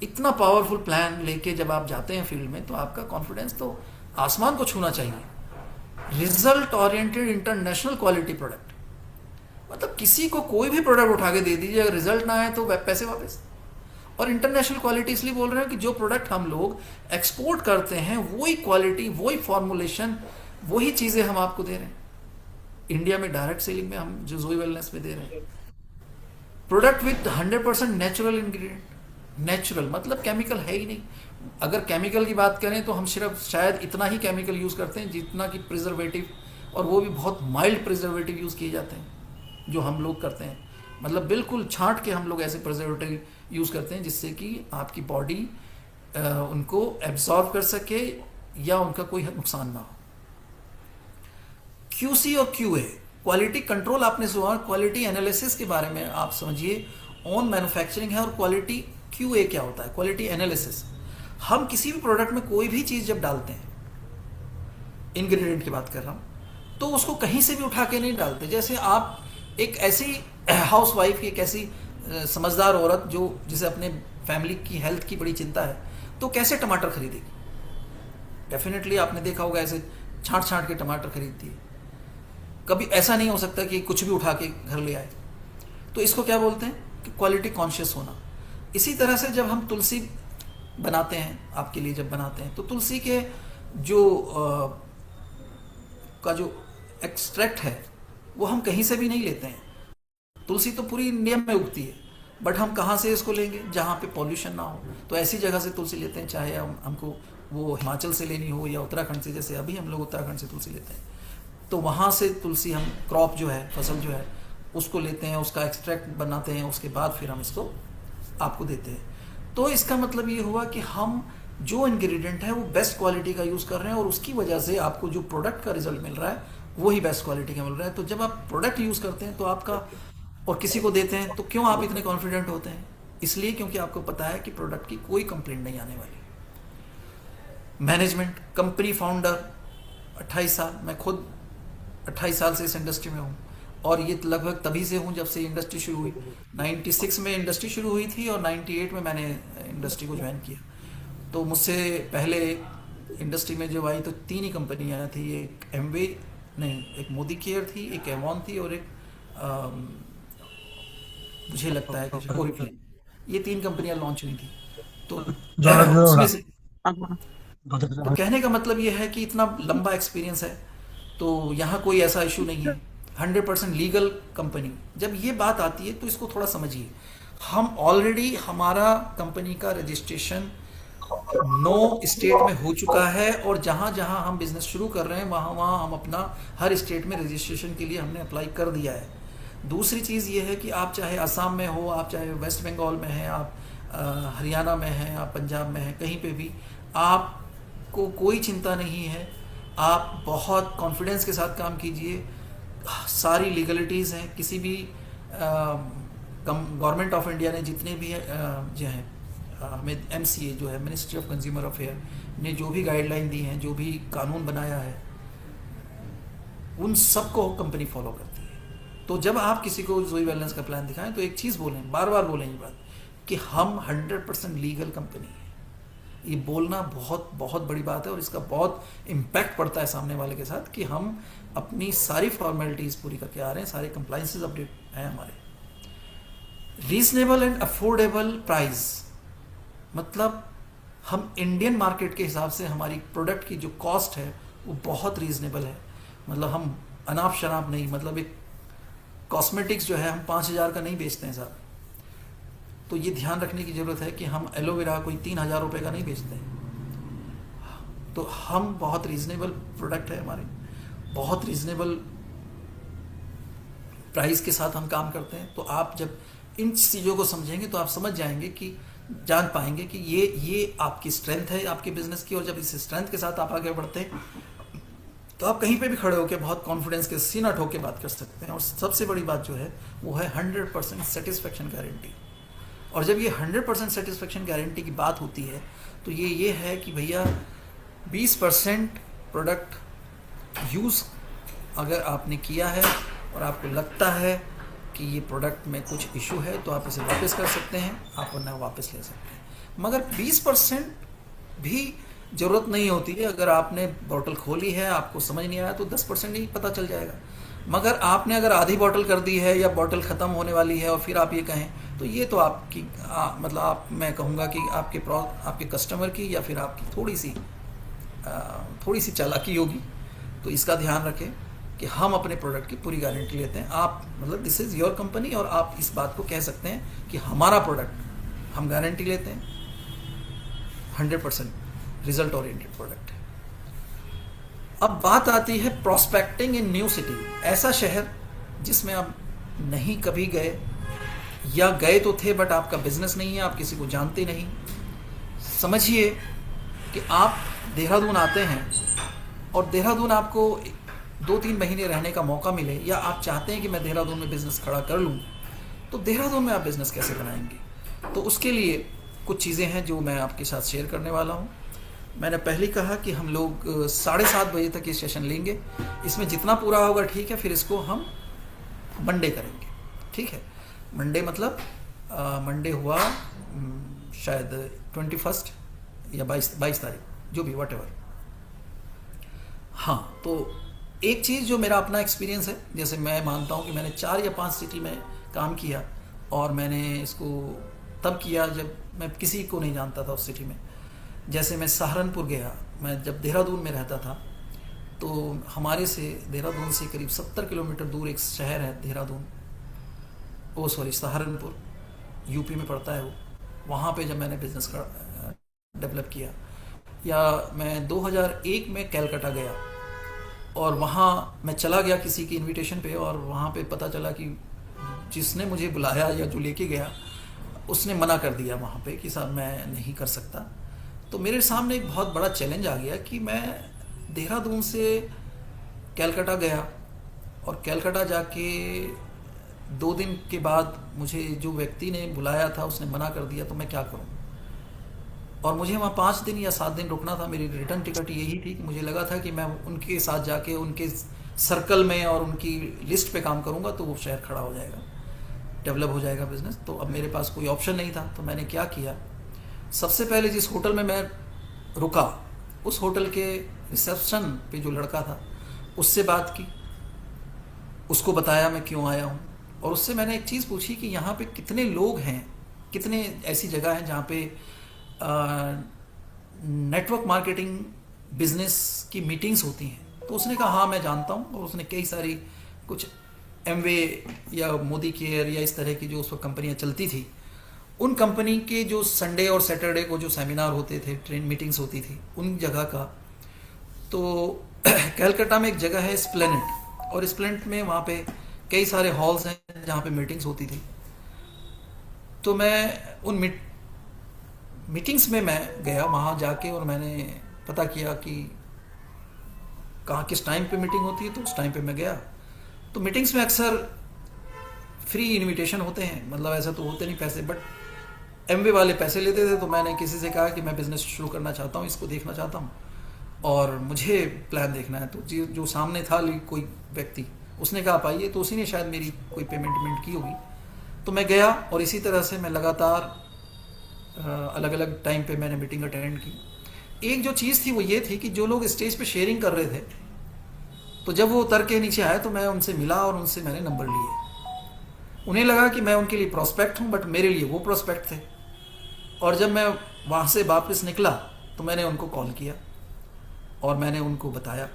इतना पावरफुल प्लान लेके जब आप जाते हैं फील्ड में तो आपका कॉन्फिडेंस तो आसमान को छूना चाहिए। Result oriented international quality product, मतलब किसी को कोई भी प्रोडक्ट उठा के दे दीजिए, अगर रिजल्ट ना आए तो पैसे वापस। और इंटरनेशनल क्वालिटी इसलिए बोल रहे हैं कि जो प्रोडक्ट हम लोग एक्सपोर्ट करते हैं वही क्वालिटी, वही फॉर्मुलेशन, वही चीज़ें हम आपको दे रहे हैं। इंडिया में डायरेक्ट सेलिंग में हम जो जोई वेलनेस में दे रहे हैं product with 100% natural ingredient. Natural मतलब केमिकल है ही नहीं। अगर केमिकल की बात करें तो हम सिर्फ शायद इतना ही केमिकल यूज़ करते हैं जितना कि प्रिजर्वेटिव, और वो भी बहुत माइल्ड प्रिजर्वेटिव यूज़ किए जाते हैं जो हम लोग करते हैं। मतलब बिल्कुल छांट के हम लोग ऐसे प्रिजर्वेटिव यूज़ करते हैं जिससे कि आपकी बॉडी उनको एब्जॉर्ब कर सके या उनका कोई नुकसान ना हो। QC और QA क्वालिटी कंट्रोल, आपने सुना, क्वालिटी एनालिसिस के बारे में आप समझिए। ऑन मैन्युफैक्चरिंग है और क्वालिटी QA क्या होता है, क्वालिटी एनालिसिस। हम किसी भी प्रोडक्ट में कोई भी चीज़ जब डालते हैं, इंग्रेडिएंट की बात कर रहा हूँ, तो उसको कहीं से भी उठा के नहीं डालते। जैसे आप एक ऐसी हाउस वाइफ की, एक ऐसी समझदार औरत जो जिसे अपने फैमिली की हेल्थ की बड़ी चिंता है, तो कैसे टमाटर खरीदेगी? डेफिनेटली आपने देखा होगा ऐसे छांट छांट के टमाटर खरीदती है। कभी ऐसा नहीं हो सकता कि कुछ भी उठा के घर ले आए। तो इसको क्या बोलते हैं कि क्वालिटी कॉन्शियस होना। इसी तरह से जब हम तुलसी बनाते हैं, आपके लिए जब बनाते हैं, तो तुलसी के जो का जो एक्सट्रैक्ट है वो हम कहीं से भी नहीं लेते हैं। तुलसी तो पूरी इंडिया में उगती है, बट हम कहाँ से इसको लेंगे? जहाँ पे पॉल्यूशन ना हो, तो ऐसी जगह से तुलसी लेते हैं। चाहे हमको वो हिमाचल से लेनी हो या उत्तराखंड से, जैसे अभी हम लोग उत्तराखंड से तुलसी लेते हैं, तो वहाँ से तुलसी हम क्रॉप जो है, फसल जो है, उसको लेते हैं, उसका एक्सट्रैक्ट बनाते हैं, उसके बाद फिर हम इसको आपको देते हैं। तो इसका मतलब ये हुआ कि हम जो इंग्रेडिएंट है वो बेस्ट क्वालिटी का यूज़ कर रहे हैं, और उसकी वजह से आपको जो प्रोडक्ट का रिजल्ट मिल रहा है वही बेस्ट क्वालिटी का मिल रहा है। तो जब आप प्रोडक्ट यूज़ करते हैं तो आपका, और किसी को देते हैं, तो क्यों आप इतने कॉन्फिडेंट होते हैं? इसलिए क्योंकि आपको पता है कि प्रोडक्ट की कोई कंप्लेंट नहीं आने वाली। मैनेजमेंट, कंपनी फाउंडर 28 साल, मैं खुद 28 साल से इस इंडस्ट्री में हूँ, और ये लगभग तभी से हूँ जब से इंडस्ट्री शुरू हुई। 96 में इंडस्ट्री शुरू हुई थी और 98 में मैंने इंडस्ट्री को ज्वाइन किया। तो मुझसे पहले इंडस्ट्री में जब आई तो 3 ही कंपनियाँ थी। एक एमवे नहीं, एक मोदी केयर थी, एक एवॉन थी, और एक मुझे लगता है कि ओरिफ्लेम। ये 3 कंपनियाँ लॉन्च हुई थी। तो उसमें से, तो कहने का मतलब ये है कि इतना लंबा एक्सपीरियंस है, तो यहाँ कोई ऐसा इशू नहीं है। 100% लीगल कंपनी। जब ये बात आती है तो इसको थोड़ा समझिए। हम ऑलरेडी, हमारा कंपनी का रजिस्ट्रेशन 9 स्टेट में हो चुका है, और जहाँ जहाँ हम बिजनेस शुरू कर रहे हैं वहाँ वहाँ हम अपना हर स्टेट में रजिस्ट्रेशन के लिए हमने अप्लाई कर दिया है। दूसरी चीज़ ये है कि आप चाहे असम में हो, आप चाहे वेस्ट बंगाल में हैं, आप हरियाणा में हैं, आप पंजाब में हैं, कहीं पे भी आपको कोई चिंता नहीं है। आप बहुत कॉन्फिडेंस के साथ काम कीजिए। सारी लीगलिटीज़ हैं। किसी भी गवर्नमेंट ऑफ इंडिया ने जितने भी जो हैं, हमें MCA जो है, मिनिस्ट्री ऑफ कंज्यूमर अफेयर ने जो भी गाइडलाइन दी हैं, जो भी कानून बनाया है, उन सबको कंपनी फॉलो करती है। तो जब आप किसी को जोई वेलनेस का प्लान दिखाएं तो एक चीज़ बोलें, बार बार बोलें ये बात, कि हम 100% लीगल कंपनी है। ये बोलना बहुत बहुत बड़ी बात है, और इसका बहुत इम्पैक्ट पड़ता है सामने वाले के साथ कि हम अपनी सारी फॉर्मेलिटीज़ पूरी करके आ रहे हैं, सारे कंप्लाइंसेस अपडेट हैं हमारे। रीजनेबल एंड अफोर्डेबल प्राइस, मतलब हम इंडियन मार्केट के हिसाब से हमारी प्रोडक्ट की जो कॉस्ट है वो बहुत रीजनेबल है। मतलब हम अनाप शनाप नहीं, मतलब एक कॉस्मेटिक्स जो है हम 5,000 का नहीं बेचते हैं साहब। तो ये ध्यान रखने की ज़रूरत है कि हम एलोवेरा कोई 3,000 रुपये का नहीं बेचते हैं। तो हम बहुत रीजनेबल प्रोडक्ट है हमारे, बहुत रीजनेबल प्राइस के साथ हम काम करते हैं। तो आप जब इन चीज़ों को समझेंगे तो आप समझ जाएंगे कि, जान पाएंगे कि ये आपकी स्ट्रेंथ है आपके बिजनेस की। और जब इस स्ट्रेंथ के साथ आप आगे बढ़ते हैं तो आप कहीं पे भी खड़े होकर बहुत कॉन्फिडेंस के सीना ठोक के बात कर सकते हैं। और सबसे बड़ी बात जो है वो है 100% सेटिस्फेक्शन गारंटी। और जब ये 100% सेटिस्फेक्शन गारंटी की बात होती है तो ये है कि भैया 20% प्रोडक्ट यूज़ अगर आपने किया है और आपको लगता है कि ये प्रोडक्ट में कुछ इशू है तो आप इसे वापस कर सकते हैं, आप वरना वापस ले सकते हैं। मगर 20% भी ज़रूरत नहीं होती है। अगर आपने बॉटल खोली है, आपको समझ नहीं आया तो 10% ही पता चल जाएगा। मगर आपने अगर आधी बॉटल कर दी है या बॉटल ख़त्म होने वाली है और फिर आप ये कहें तो ये तो आपकी मतलब मैं कहूँगा कि आपके कस्टमर की या फिर आपकी थोड़ी सी चालाकी होगी। तो इसका ध्यान रखें कि हम अपने प्रोडक्ट की पूरी गारंटी लेते हैं। आप मतलब दिस इज़ योर कंपनी और आप इस बात को कह सकते हैं कि हमारा प्रोडक्ट हम गारंटी लेते हैं, 100% रिजल्ट ओरिएंटेड प्रोडक्ट है। अब बात आती है प्रोस्पेक्टिंग इन न्यू सिटी, ऐसा शहर जिसमें आप नहीं कभी गए या गए तो थे बट आपका बिजनेस नहीं है, आप किसी को जानते नहीं। समझिए कि आप देहरादून आते हैं और देहरादून आपको 2-3 महीने रहने का मौका मिले, या आप चाहते हैं कि मैं देहरादून में बिज़नेस खड़ा कर लूँ, तो देहरादून में आप बिज़नेस कैसे बनाएंगे। तो उसके लिए कुछ चीज़ें हैं जो मैं आपके साथ शेयर करने वाला हूँ। मैंने पहले कहा कि हम लोग 7:30 बजे तक ये सेशन लेंगे, इसमें जितना पूरा होगा ठीक है, फिर इसको हम मंडे करेंगे, ठीक है। मंडे मतलब मंडे हुआ शायद 21 या 22 तारीख, जो भी वट एवर। हाँ, तो एक चीज़ जो मेरा अपना एक्सपीरियंस है, जैसे मैं मानता हूँ कि मैंने 4 या 5 सिटी में काम किया और मैंने इसको तब किया जब मैं किसी को नहीं जानता था उस सिटी में। जैसे मैं सहारनपुर गया, मैं जब देहरादून में रहता था तो हमारे से देहरादून से करीब 70 किलोमीटर दूर एक शहर है देहरादून, सहारनपुर, यूपी में पड़ता है वो। वहाँ पे जब मैंने बिज़नेस डेवलप किया, या मैं 2001 में कलकत्ता गया और वहाँ मैं चला गया किसी की इनविटेशन पे, और वहाँ पे पता चला कि जिसने मुझे बुलाया या जो लेके गया उसने मना कर दिया वहाँ पे कि साहब मैं नहीं कर सकता। तो मेरे सामने एक बहुत बड़ा चैलेंज आ गया कि मैं देहरादून से कलकत्ता गया और कलकत्ता जाके 2 दिन के बाद मुझे जो व्यक्ति ने बुलाया था उसने मना कर दिया, तो मैं क्या करूं। और मुझे वहाँ 5 दिन या 7 दिन रुकना था। मेरी रिटर्न टिकट यही थी कि मुझे लगा था कि मैं उनके साथ जाके उनके सर्कल में और उनकी लिस्ट पे काम करूँगा तो वो शहर खड़ा हो जाएगा, डेवलप हो जाएगा बिज़नेस। तो अब मेरे पास कोई ऑप्शन नहीं था। तो मैंने क्या किया, सबसे पहले जिस होटल में मैं रुका उस होटल के रिसेप्शन पे जो लड़का था उससे बात की, उसको बताया मैं क्यों आया हूँ, और उससे मैंने एक चीज़ पूछी कि यहाँ पे कितने लोग हैं, कितने ऐसी जगह हैं जहाँ पे नेटवर्क मार्केटिंग बिजनेस की मीटिंग्स होती हैं। तो उसने कहा हाँ मैं जानता हूँ, और उसने कई सारी कुछ एमवे या मोदी केयर या इस तरह की जो उस वक्त कंपनियाँ चलती थी, उन कंपनी के जो संडे और सैटरडे को जो सेमिनार होते थे, ट्रेन मीटिंग्स होती थी, उन जगह का। तो कलकत्ता में एक जगह है स्प्लेनेट, और स्प्लेनेट में वहाँ पे कई सारे हॉल्स हैं जहाँ पे मीटिंग्स होती थी। तो मैं उन मीटिंग्स में मैं गया, वहाँ जाके और मैंने पता किया कि कहाँ किस टाइम पे मीटिंग होती है, तो उस टाइम पे मैं गया। तो मीटिंग्स में अक्सर फ्री इनविटेशन होते हैं, मतलब ऐसा तो होते नहीं पैसे, बट एमवे वाले पैसे लेते थे। तो मैंने किसी से कहा कि मैं बिज़नेस शुरू करना चाहता हूँ, इसको देखना चाहता हूँ और मुझे प्लान देखना है। तो जो सामने था कोई व्यक्ति, उसने कहा आप आइए, तो उसी ने शायद मेरी कोई पेमेंट की होगी। तो मैं गया और इसी तरह से मैं लगातार अलग अलग टाइम पे मैंने मीटिंग अटेंड की। एक जो चीज़ थी वो ये थी कि जो लोग स्टेज पे शेयरिंग कर रहे थे, तो जब वो उतर के नीचे आए तो मैं उनसे मिला और उनसे मैंने नंबर लिए। उन्हें लगा कि मैं उनके लिए प्रोस्पेक्ट हूँ, बट मेरे लिए वो प्रोस्पेक्ट थे। और जब मैं वहाँ से वापस निकला तो मैंने उनको कॉल किया और मैंने उनको बताया।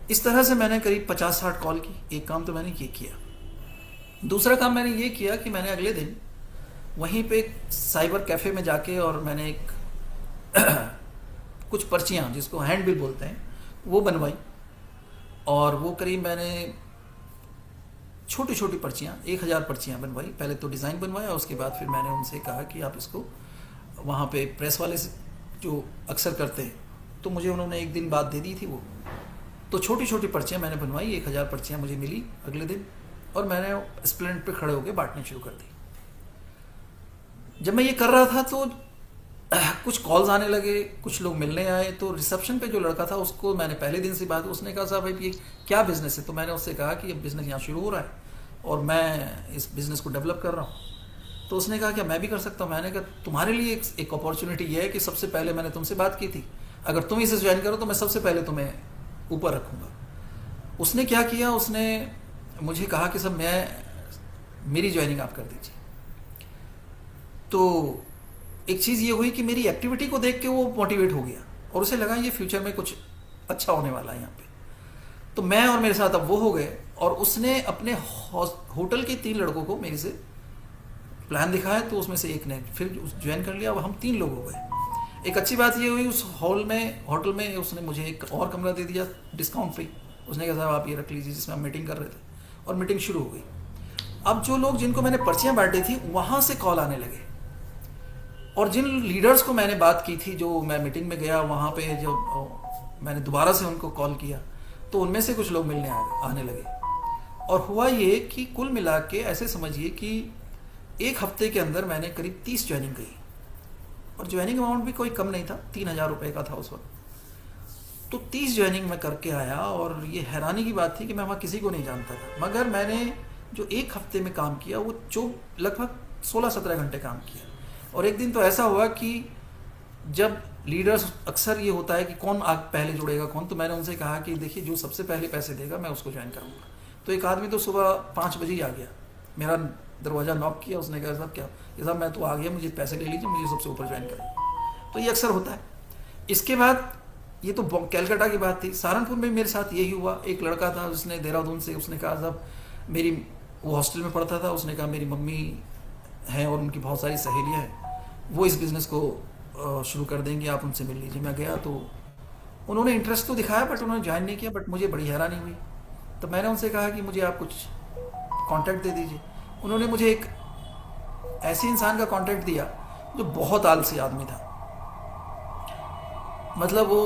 इस तरह से मैंने करीब 50-60 कॉल की। एक काम तो मैंने ये किया। दूसरा काम मैंने ये किया कि मैंने अगले दिन वहीं पे एक साइबर कैफ़े में जाके और मैंने एक कुछ पर्चियाँ जिसको हैंड बिल बोलते हैं वो बनवाई, और वो करीब मैंने छोटी छोटी पर्चियाँ 1000 पर्चियाँ बनवाई। पहले तो डिज़ाइन बनवाया, उसके बाद फिर मैंने उनसे कहा कि आप इसको वहाँ पे प्रेस वाले से जो अक्सर करते हैं, तो मुझे उन्होंने एक दिन बाद दे दी थी वो। तो छोटी छोटी पर्चियाँ मैंने बनवाई, 1000 पर्चियाँ मुझे मिली अगले दिन, और मैंने स्प्लेंड पे खड़े होकर बांटनी शुरू कर दी। जब मैं ये कर रहा था तो कुछ कॉल्स आने लगे, कुछ लोग मिलने आए। तो रिसेप्शन पे जो लड़का था उसको मैंने पहले दिन से बात, उसने कहा साहब भाई ये क्या बिज़नेस है? तो मैंने उससे कहा कि ये बिज़नेस यहाँ शुरू हो रहा है और मैं इस बिज़नेस को डेवलप कर रहा हूँ। तो उसने कहा क्या मैं भी कर सकता हूँ? मैंने कहा तुम्हारे लिए एक अपॉर्चुनिटी ये है कि सबसे पहले मैंने तुमसे बात की थी, अगर तुम इसे ज्वाइन करो तो मैं सबसे पहले तुम्हें ऊपर रखूँगा। उसने क्या किया, उसने मुझे कहा कि सब मेरी ज्वाइनिंग आप कर दीजिए। तो एक चीज़ ये हुई कि मेरी एक्टिविटी को देख के वो मोटिवेट हो गया और उसे लगा ये फ्यूचर में कुछ अच्छा होने वाला है यहाँ पे। तो मैं और मेरे साथ अब वो हो गए, और उसने अपने होटल के 3 लड़कों को मेरे से प्लान दिखाया, तो उसमें से एक ने फिर ज्वाइन कर लिया। अब हम 3 लोग हो गए। एक अच्छी बात ये हुई, उस होटल में उसने मुझे एक और कमरा दे दिया डिस्काउंट फ्री। उसने कहा साहब आप ये रख लीजिए, जिसमें हम मीटिंग कर रहे थे, और मीटिंग शुरू हो गई। अब जो लोग जिनको मैंने पर्चियाँ बांटी थी वहाँ से कॉल आने लगे, और जिन लीडर्स को मैंने बात की थी, जो मैं मीटिंग में गया वहाँ पे, जब मैंने दोबारा से उनको कॉल किया तो उनमें से कुछ लोग मिलने आने लगे। और हुआ ये कि कुल मिला के ऐसे समझिए कि 1 हफ्ते के अंदर मैंने करीब 30 ज्वाइनिंग की, और ज्वाइनिंग अमाउंट भी कोई कम नहीं था, 3000 रुपये का था उस वक्त। तो 30 ज्वाइनिंग मैं करके आया, और ये हैरानी की बात थी कि मैं वहाँ किसी को नहीं जानता था, मगर मैंने जो 1 हफ्ते में काम किया वो लगभग 16-17 घंटे काम किया। और एक दिन तो ऐसा हुआ कि जब लीडर्स, अक्सर ये होता है कि कौन पहले जुड़ेगा कौन, तो मैंने उनसे कहा कि देखिए जो सबसे पहले पैसे देगा मैं उसको ज्वाइन करूँगा। तो एक आदमी तो सुबह 5 बजे ही आ गया, मेरा दरवाज़ा नॉक किया, उसने कहा साहब क्या? कि साहब मैं तो आ गया, मुझे पैसे ले लीजिए, मुझे सबसे ऊपर ज्वाइन करें। तो ये अक्सर होता है। इसके बाद ये तो कैलकाटा की बात थी, सहारनपुर में मेरे साथ यही हुआ। एक लड़का था, उसने देहरादून से, उसने कहा साहब वो हॉस्टल में पढ़ता था, उसने कहा मेरी मम्मी हैं और उनकी बहुत सारी सहेलियाँ हैं, वो इस बिज़नेस को शुरू कर देंगे, आप उनसे मिल लीजिए। मैं गया तो उन्होंने इंटरेस्ट तो दिखाया, बट उन्होंने ज्वाइन नहीं किया। बट मुझे बड़ी हैरानी हुई, तो मैंने उनसे कहा कि मुझे आप कुछ कांटेक्ट दे दीजिए। उन्होंने मुझे एक ऐसे इंसान का कांटेक्ट दिया जो बहुत आलसी आदमी था, मतलब वो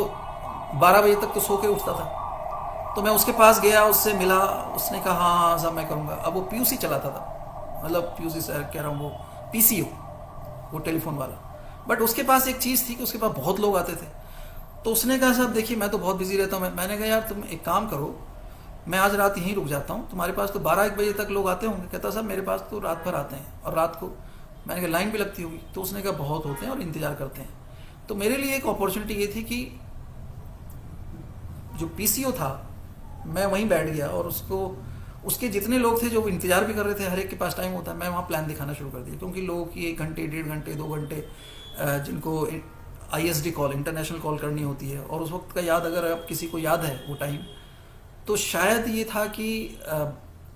12 बजे तक तो सो के उठता था। तो मैं उसके पास गया, उससे मिला, उसने कहा हाँ हाँ साहब मैं करूँगा। अब वो पीयूसी चलाता था, मतलब पीयूसी सर कह रहा हूँ, वो पीसीओ, वो टेलीफोन वाला। बट उसके पास एक चीज़ थी कि उसके पास बहुत लोग आते थे। तो उसने कहा साहब देखिए मैं तो बहुत बिजी रहता हूँ। मैंने कहा यार तुम एक काम करो, मैं आज रात यहीं रुक जाता हूँ, तुम्हारे पास तो 12-1 बजे तक लोग आते होंगे। कहता साहब मेरे पास तो रात भर आते हैं, और रात को मैंने कहा लाइन भी लगती होगी। तो उसने कहा बहुत होते हैं और इंतज़ार करते हैं। तो मेरे लिए एक अपॉर्चुनिटी ये थी कि जो पीसीओ था मैं वहीं बैठ गया, और उसके जितने लोग थे जो इंतज़ार भी कर रहे थे, हर एक के पास टाइम होता है, मैं वहाँ प्लान दिखाना शुरू कर दिया। क्योंकि लोगों की 1 घंटे, 1.5 घंटे, 2 घंटे जिनको ISD कॉल, इंटरनेशनल कॉल करनी होती है, और उस वक्त का याद अगर आप किसी को याद है वो टाइम, तो शायद ये था कि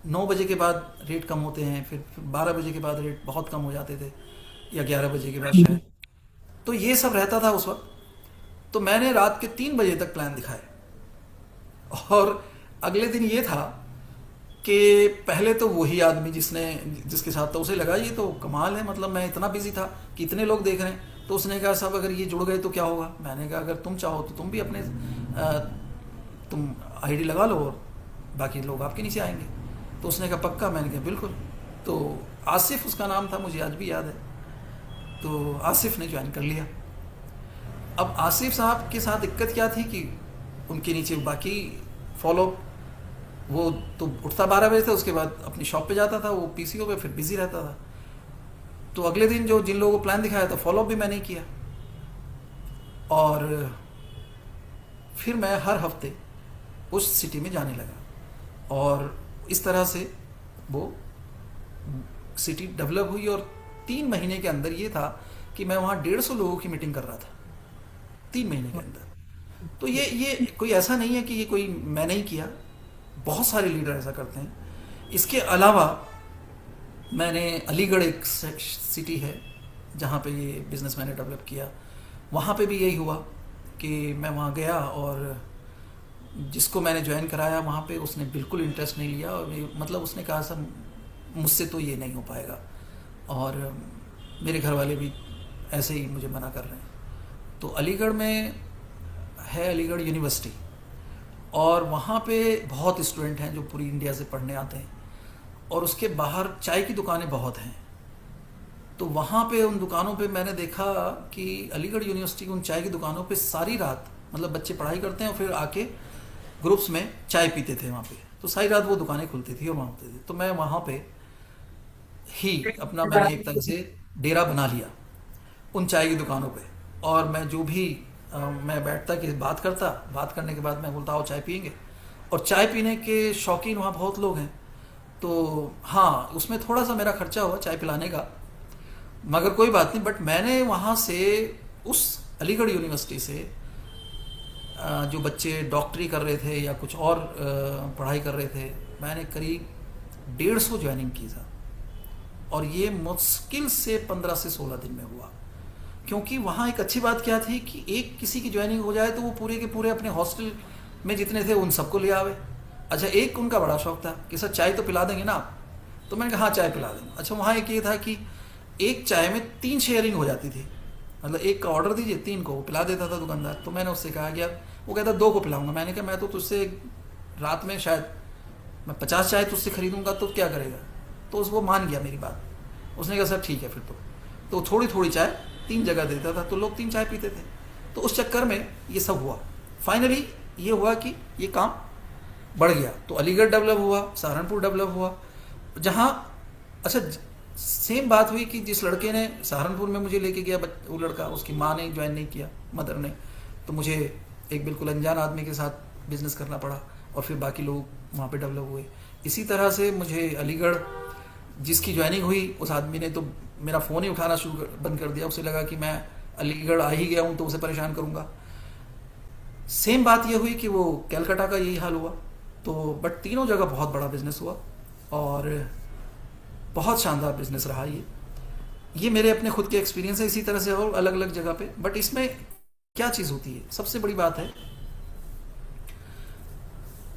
9 बजे के बाद रेट कम होते हैं, फिर 12 बजे के बाद रेट बहुत कम हो जाते थे, या 11 बजे के बाद शायद। तो ये सब रहता था उस वक्त। तो मैंने रात के 3 बजे तक प्लान दिखाए, और अगले दिन ये था कि पहले तो वही आदमी जिसके साथ था, उसे लगा ये तो कमाल है, मतलब मैं इतना बिजी था कि इतने लोग देख रहे हैं। तो उसने कहा साहब अगर ये जुड़ गए तो क्या होगा? मैंने कहा अगर तुम चाहो तो तुम भी अपने तुम ID लगा लो, और बाकी लोग आपके नीचे आएंगे। तो उसने कहा पक्का? मैंने कहा बिल्कुल। तो आसिफ उसका नाम था, मुझे आज भी याद है। तो आसिफ ने ज्वाइन कर लिया। अब आसिफ साहब के साथ दिक्कत क्या थी कि उनके नीचे बाकी फॉलो, वो तो उठता 12 बजे था, उसके बाद अपनी शॉप पे जाता था, वो पीसीओ पे फिर बिजी रहता था। तो अगले दिन जिन लोगों को प्लान दिखाया था, फॉलो भी मैंने किया, और फिर मैं हर हफ्ते उस सिटी में जाने लगा, और इस तरह से वो सिटी डेवलप हुई। और 3 महीने के अंदर ये था कि मैं वहाँ 150 लोगों की मीटिंग कर रहा था 3 महीने के अंदर। तो ये कोई ऐसा नहीं है कि ये कोई मैंने ही किया, बहुत सारे लीडर ऐसा करते हैं। इसके अलावा मैंने अलीगढ़, एक सिटी है जहाँ पे ये बिज़नेस मैंने डेवलप किया, वहाँ पे भी यही हुआ कि मैं वहाँ गया और जिसको मैंने ज्वाइन कराया वहाँ पे उसने बिल्कुल इंटरेस्ट नहीं लिया और मतलब उसने कहा सर मुझसे तो ये नहीं हो पाएगा, और मेरे घर वाले भी ऐसे ही मुझे मना कर रहे हैं। तो अलीगढ़ में है अलीगढ़ यूनिवर्सिटी, और वहाँ पे बहुत स्टूडेंट हैं जो पूरी इंडिया से पढ़ने आते हैं, और उसके बाहर चाय की दुकानें बहुत हैं। तो वहाँ पे उन दुकानों पे मैंने देखा कि अलीगढ़ यूनिवर्सिटी की उन चाय की दुकानों पे सारी रात मतलब बच्चे पढ़ाई करते हैं और फिर आके ग्रुप्स में चाय पीते थे वहाँ पे। तो सारी रात वो दुकानें खुलती थी और वहाँ होते थे। तो मैं वहाँ पे ही अपना मैंने एक तरह से डेरा बना लिया उन चाय की दुकानों पे, और मैं जो भी मैं बैठता कि बात करने के बाद मैं बोलता आओ चाय पियेंगे, और चाय पीने के शौकीन वहाँ बहुत लोग हैं। तो हाँ, उसमें थोड़ा सा मेरा खर्चा हुआ चाय पिलाने का, मगर कोई बात नहीं। बट मैंने वहाँ से उस अलीगढ़ यूनिवर्सिटी से जो बच्चे डॉक्टरी कर रहे थे या कुछ और पढ़ाई कर रहे थे, मैंने करीब 150 ज्वाइनिंग की था, और ये मुश्किल से 15 से 16 दिन में हुआ। क्योंकि वहाँ एक अच्छी बात क्या थी कि एक किसी की ज्वाइनिंग हो जाए तो वो पूरे के पूरे अपने हॉस्टल में जितने थे उन सबको ले आवे। अच्छा, एक उनका बड़ा शौक था कि सर चाय तो पिला देंगे ना आप, तो मैंने कहा हाँ चाय पिला देंगे। अच्छा, वहाँ एक ये था कि एक चाय में 3 शेयरिंग हो जाती थी, मतलब एक का ऑर्डर दीजिए 3 को वो पिला देता था दुकानदार। तो मैंने उससे कहा कि यार, वो कहता 2 को पिलाऊंगा। मैंने कहा मैं तो तुझसे रात में शायद मैं 50 चाय तुझसे खरीदूंगा तो क्या करेगा। तो उसको मान गया मेरी बात, उसने कहा सर ठीक है फिर तो थोड़ी थोड़ी चाय 3 जगह देता था, तो लोग 3 चाय पीते थे। तो उस चक्कर में ये सब हुआ। फाइनली ये हुआ कि ये काम बढ़ गया, तो अलीगढ़ डेवलप हुआ, सहारनपुर डेवलप हुआ। जहाँ अच्छा सेम बात हुई कि जिस लड़के ने सहारनपुर में मुझे लेके गया, वो लड़का, उसकी माँ ने ज्वाइन नहीं किया, मदर ने, तो मुझे एक बिल्कुल अनजान आदमी के साथ बिजनेस करना पड़ा, और फिर बाकी लोग वहाँ पे डेवलप हुए। इसी तरह से मुझे अलीगढ़ जिसकी ज्वाइनिंग हुई उस आदमी ने तो मेरा फ़ोन ही उठाना बंद कर दिया। उसे लगा कि मैं अलीगढ़ आ ही गया हूँ तो उसे परेशान करूँगा। सेम बात ये हुई कि वो कैलकाटा का यही हाल हुआ। तो बट तीनों जगह बहुत बड़ा बिजनेस हुआ और बहुत शानदार बिजनेस रहा ये मेरे अपने खुद के एक्सपीरियंस है। इसी तरह से और अलग अलग जगह पे। बट इसमें क्या चीज़ होती है, सबसे बड़ी बात है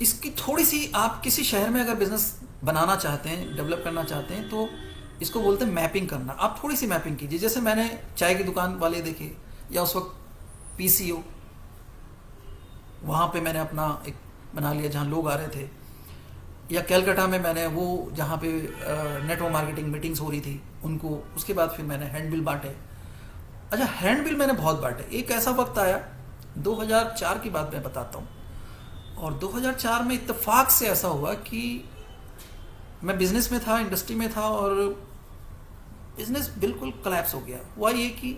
इसकी थोड़ी सी, आप किसी शहर में अगर बिजनेस बनाना चाहते हैं, डेवलप करना चाहते हैं, तो इसको बोलते हैं मैपिंग करना। आप थोड़ी सी मैपिंग कीजिए। जैसे मैंने चाय की दुकान वाले देखे, या उस वक्त PCO, वहाँ पे मैंने अपना एक बना लिया जहाँ लोग आ रहे थे। या कैलकाटा में मैंने वो जहाँ पे नेटवर्क मार्केटिंग मीटिंग्स हो रही थी उनको, उसके बाद फिर मैंने हैंडबिल बांटे। अच्छा, हैंडबिल मैंने बहुत बांटे। एक ऐसा वक्त आया, 2004 की बात मैं बताता हूँ, और 2004 में इत्तेफाक से ऐसा हुआ कि मैं बिजनेस में था, इंडस्ट्री में था, और बिजनेस बिल्कुल कोलैप्स हो गया। हुआ ये कि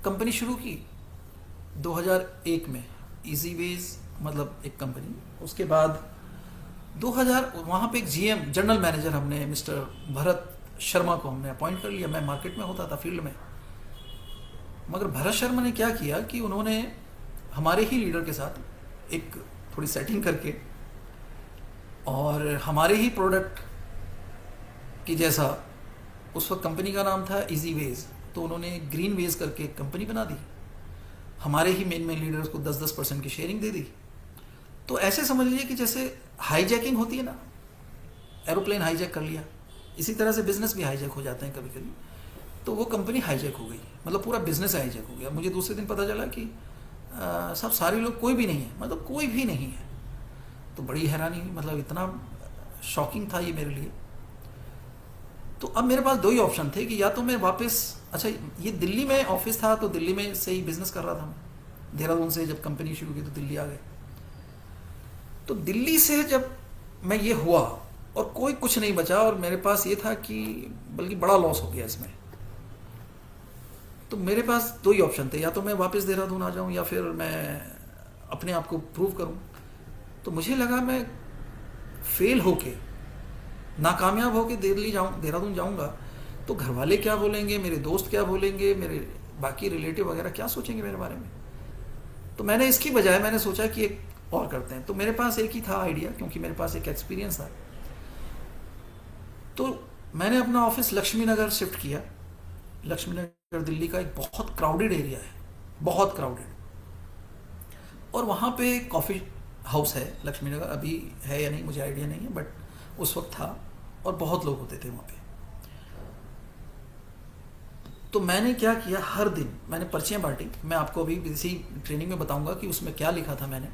कंपनी शुरू की 2001 में, इजी वेज मतलब एक कंपनी। उसके बाद 2000 वहाँ पे एक GM जनरल मैनेजर हमने मिस्टर भरत शर्मा को हमने अपॉइंट कर लिया। मैं मार्केट में होता था, फील्ड में। मगर भरत शर्मा ने क्या किया कि उन्होंने हमारे ही लीडर के साथ एक थोड़ी सेटिंग करके, और हमारे ही प्रोडक्ट की जैसा, उस वक्त कंपनी का नाम था इजी वेज, तो उन्होंने ग्रीन वेज करके एक कंपनी बना दी। हमारे ही मेन लीडर्स को 10% की शेयरिंग दे दी। तो ऐसे समझ लीजिए कि जैसे हाईजैकिंग होती है ना, एरोप्लेन हाईजैक कर लिया, इसी तरह से बिजनेस भी हाईजैक हो जाते हैं कभी कभी। तो वो कंपनी हाईजैक हो गई, मतलब पूरा बिजनेस हाईजैक हो गया। मुझे दूसरे दिन पता चला कि सब सारे लोग, कोई भी नहीं है, मतलब कोई भी नहीं है। तो बड़ी हैरानी हुई, मतलब इतना शॉकिंग था ये मेरे लिए। तो अब मेरे पास 2 ही ऑप्शन थे कि या तो मैं वापस, अच्छा ये दिल्ली में ऑफिस था तो दिल्ली में से ही बिजनेस कर रहा था मैं। देहरादून से जब कंपनी शुरू की तो दिल्ली आ गए। तो दिल्ली से जब मैं ये हुआ और कोई कुछ नहीं बचा, और मेरे पास ये था कि बल्कि बड़ा लॉस हो गया इसमें, तो मेरे पास 2 ही ऑप्शन थे, या तो मैं वापस देहरादून आ जाऊं या फिर मैं अपने आप को प्रूव करूं। तो मुझे लगा मैं फेल होके, नाकामयाब होके देहरादून जाऊंगा तो घर वाले क्या बोलेंगे, मेरे दोस्त क्या बोलेंगे, मेरे बाकी रिलेटिव वगैरह क्या सोचेंगे मेरे बारे में। तो मैंने इसकी बजाय मैंने सोचा कि एक और करते हैं। तो मेरे पास एक ही था आइडिया, क्योंकि मेरे पास एक एक्सपीरियंस था। तो मैंने अपना ऑफिस लक्ष्मी नगर शिफ्ट किया। लक्ष्मी नगर दिल्ली का एक बहुत क्राउडेड एरिया है, बहुत क्राउडेड। और वहाँ पे कॉफ़ी हाउस है लक्ष्मी नगर, अभी है या नहीं मुझे आइडिया नहीं है, बट उस वक्त था और बहुत लोग होते थे वहाँ पे। तो मैंने क्या किया, हर दिन मैंने पर्चियाँ बांटी। मैं आपको अभी इसी ट्रेनिंग में बताऊंगा कि उसमें क्या लिखा था मैंने।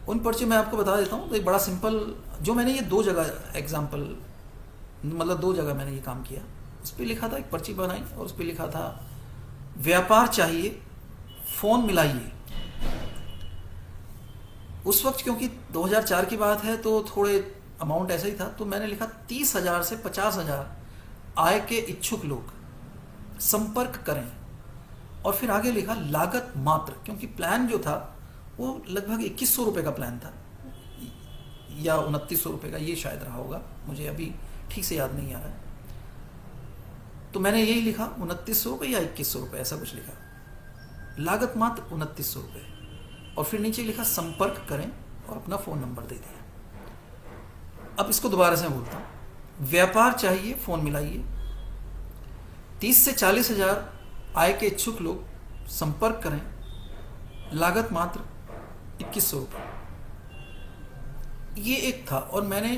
उन पर्ची मैं आपको बता देता हूँ। तो एक बड़ा सिंपल, जो मैंने ये 2 जगह एग्जाम्पल, मतलब 2 जगह मैंने ये काम किया। उस पर लिखा था, एक पर्ची बनाई और उस पर लिखा था व्यापार चाहिए, फ़ोन मिलाइए। उस वक्त क्योंकि 2004 की बात है तो थोड़े अमाउंट ऐसा ही था, तो मैंने लिखा 30,000 से 50,000 आय के इच्छुक लोग संपर्क करें। और फिर आगे लिखा लागत मात्र, क्योंकि प्लान जो था वो लगभग 2100 रुपये का प्लान था या 2900 रुपये का, ये शायद रहा होगा, मुझे अभी ठीक से याद नहीं आ रहा है। तो मैंने यही लिखा 2900 रुपये या 2100 रुपये, ऐसा कुछ लिखा, लागत मात्र 2900 रुपये। और फिर नीचे लिखा संपर्क करें और अपना फ़ोन नंबर दे दिया। अब इसको दोबारा से मैं बोलता हूँ, व्यापार चाहिए, फ़ोन मिलाइए, 30 से 40,000 आय के इच्छुक लोग संपर्क करें, लागत मात्र 2100 रुपये। ये एक था। और मैंने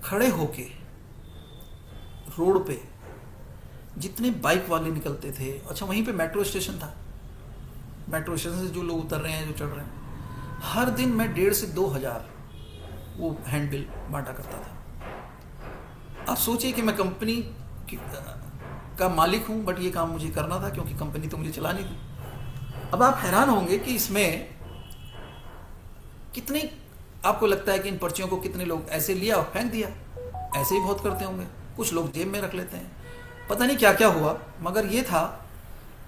खड़े होके रोड पे जितने बाइक वाले निकलते थे, अच्छा वहीं पे मेट्रो स्टेशन था, मेट्रो स्टेशन से जो लोग उतर रहे हैं, जो चढ़ रहे हैं, हर दिन मैं 1,500 से 2,000 वो हैंडबिल बांटा करता था। आप सोचिए कि मैं कंपनी का मालिक हूँ, बट ये काम मुझे करना था क्योंकि कंपनी तो मुझे चलानी थी। अब आप हैरान होंगे कि इसमें कितने, आपको लगता है कि इन पर्चियों को कितने लोग ऐसे लिया और फेंक दिया, ऐसे ही बहुत करते होंगे, कुछ लोग जेब में रख लेते हैं, पता नहीं क्या क्या हुआ। मगर ये था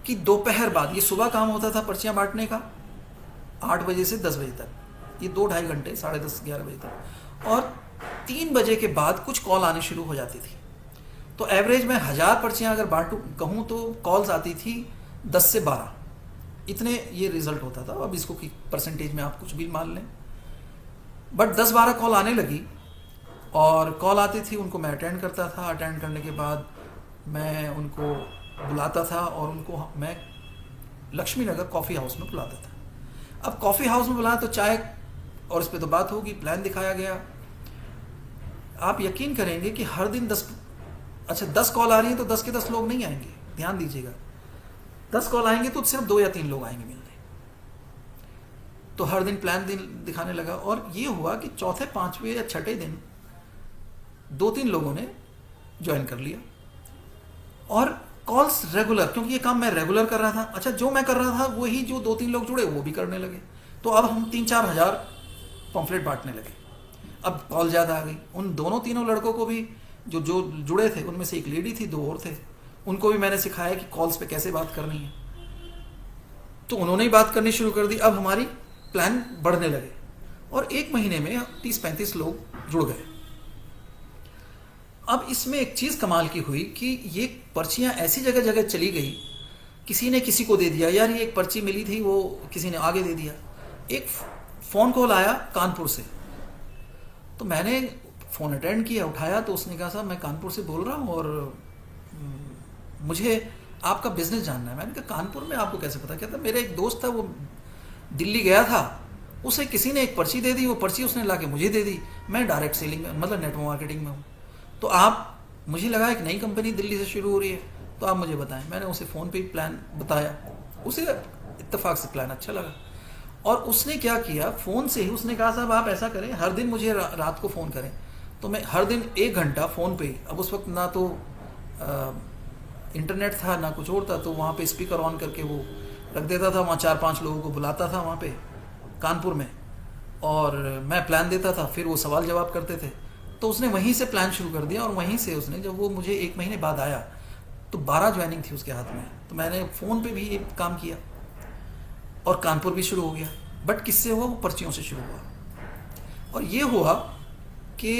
कि दोपहर बाद, ये सुबह काम होता था पर्चियाँ बांटने का 8 बजे से 10 बजे तक, ये 2-2.5 घंटे, 10:30-11 बजे तक, और 3 बजे के बाद कुछ कॉल आने शुरू हो जाती थी। तो एवरेज में 1000 पर्चियाँ अगर बांटू कहूँ तो कॉल्स आती थी 10 से 12, इतने ये रिजल्ट होता था। अब इसको की परसेंटेज में आप कुछ भी मान लें, बट 10-12 कॉल आने लगी और कॉल आती थी, उनको मैं अटेंड करता था। अटेंड करने के बाद मैं उनको बुलाता था और उनको मैं लक्ष्मी नगर कॉफ़ी हाउस में बुलाता था। अब कॉफ़ी हाउस में बुलाया तो चाय और इस पर तो बात होगी, प्लान दिखाया गया। आप यकीन करेंगे कि हर दिन 10 कॉल आ रही हैं तो 10 के 10 लोग नहीं आएंगे, ध्यान दीजिएगा। 10 कॉल आएंगे तो सिर्फ 2 या 3 लोग आएंगे मिलने। तो हर दिन प्लान दिखाने लगा और ये हुआ कि चौथे, 5वें या 6ठे दिन 2-3 लोगों ने ज्वाइन कर लिया और कॉल्स रेगुलर, क्योंकि ये काम मैं रेगुलर कर रहा था। अच्छा, जो मैं कर रहा था वही जो 2-3 लोग जुड़े वो भी करने लगे। तो अब हम 3-4 हज़ार पम्फलेट बांटने लगे। अब कॉल ज़्यादा आ गई। उन तीनों लड़कों को भी जो जुड़े थे, उनमें से एक लेडी थी, 2 और थे, उनको भी मैंने सिखाया कि कॉल्स पे कैसे बात करनी है। तो उन्होंने ही बात करनी शुरू कर दी। अब हमारी प्लान बढ़ने लगे और 1 महीने में 30-35 लोग जुड़ गए। अब इसमें एक चीज़ कमाल की हुई कि ये पर्चियाँ ऐसी जगह जगह चली गई, किसी ने किसी को दे दिया, यार ये एक पर्ची मिली थी वो किसी ने आगे दे दिया। एक फ़ोन कॉल आया कानपुर से, तो मैंने फ़ोन अटेंड किया, उठाया, तो उसने कहा साहब मैं कानपुर से बोल रहा हूँ और मुझे आपका बिज़नेस जानना है। मैंने कहा कानपुर में, आपको कैसे पता? कहता मेरा एक दोस्त था, वो दिल्ली गया था, उसे किसी ने एक पर्ची दे दी, वो पर्ची उसने ला के मुझे दे दी। मैं डायरेक्ट सेलिंग में, मतलब नेटवर्क मार्केटिंग में हूँ, तो आप, मुझे लगा एक नई कंपनी दिल्ली से शुरू हो रही है, तो आप मुझे बताएं। मैंने उसे फ़ोन पे ही प्लान बताया, उसे इत्तेफाक से प्लान अच्छा लगा और उसने क्या किया, फ़ोन से ही उसने कहा साहब आप ऐसा करें, हर दिन मुझे रात को फ़ोन करें। तो मैं हर दिन 1 घंटा फ़ोन पे ही, अब उस वक्त ना तो इंटरनेट था ना कुछ और था, तो वहाँ पे स्पीकर ऑन करके वो रख देता था, वहाँ 4-5 लोगों को बुलाता था वहाँ पे कानपुर में, और मैं प्लान देता था, फिर वो सवाल जवाब करते थे। तो उसने वहीं से प्लान शुरू कर दिया और वहीं से उसने, जब वो मुझे 1 महीने बाद आया तो 12 ज्वाइनिंग थी उसके हाथ में। तो मैंने फ़ोन पे भी ये काम किया और कानपुर भी शुरू हो गया। बट किससे हुआ? वो पर्चियों से शुरू हुआ। और ये हुआ कि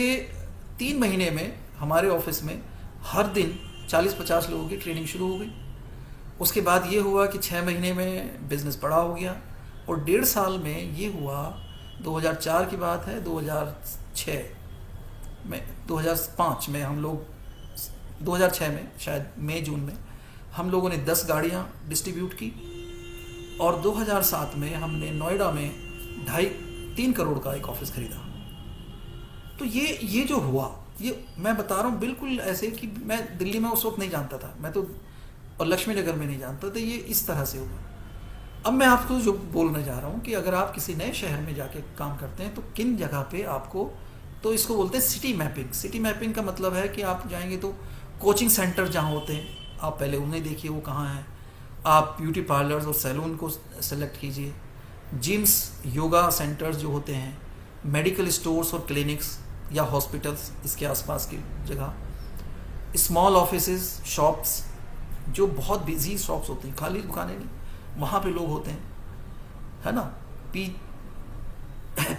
3 महीने में हमारे ऑफिस में हर दिन 40-50 लोगों की ट्रेनिंग शुरू हो गई। उसके बाद ये हुआ कि 6 महीने में बिज़नेस बड़ा हो गया और 1.5 साल में ये हुआ, 2004 की बात है, 2006 में, 2005 में हम लोग, 2006 में शायद मई-जून में हम लोगों ने 10 गाड़ियाँ डिस्ट्रीब्यूट की और 2007 में हमने नोएडा में 2.5-3 करोड़ का एक ऑफिस खरीदा। तो ये जो हुआ, ये मैं बता रहा हूँ बिल्कुल ऐसे कि मैं दिल्ली में उस वक्त नहीं जानता था, मैं तो और लक्ष्मी नगर में नहीं जानता था, ये इस तरह से हुआ। अब मैं आपको जो बोलने जा रहा हूँ कि अगर आप किसी नए शहर में जाके काम करते हैं तो किन जगह पे आपको, तो इसको बोलते हैं सिटी मैपिंग। सिटी मैपिंग का मतलब है कि आप जाएंगे तो कोचिंग सेंटर जहाँ होते हैं आप पहले उन्हें देखिए वो कहाँ हैं, आप ब्यूटी पार्लर्स और सैलून को सेलेक्ट कीजिए, जिम्स योगा सेंटर्स जो होते हैं, मेडिकल स्टोर्स और क्लिनिक्स या हॉस्पिटल्स इसके आसपास की जगह, स्मॉल ऑफिसेज शॉप्स जो बहुत बिजी शॉप्स होती हैं, खाली दुकानें नहीं, वहाँ पे लोग होते हैं, है ना।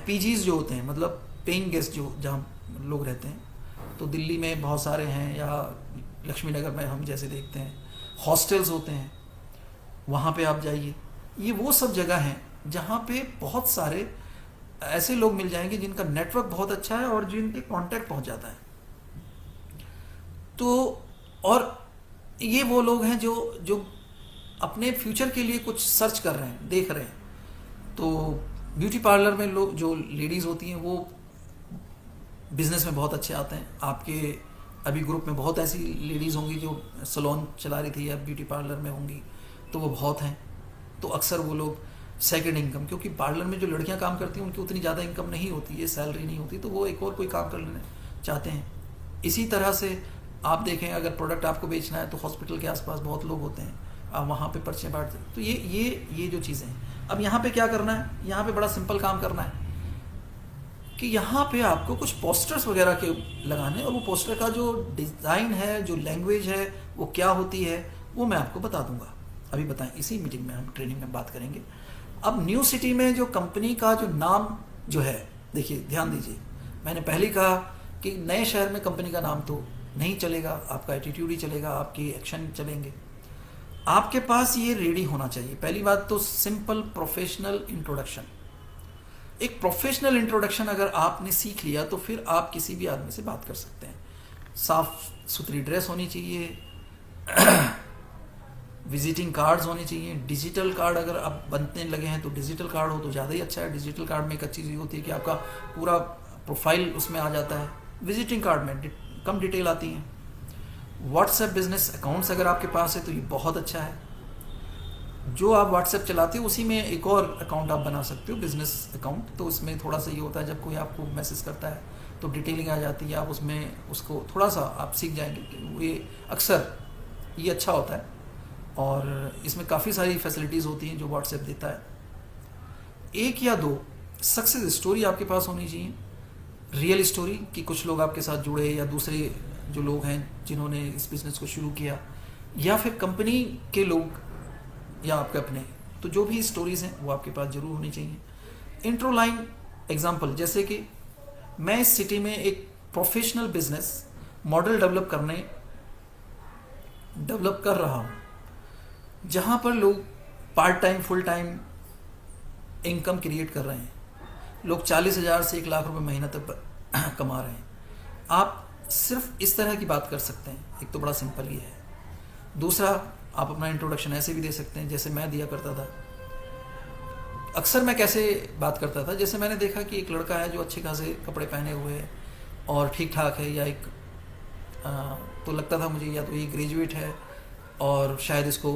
पीजीज जो होते हैं मतलब पेइंग गेस्ट जो जहाँ लोग रहते हैं, तो दिल्ली में बहुत सारे हैं या लक्ष्मी नगर में हम जैसे देखते हैं हॉस्टल्स होते हैं, वहाँ पे आप जाइए। ये वो सब जगह हैं जहाँ पे बहुत सारे ऐसे लोग मिल जाएंगे जिनका नेटवर्क बहुत अच्छा है और जिनके कांटेक्ट पहुँच जाता है। तो और ये वो लोग हैं जो अपने फ्यूचर के लिए कुछ सर्च कर रहे हैं, देख रहे हैं। तो ब्यूटी पार्लर में लोग जो लेडीज़ होती हैं वो बिज़नेस में बहुत अच्छे आते हैं। आपके अभी ग्रुप में बहुत ऐसी लेडीज़ होंगी जो सलोन चला रही थी या ब्यूटी पार्लर में होंगी, तो वो बहुत हैं। तो अक्सर वो लोग सेकंड इनकम, क्योंकि पार्लर में जो लड़कियां काम करती हैं उनकी उतनी ज़्यादा इनकम नहीं होती है, सैलरी नहीं होती, तो वो एक और कोई काम कर लेना चाहते हैं। इसी तरह से आप देखें अगर प्रोडक्ट आपको बेचना है तो हॉस्पिटल के आसपास बहुत लोग होते हैं, आप वहाँ पे पर्चे बांटते हैं। तो ये जो चीज़ें हैं, अब यहाँ पे क्या करना है, यहाँ पे बड़ा सिंपल काम करना है कि यहाँ पे आपको कुछ पोस्टर्स वगैरह के लगाने, और वो पोस्टर का जो डिज़ाइन है, जो लैंग्वेज है, वो क्या होती है वो मैं आपको बता दूंगा। अभी बताएं, इसी मीटिंग में हम ट्रेनिंग में बात करेंगे। अब न्यू सिटी में जो कंपनी का जो नाम जो है, देखिए ध्यान दीजिए, मैंने पहले कहा कि नए शहर में कंपनी का नाम तो नहीं चलेगा, आपका एटीट्यूड ही चलेगा, आपके एक्शन चलेंगे। आपके पास ये रेडी होना चाहिए। पहली बात तो सिंपल प्रोफेशनल इंट्रोडक्शन। एक प्रोफेशनल इंट्रोडक्शन अगर आपने सीख लिया तो फिर आप किसी भी आदमी से बात कर सकते हैं। साफ सुथरी ड्रेस होनी चाहिए, विजिटिंग कार्ड्स होने चाहिए, डिजिटल कार्ड अगर आप बनने लगे हैं तो डिजिटल कार्ड हो तो ज़्यादा ही अच्छा है। डिजिटल कार्ड में एक अच्छी चीज़ होती है कि आपका पूरा प्रोफाइल उसमें आ जाता है, विजिटिंग कार्ड में कम डिटेल आती हैं। व्हाट्सएप बिजनेस अकाउंट्स अगर आपके पास है तो ये बहुत अच्छा है। जो आप व्हाट्सएप चलाते हो उसी में एक और अकाउंट आप बना सकते हो, बिजनेस अकाउंट। तो उसमें थोड़ा सा ये होता है जब कोई आपको मैसेज करता है तो डिटेलिंग आ जाती है, आप उसमें उसको थोड़ा सा आप सीख जाएंगे कि ये अक्सर ये अच्छा होता है। और इसमें काफ़ी सारी फैसिलिटीज़ होती हैं जो व्हाट्सएप देता है। एक या दो सक्सेस स्टोरी आपके पास होनी चाहिए, रियल स्टोरी कि कुछ लोग आपके साथ जुड़े या दूसरे जो लोग हैं जिन्होंने इस बिज़नेस को शुरू किया, या फिर कंपनी के लोग या आपके अपने, तो जो भी स्टोरीज़ हैं वो आपके पास ज़रूर होनी चाहिए। इंट्रो लाइन एग्जांपल, जैसे कि मैं इस सिटी में एक प्रोफेशनल बिजनेस मॉडल डेवलप कर रहा हूँ जहाँ पर लोग part time full time income create कर रहे हैं। लोग 40,000 से 1 लाख रुपए महीना तक कमा रहे हैं। आप सिर्फ इस तरह की बात कर सकते हैं। एक तो बड़ा सिंपल ही है। दूसरा, आप अपना इंट्रोडक्शन ऐसे भी दे सकते हैं जैसे मैं दिया करता था। अक्सर मैं कैसे बात करता था, जैसे मैंने देखा कि एक लड़का है जो अच्छे खासे कपड़े पहने हुए है और ठीक ठाक है, या एक तो लगता था मुझे या तो ये ग्रेजुएट है और शायद इसको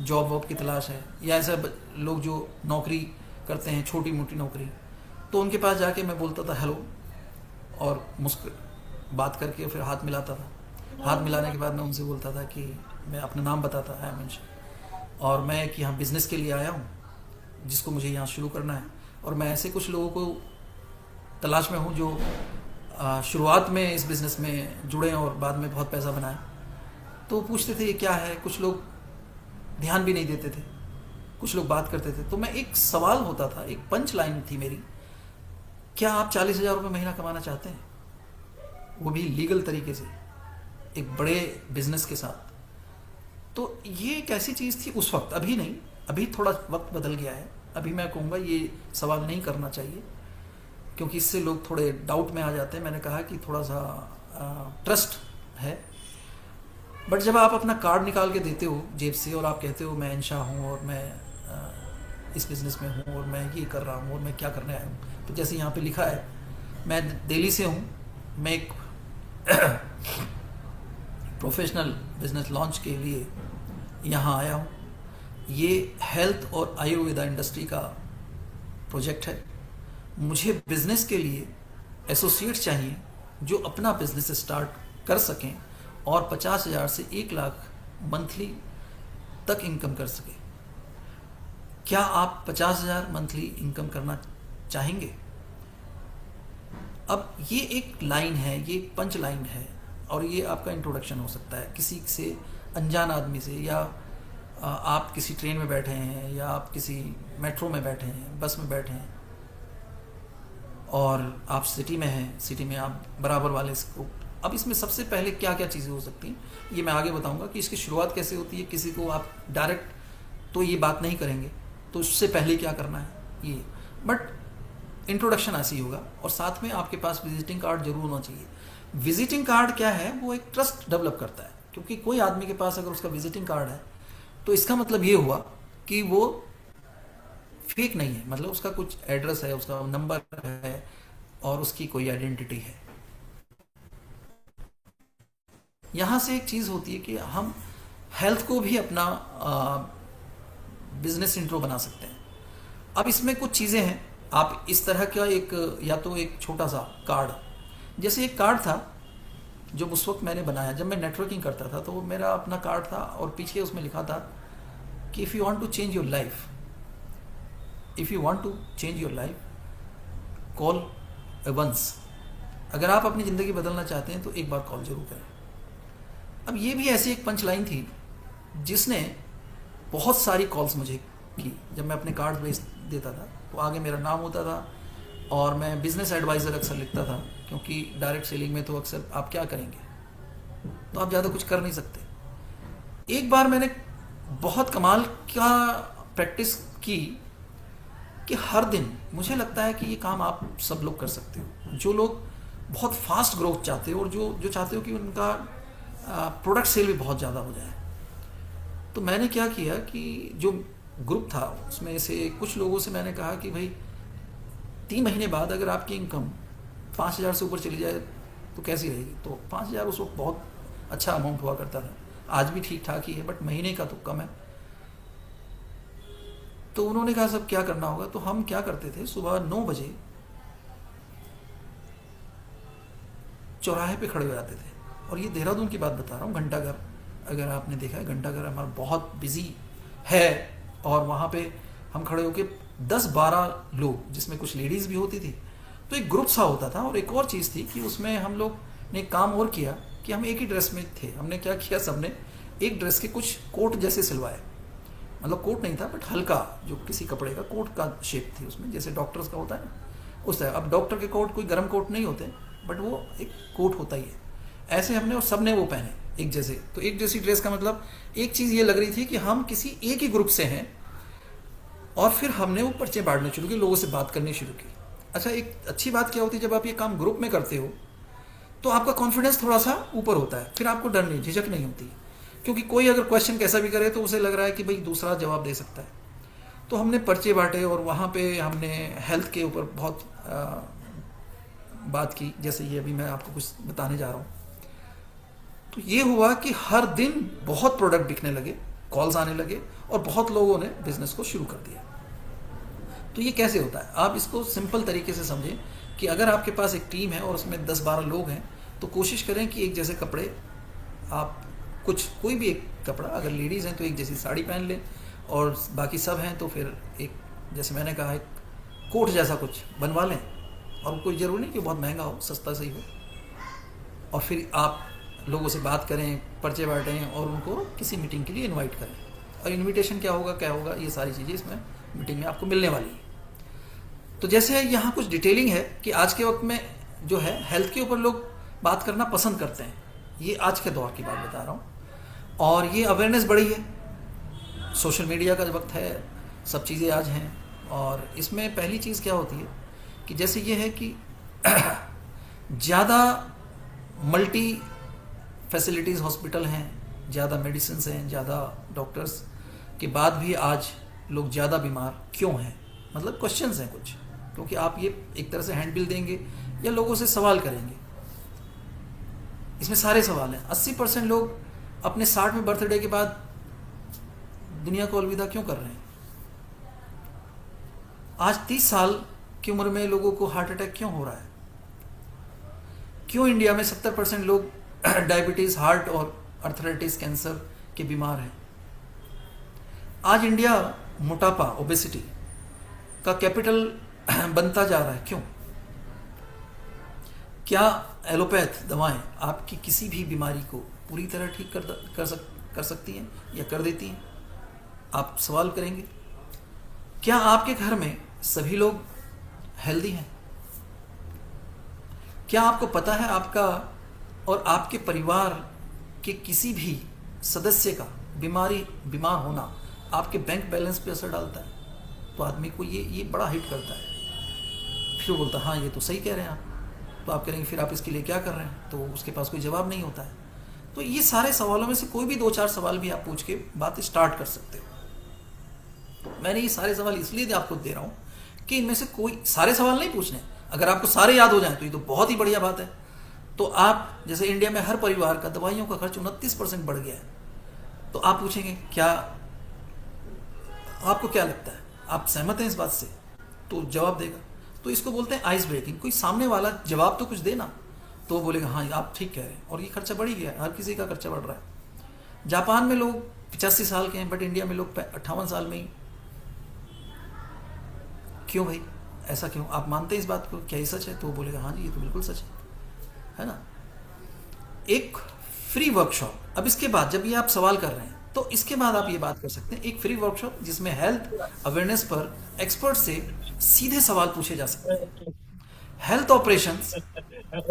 जॉब वॉब की तलाश है, या ऐसा लोग जो नौकरी करते हैं छोटी मोटी नौकरी, तो उनके पास जाके मैं बोलता था हेलो और बात करके फिर हाथ मिलाता था। हाथ मिलाने के बाद मैं उनसे बोलता था कि मैं अपना नाम बताता है अमिश, और मैं कि यहाँ बिज़नेस के लिए आया हूँ जिसको मुझे यहाँ शुरू करना है। और मैं ऐसे कुछ लोगों को तलाश में हूँ जो शुरुआत में इस बिज़नेस में जुड़े और बाद में बहुत पैसा बनाए। तो पूछते थे ये क्या है, कुछ लोग ध्यान भी नहीं देते थे, कुछ लोग बात करते थे। तो मैं एक सवाल होता था, एक पंच लाइन थी मेरी, क्या आप 40,000 रुपये महीना कमाना चाहते हैं, वो भी लीगल तरीके से, एक बड़े बिजनेस के साथ? तो ये एक ऐसी चीज़ थी उस वक्त, अभी नहीं, अभी थोड़ा वक्त बदल गया है। अभी मैं कहूँगा ये सवाल नहीं करना चाहिए क्योंकि इससे लोग थोड़े डाउट में आ जाते हैं। मैंने कहा कि थोड़ा सा ट्रस्ट है। बट जब आप अपना कार्ड निकाल के देते हो जेब से और आप कहते हो मैं इंशा हूँ और मैं इस बिज़नेस में हूँ और मैं ये कर रहा हूँ और मैं क्या करने आया हूँ। तो जैसे यहाँ पे लिखा है, मैं दिल्ली से हूँ, मैं एक प्रोफेशनल बिजनेस लॉन्च के लिए यहाँ आया हूँ। ये हेल्थ और आयुर्वेदा इंडस्ट्री का प्रोजेक्ट है। मुझे बिजनेस के लिए एसोसिएट चाहिए जो अपना बिजनेस स्टार्ट कर सकें और 50,000 से 1 लाख मंथली तक इनकम कर सके। क्या आप 50,000 मंथली इनकम करना चाहेंगे? अब ये एक लाइन है, ये एक पंच लाइन है और ये आपका इंट्रोडक्शन हो सकता है किसी से, अनजान आदमी से, या आप किसी ट्रेन में बैठे हैं या आप किसी मेट्रो में बैठे हैं, बस में बैठे हैं और आप सिटी में हैं, सिटी में आप बराबर वाले को। अब इसमें सबसे पहले क्या क्या चीज़ें हो सकती हैं ये मैं आगे बताऊंगा कि इसकी शुरुआत कैसे होती है। किसी को आप डायरेक्ट तो ये बात नहीं करेंगे, तो उससे पहले क्या करना है ये, बट इंट्रोडक्शन ऐसे ही होगा। और साथ में आपके पास विजिटिंग कार्ड जरूर होना चाहिए। विजिटिंग कार्ड क्या है? वो एक ट्रस्ट डेवलप करता है, क्योंकि कोई आदमी के पास अगर उसका विजिटिंग कार्ड है तो इसका मतलब ये हुआ कि वो फेक नहीं है, मतलब उसका कुछ एड्रेस है, उसका नंबर है और उसकी कोई आइडेंटिटी है। यहां से एक चीज होती है कि हम हेल्थ को भी अपना बिजनेस इंट्रो बना सकते हैं। अब इसमें कुछ चीजें हैं। आप इस तरह का एक, या तो एक छोटा सा कार्ड, जैसे एक कार्ड था जो उस वक्त मैंने बनाया जब मैं नेटवर्किंग करता था, तो वो मेरा अपना कार्ड था और पीछे उसमें लिखा था कि if you want to change your life, if you want to change your life, call once. अगर आप अपनी ज़िंदगी बदलना चाहते हैं तो एक बार कॉल जरूर करें। अब ये भी ऐसी एक पंच लाइन थी जिसने बहुत सारी कॉल्स मुझे की। जब मैं अपने कार्ड भेज देता था तो आगे मेरा नाम होता था और मैं बिजनेस एडवाइज़र अक्सर लिखता था, क्योंकि डायरेक्ट सेलिंग में तो अक्सर आप क्या करेंगे, तो आप ज़्यादा कुछ कर नहीं सकते। एक बार मैंने बहुत कमाल का प्रैक्टिस की कि हर दिन, मुझे लगता है कि ये काम आप सब लोग कर सकते हो, जो लोग बहुत फास्ट ग्रोथ चाहते हो और जो चाहते हो कि उनका प्रोडक्ट सेल भी बहुत ज़्यादा हो जाए। तो मैंने क्या किया कि जो ग्रुप था उसमें से कुछ लोगों से मैंने कहा कि भाई 3 महीने बाद अगर आपकी इनकम 5,000 से ऊपर चली जाए तो कैसी रहेगी? तो 5,000 उस वक्त बहुत अच्छा अमाउंट हुआ करता था, आज भी ठीक ठाक ही है, बट महीने का तो कम है। तो उन्होंने कहा सब क्या करना होगा? तो हम क्या करते थे, सुबह 9 बजे चौराहे पे खड़े हो जाते थे। और ये देहरादून की बात बता रहा हूँ, घंटाघर, अगर आपने देखा है घंटाघर हमारा बहुत बिजी है, और वहाँ पे हम खड़े होके 10-12 लोग, जिसमें कुछ लेडीज़ भी होती थी, तो एक ग्रुप सा होता था। और एक और चीज़ थी कि उसमें हम लोग ने काम और किया कि हम एक ही ड्रेस में थे। हमने क्या किया, सबने एक ड्रेस के कुछ कोट जैसे सिलवाए, मतलब कोट नहीं था बट हल्का, जो किसी कपड़े का कोट का शेप थी उसमें, जैसे डॉक्टर्स का होता है ना उस तरह। अब डॉक्टर के कोट कोई गर्म कोट नहीं होते, बट वो एक कोट होता ही है, ऐसे हमने और सबने वो पहने एक जैसे। तो एक जैसी ड्रेस का मतलब एक चीज़ ये लग रही थी कि हम किसी एक ही ग्रुप से हैं। और फिर हमने वो पर्चे बांटने शुरू किए, लोगों से बात करनी शुरू की। अच्छा, एक अच्छी बात क्या होती है, जब आप ये काम ग्रुप में करते हो तो आपका कॉन्फिडेंस थोड़ा सा ऊपर होता है, फिर आपको डर नहीं, झिझक नहीं होती, क्योंकि कोई अगर क्वेश्चन कैसा भी करे तो उसे लग रहा है कि भाई दूसरा जवाब दे सकता है। तो हमने पर्चे बांटे और वहाँ पे हमने हेल्थ के ऊपर बहुत बात की, जैसे ये अभी मैं आपको कुछ बताने जा रहा हूँ। तो ये हुआ कि हर दिन बहुत प्रोडक्ट बिकने लगे, कॉल्स आने लगे और बहुत लोगों ने बिजनेस को शुरू कर दिया। तो ये कैसे होता है, आप इसको सिंपल तरीके से समझें कि अगर आपके पास एक टीम है और उसमें 10-12 लोग हैं, तो कोशिश करें कि एक जैसे कपड़े, आप कोई भी एक कपड़ा, अगर लेडीज़ हैं तो एक जैसी साड़ी पहन लें, और बाकी सब हैं तो फिर एक, जैसे मैंने कहा, एक कोट जैसा कुछ बनवा लें। और कोई ज़रूरी नहीं कि बहुत महंगा हो, सस्ता सही हो। और फिर आप लोगों से बात करें, पर्चे बांटें और उनको किसी मीटिंग के लिए इनवाइट करें। और इनविटेशन क्या होगा, ये सारी चीज़ें इसमें मीटिंग में आपको मिलने वाली है। तो जैसे यहाँ कुछ डिटेलिंग है कि आज के वक्त में जो है हेल्थ के ऊपर लोग बात करना पसंद करते हैं, ये आज के दौर की बात बता रहा हूँ। और ये अवेयरनेस बढ़ी है, सोशल मीडिया का वक्त है, सब चीज़ें आज हैं। और इसमें पहली चीज़ क्या होती है कि जैसे ये है कि ज़्यादा मल्टी फैसिलिटीज़ हॉस्पिटल हैं, ज़्यादा मेडिसिन हैं, ज़्यादा डॉक्टर्स के बाद भी आज लोग ज़्यादा बीमार क्यों हैं, मतलब क्वेश्चंस हैं कुछ, क्योंकि आप ये एक तरह से हैंडबिल देंगे या लोगों से सवाल करेंगे। इसमें सारे सवाल हैं। 80% लोग अपने 60वें बर्थडे के बाद दुनिया को अलविदा क्यों कर रहे हैं? आज 30 साल की उम्र में लोगों को हार्ट अटैक क्यों हो रहा है? क्यों इंडिया में 70% लोग डायबिटीज, हार्ट और अर्थराइटिस, कैंसर के बीमार हैं? आज इंडिया मोटापा, ओबेसिटी का कैपिटल बनता जा रहा है, क्यों? क्या एलोपैथ दवाएं आपकी किसी भी बीमारी को पूरी तरह ठीक कर सकती हैं या कर देती हैं? आप सवाल करेंगे। क्या आपके घर में सभी लोग हेल्दी हैं? क्या आपको पता है और आपके परिवार के किसी भी सदस्य का बीमार होना आपके बैंक बैलेंस पे असर डालता है? तो आदमी को ये बड़ा हिट करता है। फिर वो बोलता है हाँ ये तो सही कह रहे हैं आप। तो आप कहेंगे फिर आप इसके लिए क्या कर रहे हैं? तो उसके पास कोई जवाब नहीं होता है। तो ये सारे सवालों में से कोई भी 2-4 सवाल भी आप पूछ के बात स्टार्ट कर सकते हो। मैंने ये सारे सवाल इसलिए आपको दे रहा हूँ कि इनमें से कोई सारे सवाल नहीं पूछने। अगर आपको सारे याद हो जाएं तो ये तो बहुत ही बढ़िया बात है। तो आप जैसे इंडिया में हर परिवार का दवाइयों का खर्च 29% बढ़ गया है, तो आप पूछेंगे क्या आपको क्या लगता है, आप सहमत हैं इस बात से? तो जवाब देगा। तो इसको बोलते हैं आइस ब्रेकिंग। कोई सामने वाला जवाब तो कुछ देना, तो वो बोलेगा हाँ आप ठीक कह रहे हैं। और ये खर्चा बढ़ ही गया, हर किसी का खर्चा बढ़ रहा है। जापान में लोग 85 साल के हैं, बट इंडिया में लोग 58 साल में ही। क्यों भाई, ऐसा क्यों? आप मानते हैं इस बात को? क्या ये सच है? तो वो बोलेगा हाँ जी ये तो बिल्कुल सच है ना। एक फ्री वर्कशॉप, अब इसके बाद जब ये आप सवाल कर रहे हैं तो इसके बाद आप ये बात कर सकते हैं, एक फ्री वर्कशॉप जिसमें हेल्थ अवेयरनेस पर एक्सपर्ट से सीधे सवाल पूछे जा सकते हैं। Health operations,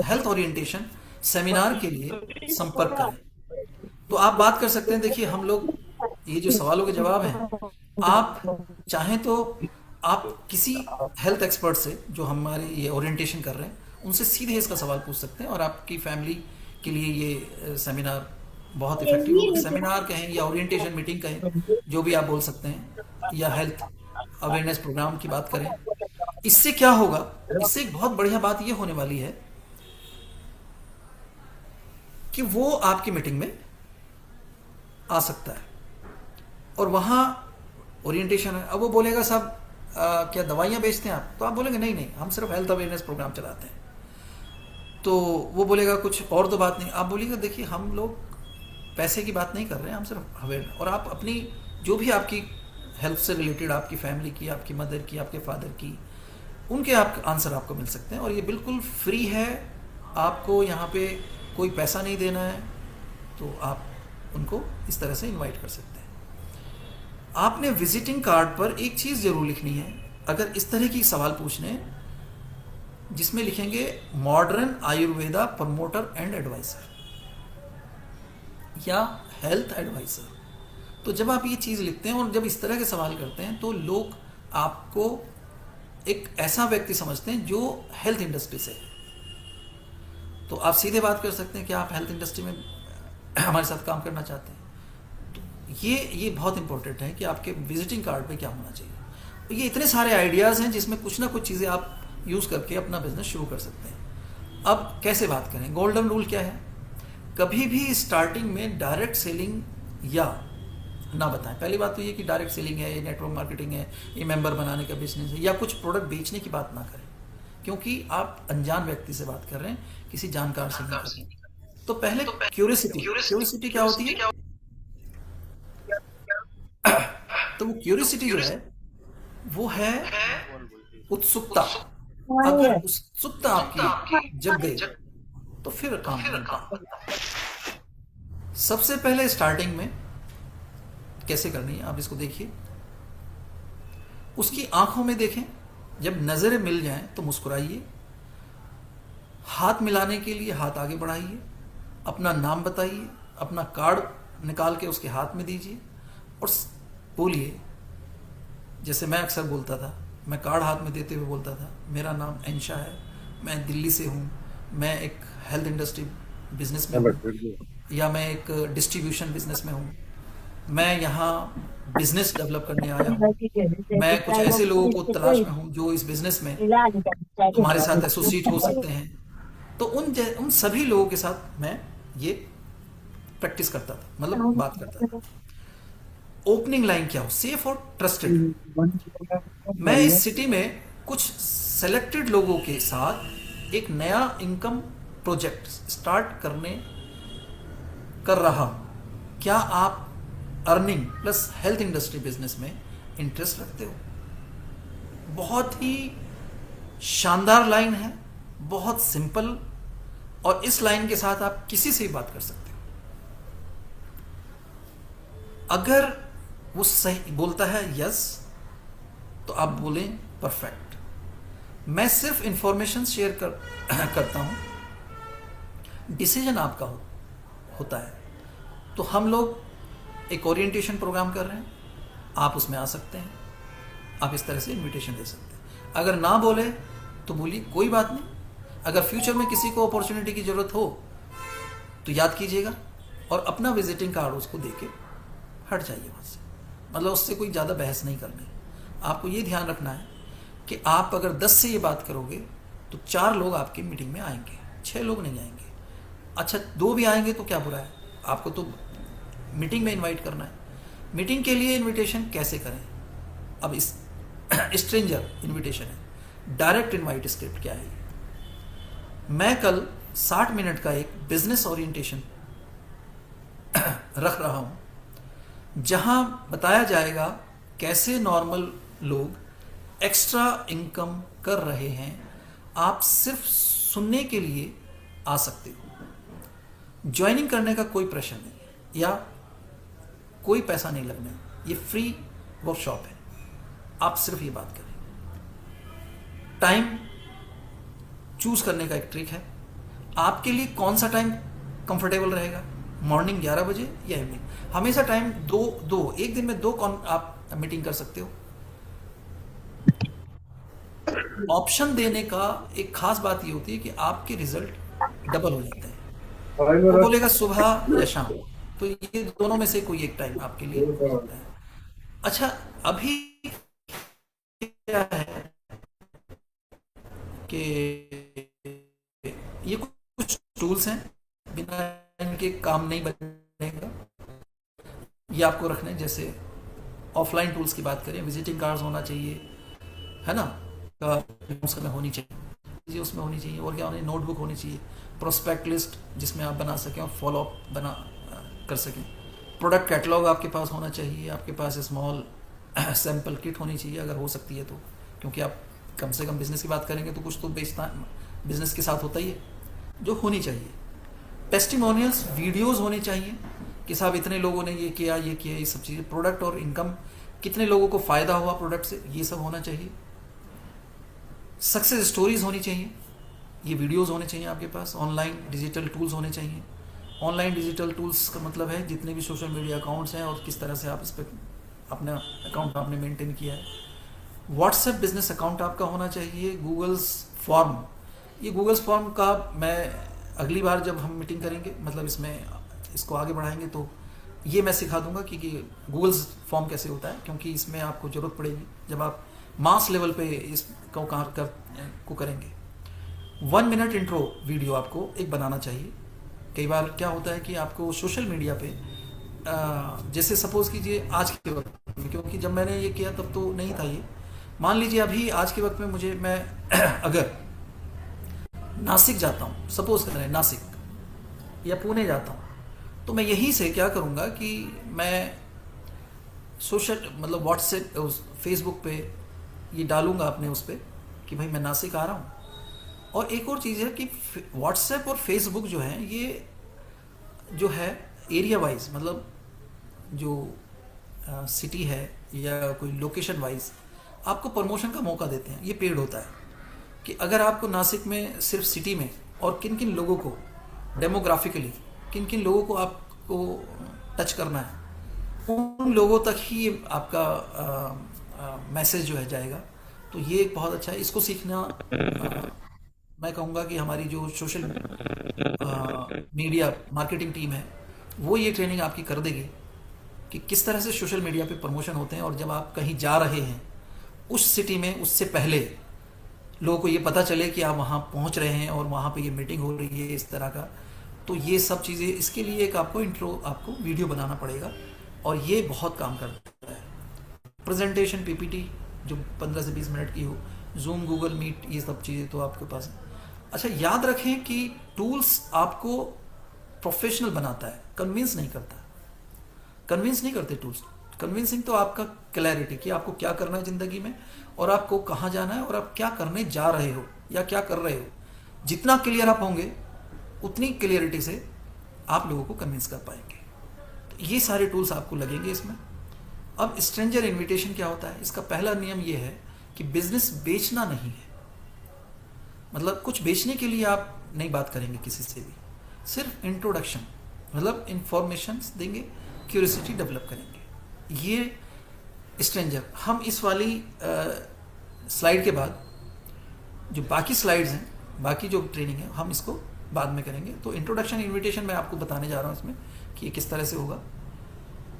health orientation seminar के लिए संपर्क करें। तो आप बात कर सकते हैं। देखिए हम लोग ये जो सवालों के जवाब हैं, आप चाहें तो आप किसी हेल्थ एक्सपर्ट से जो हमारे ये ओरिएंटेशन कर रहे हैं उनसे सीधे इसका सवाल पूछ सकते हैं, और आपकी फैमिली के लिए ये सेमिनार बहुत इफेक्टिव होगा। सेमिनार कहें या ओरिएंटेशन मीटिंग कहें, जो भी आप बोल सकते हैं, या हेल्थ अवेयरनेस प्रोग्राम की बात करें। इससे क्या होगा, इससे एक बहुत बढ़िया बात ये होने वाली है कि वो आपकी मीटिंग में आ सकता है और वहां ओरिएंटेशन है। अब वो बोलेगा साहब क्या दवाइयां बेचते हैं आप? तो आप बोलेंगे नहीं नहीं, हम सिर्फ हेल्थ अवेयरनेस प्रोग्राम चलाते हैं। तो वो बोलेगा कुछ और तो बात नहीं। आप बोलिएगा देखिए हम लोग पैसे की बात नहीं कर रहे हैं, हम सिर्फ अवेयर। और आप अपनी जो भी आपकी हेल्थ से रिलेटेड, आपकी फैमिली की, आपकी मदर की, आपके फादर की, उनके आप आंसर आपको मिल सकते हैं। और ये बिल्कुल फ्री है, आपको यहाँ पे कोई पैसा नहीं देना है। तो आप उनको इस तरह से इनवाइट कर सकते हैं। आपने विजिटिंग कार्ड पर एक चीज़ जरूर लिखनी है अगर इस तरह की सवाल पूछने, जिसमें लिखेंगे modern Ayurveda promoter and advisor या हेल्थ एडवाइजर। तो जब आप ये चीज़ लिखते हैं और जब इस तरह के सवाल करते हैं तो लोग आपको एक ऐसा व्यक्ति समझते हैं जो हेल्थ इंडस्ट्री से है। तो आप सीधे बात कर सकते हैं कि आप हेल्थ इंडस्ट्री में हमारे साथ काम करना चाहते हैं। तो ये बहुत इंपॉर्टेंट है कि आपके विजिटिंग कार्ड पे क्या होना चाहिए। तो ये इतने सारे आइडियाज़ हैं जिसमें कुछ ना कुछ चीज़ें आप यूज़ करके अपना बिजनेस शुरू कर सकते हैं। अब कैसे बात करें, गोल्डन रूल क्या है? कभी भी स्टार्टिंग में डायरेक्ट सेलिंग या ना बताएं। पहली बात तो ये कि डायरेक्ट सेलिंग है, ये नेटवर्क मार्केटिंग है, ये मेंबर बनाने का बिजनेस है, या कुछ प्रोडक्ट बेचने की बात ना करें, क्योंकि आप अनजान व्यक्ति से बात कर रहे हैं, किसी जानकार से नहीं कर रहे हैं। तो पहले क्यूरियोसिटी क्या होती है? तो वो क्यूरियोसिटी जो है वो है उत्सुकता। अगर उत्सुकता आपकी जग गई तो फिर काम होगा। सबसे पहले स्टार्टिंग में कैसे करनी है आप इसको देखिए। उसकी आंखों में देखें, जब नजरें मिल जाएं तो मुस्कुराइए। हाथ मिलाने के लिए हाथ आगे बढ़ाइए, अपना नाम बताइए, अपना कार्ड निकाल के उसके हाथ में दीजिए और बोलिए, जैसे मैं अक्सर बोलता था, मैं कार्ड हाथ में देते हुए बोलता था, मेरा नाम एंशा है, मैं दिल्ली से हूँ, मैं एक हेल्थ इंडस्ट्री बिजनेस में हूँ, या मैं एक डिस्ट्रीब्यूशन बिजनेस में हूँ, मैं यहाँ बिजनेस डेवलप करने आया हूँ। मैं कुछ ऐसे लोगों को तलाश में हूँ जो इस बिजनेस में हमारे साथ एसोसिएट हो सकते हैं। तो उन सभी लोगों के साथ मैं ये प्रैक्टिस करता था, मतलब बात करता था। ओपनिंग लाइन क्या हो, सेफ और ट्रस्टेड। मैं इस सिटी में कुछ सेलेक्टेड लोगों के साथ एक नया इनकम प्रोजेक्ट स्टार्ट कर रहा हूं। क्या आप earning plus health industry business में इंटरेस्ट रखते हो? बहुत ही शानदार लाइन है, बहुत सिंपल, और इस लाइन के साथ आप किसी से भी बात कर सकते हो। अगर वो सही बोलता है यस, तो आप बोलें परफेक्ट। मैं सिर्फ इंफॉर्मेशन शेयर करता हूं, डिसीजन आपका होता है। तो हम लोग एक ओरिएंटेशन प्रोग्राम कर रहे हैं, आप उसमें आ सकते हैं। आप इस तरह से इनविटेशन दे सकते हैं। अगर ना बोले तो बोलिए कोई बात नहीं। अगर फ्यूचर में किसी को अपॉर्चुनिटी की जरूरत हो तो याद कीजिएगा और अपना विजिटिंग कार्ड उसको देके हट जाइए वहाँ से। मतलब उससे कोई ज़्यादा बहस नहीं करनी। आपको ये ध्यान रखना है कि आप अगर 10 से ये बात करोगे तो 4 लोग आपकी मीटिंग में आएंगे, 6 लोग नहीं आएंगे। अच्छा 2 भी आएंगे तो क्या बुरा है, आपको तो मीटिंग में इनवाइट करना है। मीटिंग के लिए इनविटेशन कैसे करें? अब इस स्ट्रेंजर इनविटेशन है, डायरेक्ट इनवाइट स्क्रिप्ट क्या है? मैं कल 60 मिनट का एक बिजनेस ओरिएंटेशन रख रहा हूं, जहां बताया जाएगा कैसे नॉर्मल लोग एक्स्ट्रा इनकम कर रहे हैं। आप सिर्फ सुनने के लिए आ सकते हो। ज्वाइनिंग करने का कोई प्रश्न नहीं या कोई पैसा नहीं लगना। ये फ्री वर्कशॉप है, आप सिर्फ ये बात करें। टाइम चूज करने का एक ट्रिक है। आपके लिए कौन सा टाइम कंफर्टेबल रहेगा, मॉर्निंग 11 बजे या इवनिंग? हमेशा टाइम दो एक दिन में 2 आप मीटिंग कर सकते हो। ऑप्शन देने का एक खास बात ये होती है कि आपके रिजल्ट डबल हो जाते हैं। वो बोलेगा सुबह या शाम, तो ये दोनों में से कोई एक टाइम आपके लिए हो सकता है। अच्छा अभी क्या है कि ये कुछ टूल्स हैं, बिना इनके काम नहीं बनेगा। ये आपको रखने, जैसे ऑफलाइन टूल्स की बात करें, विजिटिंग कार्ड्स होना चाहिए, है ना, उसमें होनी चाहिए, उसमें होनी चाहिए। और क्या होनी, नोटबुक होनी चाहिए, प्रोस्पेक्ट लिस्ट जिसमें आप बना सकें और फॉलो अप कर सकें। प्रोडक्ट कैटलॉग आपके पास होना चाहिए, आपके पास स्मॉल सैंपल किट होनी चाहिए अगर हो सकती है तो, क्योंकि आप कम से कम बिजनेस की बात करेंगे तो कुछ तो बेचना बिजनेस के साथ होता ही है, जो होनी चाहिए। टेस्टिमोनियल्स वीडियोस होने चाहिए कि साहब इतने लोगों ने ये किया, ये सब चीज़ें, प्रोडक्ट और इनकम, कितने लोगों को फ़ायदा हुआ प्रोडक्ट से, ये सब होना चाहिए। सक्सेस स्टोरीज होनी चाहिए, ये वीडियोस होने चाहिए आपके पास। ऑनलाइन डिजिटल टूल्स होने चाहिए। ऑनलाइन डिजिटल टूल्स का मतलब है जितने भी सोशल मीडिया अकाउंट्स हैं और किस तरह से आप इस पर अपना अकाउंट आपने मेंटेन किया है। व्हाट्सएप बिजनेस अकाउंट आपका होना चाहिए। गूगल्स फॉर्म, ये गूगल्स फॉर्म का मैं अगली बार जब हम मीटिंग करेंगे, मतलब इसको आगे बढ़ाएंगे तो ये मैं सिखा दूंगा कि गूगल्स फॉर्म कैसे होता है, क्योंकि इसमें आपको ज़रूरत पड़ेगी जब आप मास लेवल पे इसको को करेंगे। 1 मिनट इंट्रो वीडियो आपको एक बनाना चाहिए। कई बार क्या होता है कि आपको सोशल मीडिया पे जैसे सपोज कीजिए आज के वक्त में, क्योंकि जब मैंने ये किया तब तो नहीं था ये, मान लीजिए अभी आज के वक्त में मैं अगर नासिक जाता हूँ, सपोज कर रहे हैं नासिक या पुणे जाता हूँ, तो मैं यहीं से क्या करूँगा कि मैं मतलब व्हाट्सएप फेसबुक पे ये डालूंगा अपने उस पर कि भाई मैं नासिक आ रहा हूँ। और एक और चीज़ है कि व्हाट्सएप और फेसबुक जो है, ये जो है एरिया वाइज, मतलब जो सिटी है या कोई लोकेशन वाइज आपको प्रमोशन का मौका देते हैं। ये पेड होता है कि अगर आपको नासिक में सिर्फ सिटी में और किन किन लोगों को डेमोग्राफिकली किन किन लोगों को आपको टच करना है, उन लोगों तक ही आपका मैसेज जो है जाएगा। तो ये एक बहुत अच्छा है, इसको सीखना मैं कहूँगा कि हमारी जो सोशल मीडिया मार्केटिंग टीम है वो ये ट्रेनिंग आपकी कर देगी। कि किस तरह से सोशल मीडिया पे प्रमोशन होते हैं, और जब आप कहीं जा रहे हैं उस सिटी में, उससे पहले लोगों को ये पता चले कि आप वहाँ पहुँच रहे हैं और वहाँ पे ये मीटिंग हो रही है इस तरह का। तो ये सब चीज़ें, इसके लिए एक आपको इंट्रो, आपको वीडियो बनाना पड़ेगा, और ये बहुत काम करता है। प्रेजेंटेशन, पीपीटी जो 15 से 20 मिनट की हो, जूम, गूगल मीट, ये सब चीज़ें तो आपके पास है। अच्छा, याद रखें कि टूल्स आपको प्रोफेशनल बनाता है, कन्विंस नहीं करता। कन्विंस नहीं करते टूल्स। कन्विंसिंग तो आपका क्लैरिटी कि आपको क्या करना है ज़िंदगी में, और आपको कहाँ जाना है, और आप क्या करने जा रहे हो या क्या कर रहे हो। जितना क्लियर आप होंगे उतनी क्लियरिटी से आप लोगों को कन्विंस कर पाएंगे। तो ये सारे टूल्स आपको लगेंगे इसमें। अब स्ट्रेंजर इनविटेशन क्या होता है? इसका पहला नियम ये है कि बिजनेस बेचना नहीं है। मतलब कुछ बेचने के लिए आप नहीं बात करेंगे किसी से भी, सिर्फ इंट्रोडक्शन, मतलब इंफॉर्मेशन देंगे, क्यूरियोसिटी डेवलप करेंगे। ये स्ट्रेंजर, हम इस वाली स्लाइड के बाद जो बाकी स्लाइड्स हैं, बाकी जो ट्रेनिंग है, हम इसको बाद में करेंगे। तो इंट्रोडक्शन इनविटेशन मैं आपको बताने जा रहा हूँ इसमें कि ये किस तरह से होगा।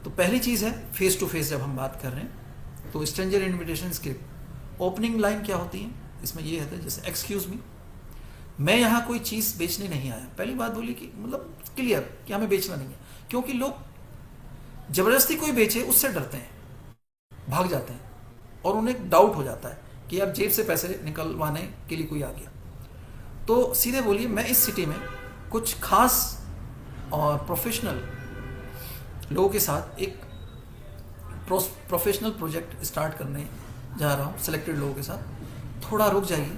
तो पहली चीज़ है फेस टू फेस जब हम बात कर रहे हैं, तो stranger invitation script, opening line क्या होती है इसमें? ये है जैसे एक्सक्यूज मी, मैं यहाँ कोई चीज़ बेचने नहीं आया। पहली बात बोली कि मतलब क्लियर कि हमें बेचना नहीं है, क्योंकि लोग जबरदस्ती कोई बेचे उससे डरते हैं, भाग जाते हैं, और उन्हें डाउट हो जाता है कि अब जेब से पैसे निकलवाने के लिए कोई आ गया। तो सीधे बोलिए, मैं इस सिटी में कुछ खास और प्रोफेशनल लोगों के साथ एक प्रोफेशनल प्रोजेक्ट स्टार्ट करने जा रहा हूँ, सिलेक्टेड लोगों के साथ। थोड़ा रुक जाइए,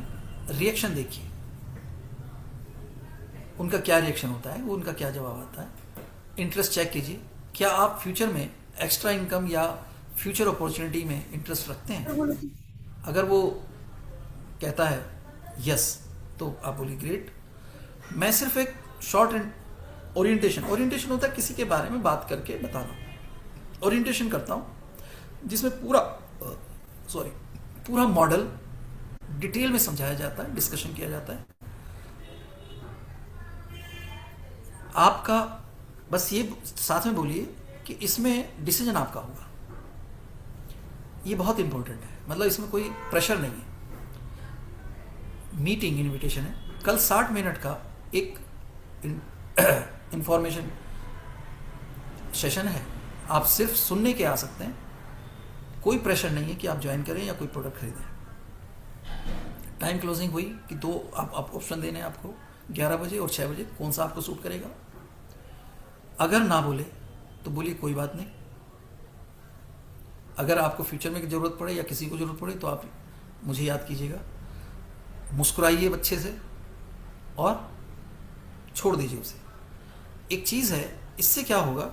रिएक्शन देखिए, उनका क्या रिएक्शन होता है, वो उनका क्या जवाब आता है। इंटरेस्ट चेक कीजिए, क्या आप फ्यूचर में एक्स्ट्रा इनकम या फ्यूचर अपॉर्चुनिटी में इंटरेस्ट रखते हैं? अगर वो कहता है यस, तो आप बोलिए ग्रेट, मैं सिर्फ एक शॉर्ट ओरिएंटेशन होता है किसी के बारे में बात करके बताना, ओरिएंटेशन करता हूँ जिसमें पूरा मॉडल डिटेल में समझाया जाता है, डिस्कशन किया जाता है। आपका बस ये साथ में बोलिए कि इसमें डिसीजन आपका होगा। ये बहुत इंपॉर्टेंट है, मतलब इसमें कोई प्रेशर नहीं है। मीटिंग इनविटेशन है, कल 60 मिनट का एक इंफॉर्मेशन सेशन है, आप सिर्फ सुनने के आ सकते हैं। कोई प्रेशर नहीं है कि आप ज्वाइन करें या कोई प्रोडक्ट खरीदें। टाइम क्लोजिंग हुई कि दो आप ऑप्शन देने हैं आपको, 11 बजे और 6 बजे, कौन सा आपको सूट करेगा। अगर ना बोले तो बोलिए कोई बात नहीं, अगर आपको फ्यूचर में ज़रूरत पड़े या किसी को ज़रूरत पड़े तो आप मुझे याद कीजिएगा। मुस्कुराइए अच्छे से और छोड़ दीजिए उसे। एक चीज़ है, इससे क्या होगा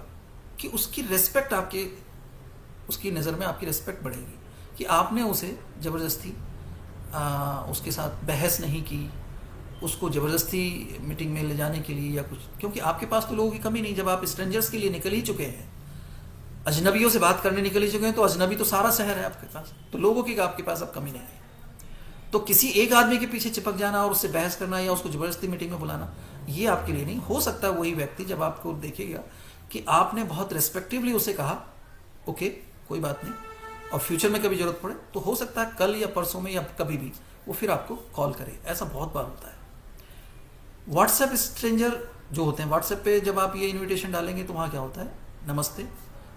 कि उसकी रेस्पेक्ट, उसकी नज़र में आपकी रेस्पेक्ट बढ़ेगी कि आपने उसे ज़बरदस्ती उसके साथ बहस नहीं की, उसको ज़बरदस्ती मीटिंग में ले जाने के लिए या कुछ। क्योंकि आपके पास तो लोगों की कमी नहीं, जब आप स्ट्रेंजर्स के लिए निकल ही चुके हैं, अजनबियों से बात करने निकल ही चुके हैं, तो अजनबी तो सारा शहर है आपके पास, तो लोगों की आपके पास अब कमी नहीं है। तो किसी एक आदमी के पीछे चिपक जाना और उससे बहस करना या उसको ज़बरदस्ती मीटिंग में बुलाना, ये आपके लिए नहीं हो सकता। वही व्यक्ति जब आपको देखेगा कि आपने बहुत रिस्पेक्टिवली उसे कहा ओके कोई बात नहीं, और फ्यूचर में कभी ज़रूरत पड़े तो हो सकता है कल या परसों में या कभी भी वो फिर आपको कॉल करे। ऐसा बहुत बार होता है। व्हाट्सएप स्ट्रेंजर जो होते हैं, व्हाट्सएप पे जब आप ये इनविटेशन डालेंगे तो वहाँ क्या होता है, नमस्ते,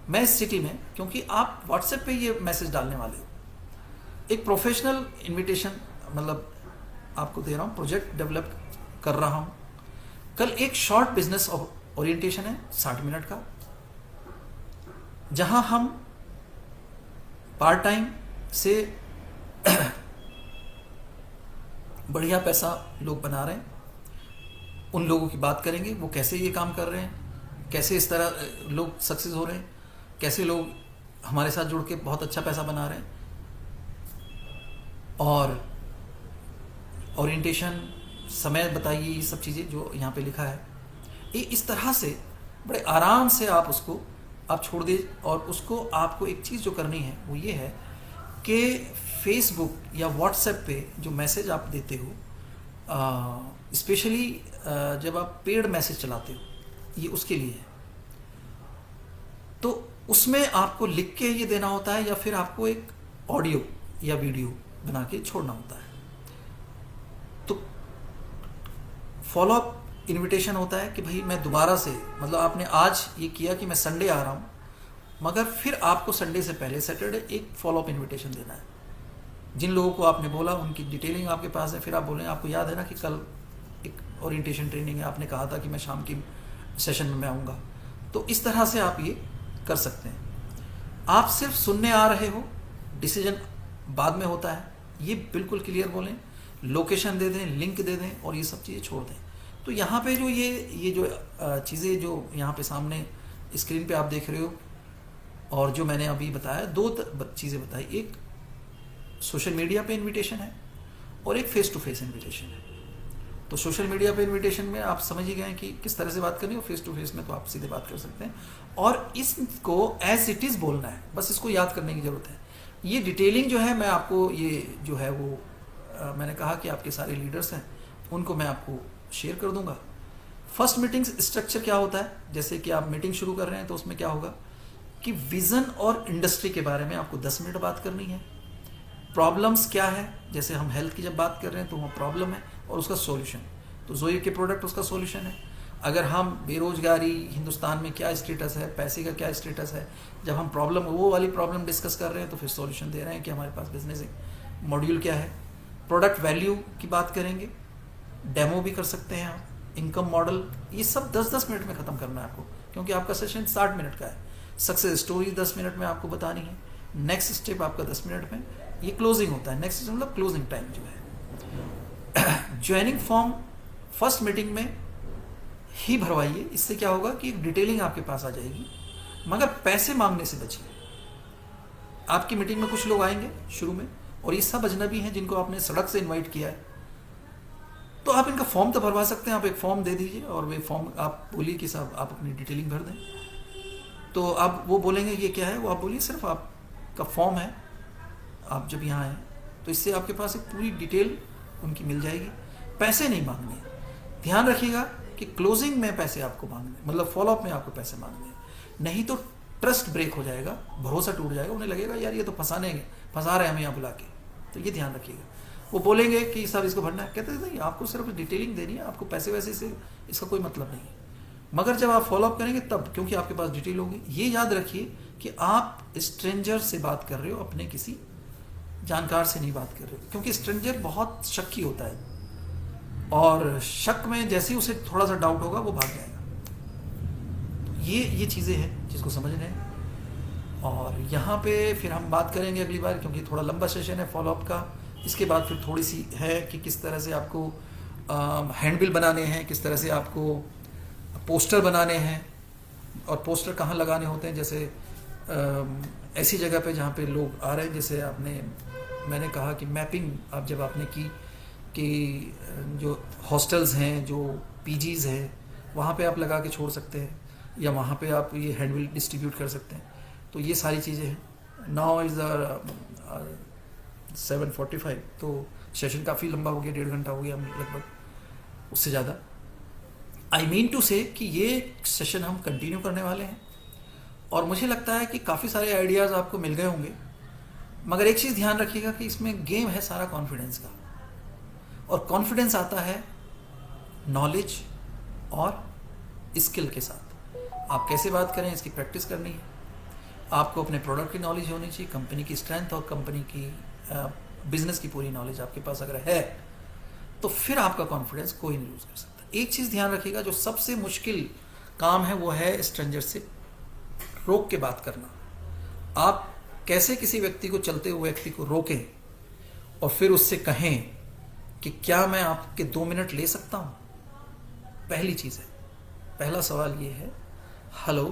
मैं इस सिटी में, क्योंकि आप व्हाट्सएप पे ये मैसेज डालने वाले हो। एक प्रोफेशनल इनविटेशन मतलब आपको दे रहा हूँ, प्रोजेक्ट डेवलप कर रहा हूँ। कल एक शॉर्ट बिजनेस ओरिएंटेशन है 60 मिनट का, जहाँ हम पार्ट टाइम से बढ़िया पैसा लोग बना रहे हैं, उन लोगों की बात करेंगे, वो कैसे ये काम कर रहे हैं, कैसे इस तरह लोग सक्सेस हो रहे हैं, कैसे लोग हमारे साथ जुड़ के बहुत अच्छा पैसा बना रहे हैं। और ओरिएंटेशन, समय बताइए, ये सब चीज़ें जो यहाँ पे लिखा है, ये इस तरह से बड़े आराम से आप उसको आप छोड़ दीजिए। और उसको आपको एक चीज़ जो करनी है वो ये है कि फेसबुक या व्हाट्सएप पे जो मैसेज आप देते हो, स्पेशली जब आप पेड मैसेज चलाते हो, ये उसके लिए है। तो उसमें आपको लिख के ये देना होता है या फिर आपको एक ऑडियो या वीडियो बना के छोड़ना होता है। तो फॉलोअप इनविटेशन होता है कि भाई मैं दोबारा से, मतलब आपने आज ये किया कि मैं संडे आ रहा हूँ, मगर फिर आपको संडे से पहले सैटरडे एक फॉलोअप इनविटेशन देना है। जिन लोगों को आपने बोला उनकी डिटेलिंग आपके पास है, फिर आप बोलें आपको याद है ना कि कल एक ओरिएंटेशन ट्रेनिंग है, आपने कहा था कि मैं शाम की सेशन में मैं आऊँगा। तो इस तरह से आप ये कर सकते हैं। आप सिर्फ सुनने आ रहे हो, डिसीजन बाद में होता है, ये बिल्कुल क्लियर बोलें, लोकेशन दे दें, लिंक दे दें और ये सब चीज़ें छोड़ दें। तो यहाँ पे जो ये जो चीज़ें जो यहाँ पे सामने स्क्रीन पे आप देख रहे हो और जो मैंने अभी बताया, दो चीज़ें बताई, एक सोशल मीडिया पे इनविटेशन है और एक फेस टू फेस इनविटेशन है। तो सोशल मीडिया पे इनविटेशन में आप समझ ही गए कि किस तरह से बात करनी है, और फेस टू फेस में तो आप सीधे बात कर सकते हैं और इसको एज इट इज़ बोलना है, बस इसको याद करने की ज़रूरत है। ये डिटेलिंग जो है मैं आपको ये जो है वो मैंने कहा कि आपके सारे लीडर्स हैं, उनको मैं आपको शेयर कर दूंगा। फर्स्ट मीटिंग स्ट्रक्चर क्या होता है, जैसे कि आप मीटिंग शुरू कर रहे हैं तो उसमें क्या होगा कि विज़न और इंडस्ट्री के बारे में आपको 10 मिनट बात करनी है। प्रॉब्लम्स क्या है, जैसे हम हेल्थ की जब बात कर रहे हैं तो वहाँ प्रॉब्लम है और उसका सॉल्यूशन, तो जोई के प्रोडक्ट उसका सॉल्यूशन है। अगर हम बेरोजगारी हिंदुस्तान में क्या स्टेटस है, पैसे का क्या स्टेटस है, जब हम प्रॉब्लम वो वाली प्रॉब्लम डिस्कस कर रहे हैं तो फिर सॉल्यूशन दे रहे हैं कि हमारे पास बिजनेस मॉड्यूल क्या है। प्रोडक्ट वैल्यू की बात करेंगे, डेमो भी कर सकते हैं आप, इनकम मॉडल, ये सब 10-10 मिनट में ख़त्म करना है आपको, क्योंकि आपका सेशन 60 मिनट का है। सक्सेस स्टोरी 10 मिनट में आपको बतानी है, नेक्स्ट स्टेप आपका 10 मिनट में, ये क्लोजिंग होता है। नेक्स्ट मतलब क्लोजिंग टाइम जो है। ज्वाइनिंग फॉर्म फर्स्ट मीटिंग में ही भरवाइए, इससे क्या होगा कि एक डिटेलिंग आपके पास आ जाएगी, मगर पैसे मांगने से बचिए। आपकी मीटिंग में कुछ लोग आएंगे शुरू में और ये सब अजनबी हैं जिनको आपने सड़क से इनवाइट किया है, तो आप इनका फॉर्म तो भरवा सकते हैं। आप एक फॉर्म दे दीजिए और वे फॉर्म आप बोलिए कि साहब आप अपनी डिटेलिंग भर दें, तो आप वो बोलेंगे ये क्या है, वो आप बोलिए सिर्फ आपका फॉर्म है, आप जब यहाँ आए तो इससे आपके पास एक पूरी डिटेल उनकी मिल जाएगी। पैसे नहीं मांगने, ध्यान रखिएगा कि क्लोजिंग में पैसे आपको मांगने, मतलब फॉलोअप में आपको पैसे मांगने, नहीं तो ट्रस्ट ब्रेक हो जाएगा, भरोसा टूट जाएगा, उन्हें लगेगा यार ये तो फंसा रहे हैं हमें यहाँ बुला के। तो ये ध्यान रखिएगा। वो बोलेंगे कि सर इसको भरना है, कहते नहीं, आपको सिर्फ डिटेलिंग देनी है, आपको पैसे वैसे से इसका कोई मतलब नहीं है। मगर जब आप फॉलोअप करेंगे तब, क्योंकि आपके पास डिटेल होगी। ये याद रखिए कि आप स्ट्रेंजर से बात कर रहे हो, अपने किसी जानकार से नहीं बात कर रहे हो, क्योंकि स्ट्रेंजर बहुत शक्की होता है और शक में जैसे ही उसे थोड़ा सा डाउट होगा वो भाग जाएगा। तो ये चीज़ें हैं जिसको समझना है। और यहाँ पे फिर हम बात करेंगे अगली बार, क्योंकि थोड़ा लंबा सेशन है फॉलोअप का। इसके बाद फिर थोड़ी सी है कि किस तरह से आपको हैंडबिल बनाने हैं, किस तरह से आपको पोस्टर बनाने हैं, और पोस्टर कहाँ लगाने होते हैं। जैसे ऐसी जगह पे जहाँ पे लोग आ रहे हैं, जैसे मैंने कहा कि मैपिंग आप जब आपने की कि जो हॉस्टल्स हैं, जो पीजीज़ हैं, वहाँ पे आप लगा के छोड़ सकते हैं, या वहाँ पे आप ये हैंडबिल डिस्ट्रीब्यूट कर सकते हैं। तो ये सारी चीज़ें हैं। नाउ इज़ 7:45, तो सेशन काफ़ी लंबा हो गया, 1.5 घंटा हो गया लगभग, उससे ज़्यादा। आई मीन टू से कि ये सेशन हम कंटिन्यू करने वाले हैं, और मुझे लगता है कि काफ़ी सारे आइडियाज़ आपको मिल गए होंगे। मगर एक चीज़ ध्यान रखिएगा कि इसमें गेम है सारा कॉन्फिडेंस का, और कॉन्फिडेंस आता है नॉलेज और स्किल के साथ। आप कैसे बात करें इसकी प्रैक्टिस करनी है। आपको अपने प्रोडक्ट की नॉलेज होनी चाहिए, कंपनी की स्ट्रेंथ और कंपनी की बिजनेस की पूरी नॉलेज आपके पास अगर है तो फिर आपका कॉन्फिडेंस कोई नहीं लूज कर सकता। एक चीज़ ध्यान रखिएगा, जो सबसे मुश्किल काम है वो है स्ट्रेंजर से रोक के बात करना। आप कैसे किसी व्यक्ति को, चलते हुए व्यक्ति को रोकें और फिर उससे कहें कि क्या मैं आपके 2 मिनट ले सकता हूं। पहली चीज़ है, पहला सवाल ये है, हेलो,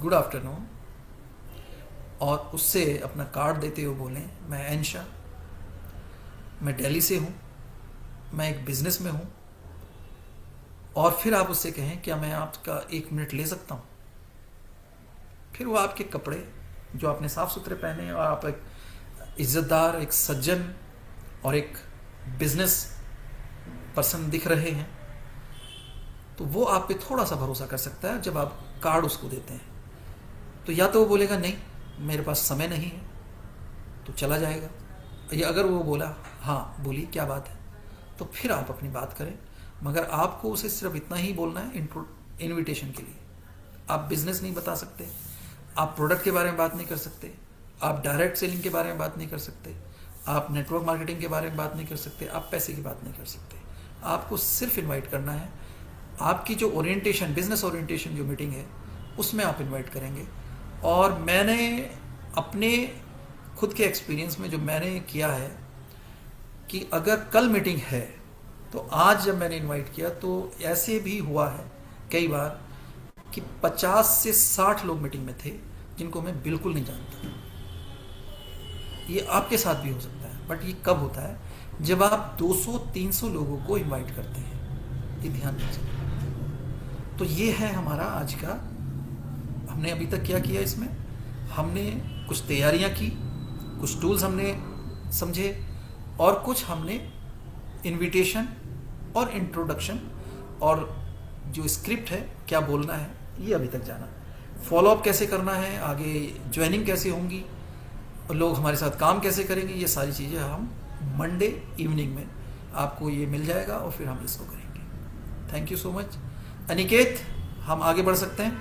गुड आफ्टरनून, और उससे अपना कार्ड देते हुए बोलें, मैं एंशा, मैं दिल्ली से हूँ, मैं एक बिजनेस में हूँ, और फिर आप उससे कहें क्या मैं आपका 1 मिनट ले सकता हूँ। फिर वो आपके कपड़े जो आपने साफ सुथरे पहने हैं और आप एक इज्जतदार, एक सज्जन और एक बिजनेस पर्सन दिख रहे हैं, तो वो आप पे थोड़ा सा भरोसा कर सकता है जब आप कार्ड उसको देते हैं। तो या तो वो बोलेगा नहीं मेरे पास समय नहीं है तो चला जाएगा, या अगर वो बोला हाँ बोलिए क्या बात है, तो फिर आप अपनी बात करें। मगर आपको उसे सिर्फ इतना ही बोलना है इनविटेशन के लिए। आप बिजनेस नहीं बता सकते, आप प्रोडक्ट के बारे में बात नहीं कर सकते, आप डायरेक्ट सेलिंग के बारे में बात नहीं कर सकते, आप नेटवर्क मार्केटिंग के बारे में बात नहीं कर सकते, आप पैसे की बात नहीं कर सकते। आपको सिर्फ इनवाइट करना है। आपकी जो ओरिएंटेशन, बिजनेस ओरिएंटेशन जो मीटिंग है उसमें आप इनवाइट करेंगे। और मैंने अपने खुद के एक्सपीरियंस में जो मैंने किया है कि अगर कल मीटिंग है तो आज जब मैंने इनवाइट किया तो ऐसे भी हुआ है कई बार कि 50 से 60 लोग मीटिंग में थे जिनको मैं बिल्कुल नहीं जानता। ये आपके साथ भी हो सकता है, बट ये कब होता है? जब आप 200-300 लोगों को इनवाइट करते हैं। ये ध्यान दीजिए। तो ये है हमारा आज का, हमने अभी तक क्या किया इसमें, हमने कुछ तैयारियां की, कुछ टूल्स हमने समझे, और कुछ हमने इनविटेशन और इंट्रोडक्शन और जो स्क्रिप्ट है क्या बोलना है ये अभी तक जाना। फॉलोअप कैसे करना है, आगे ज्वाइनिंग कैसे होंगी, और लोग हमारे साथ काम कैसे करेंगे, ये सारी चीज़ें हम मंडे इवनिंग में आपको ये मिल जाएगा और फिर हम इसको करेंगे। Thank you so much. Aniket, हम आगे बढ़ सकते हैं,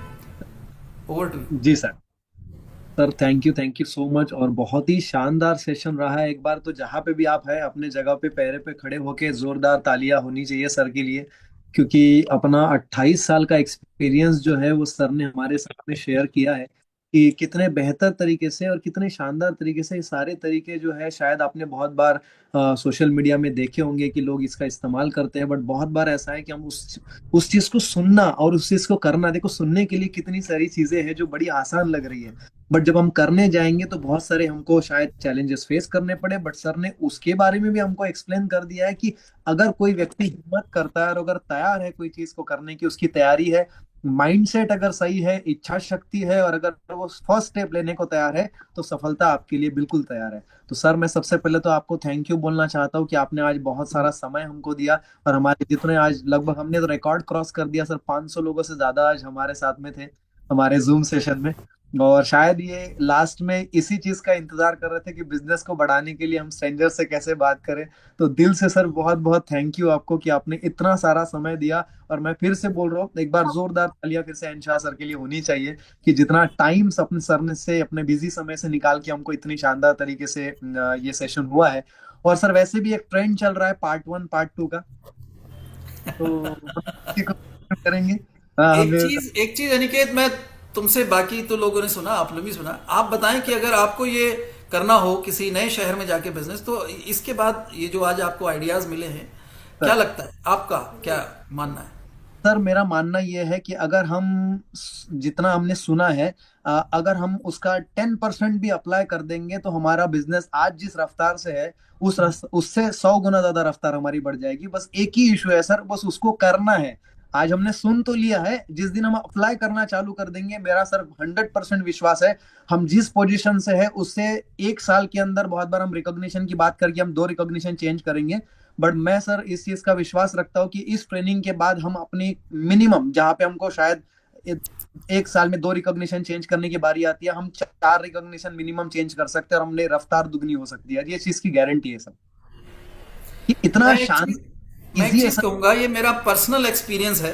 ओवर टू यू। जी sir. Sir thank you so much. और बहुत ही शानदार सेशन रहा है। एक बार तो जहाँ पे भी आप हैं अपने जगह पे पैरे पे खड़े होके जोरदार तालियां होनी चाहिए सर के लिए, क्योंकि अपना 28 साल का एक्सपीरियंस जो है वो सर ने हमारे सामने शेयर किया है कि कितने बेहतर तरीके से और कितने शानदार तरीके से ये सारे तरीके जो है शायद आपने बहुत बार सोशल मीडिया में देखे होंगे कि लोग इसका इस्तेमाल करते हैं, बट बहुत बार ऐसा है कि हम उस चीज को सुनना और उस चीज को करना, देखो सुनने के लिए कितनी सारी चीजें हैं जो बड़ी आसान लग रही है, बट जब हम करने जाएंगे तो बहुत सारे हमको शायद चैलेंजेस फेस करने पड़े। बट सर ने उसके बारे में भी हमको एक्सप्लेन कर दिया है कि अगर कोई व्यक्ति हिम्मत करता है और अगर तैयार है कोई चीज को करने की, उसकी तैयारी है, माइंडसेट अगर सही है, इच्छा शक्ति है, और अगर वो फर्स्ट स्टेप लेने को तैयार है तो सफलता आपके लिए बिल्कुल तैयार है। तो सर मैं सबसे पहले तो आपको थैंक यू बोलना चाहता हूँ कि आपने आज बहुत सारा समय हमको दिया, और हमारे जितने आज लगभग हमने तो रिकॉर्ड क्रॉस कर दिया सर, 500 लोगों से ज्यादा आज हमारे साथ में थे हमारे जूम सेशन में। और शायद ये लास्ट में इसी चीज का इंतजार कर रहे थे कि बिजनेस को बढ़ाने के लिए हम स्ट्रेंजर से कैसे बात करें। तो दिल से सर बहुत बहुत थैंक यू आपको कि आपने इतना सारा समय दिया। और मैं फिर से बोल रहा हूँ, एक बार जोरदार तालियां फिर से अंशा सर के लिए होनी चाहिए कि जितना टाइम अपने सर ने से अपने बिजी समय से निकाल के हमको इतनी शानदार तरीके से ये सेशन हुआ है। और सर वैसे भी एक ट्रेंड चल रहा है पार्ट 1 पार्ट 2 का, तो करेंगे। एक चीज अनिकेत, मैं तुमसे, बाकी तो लोगों ने सुना, आप लोग भी सुना, आप बताएं कि अगर आपको ये करना हो किसी नए शहर में जाके बिजनेस, तो इसके बाद ये जो आज आपको आइडियाज मिले हैं, क्या लगता है, आपका क्या मानना है? सर मेरा मानना यह है कि अगर हम जितना हमने सुना है, अगर हम उसका 10% भी अप्लाई कर देंगे तो हमारा बिजनेस आज जिस रफ्तार से है उससे 100 गुना ज्यादा रफ्तार हमारी बढ़ जाएगी। बस एक ही इशू है सर, बस उसको करना है। आज हमने सुन तो लिया है, जिस दिन हम अप्लाई करना चालू कर देंगे, मेरा सर 100% विश्वास है हम जिस पोजीशन से है उससे 1 साल के अंदर, बहुत बार हम रिकॉग्निशन की बात करके हम 2 रिकॉग्निशन चेंज करेंगे, बट मैं सर इस चीज का विश्वास रखता हूँ कि इस ट्रेनिंग के बाद हम अपनी मिनिमम, जहां पे हमको शायद 1 साल में 2 रिकॉग्निशन चेंज करने की बारी आती है, हम 4 रिकॉग्निशन मिनिमम चेंज कर सकते हैं और हमने रफ्तार दुगनी हो सकती है। ये चीज की गारंटी है सर कि इतना शांत। मैं एक चीज कहूंगा, ये मेरा पर्सनल एक्सपीरियंस है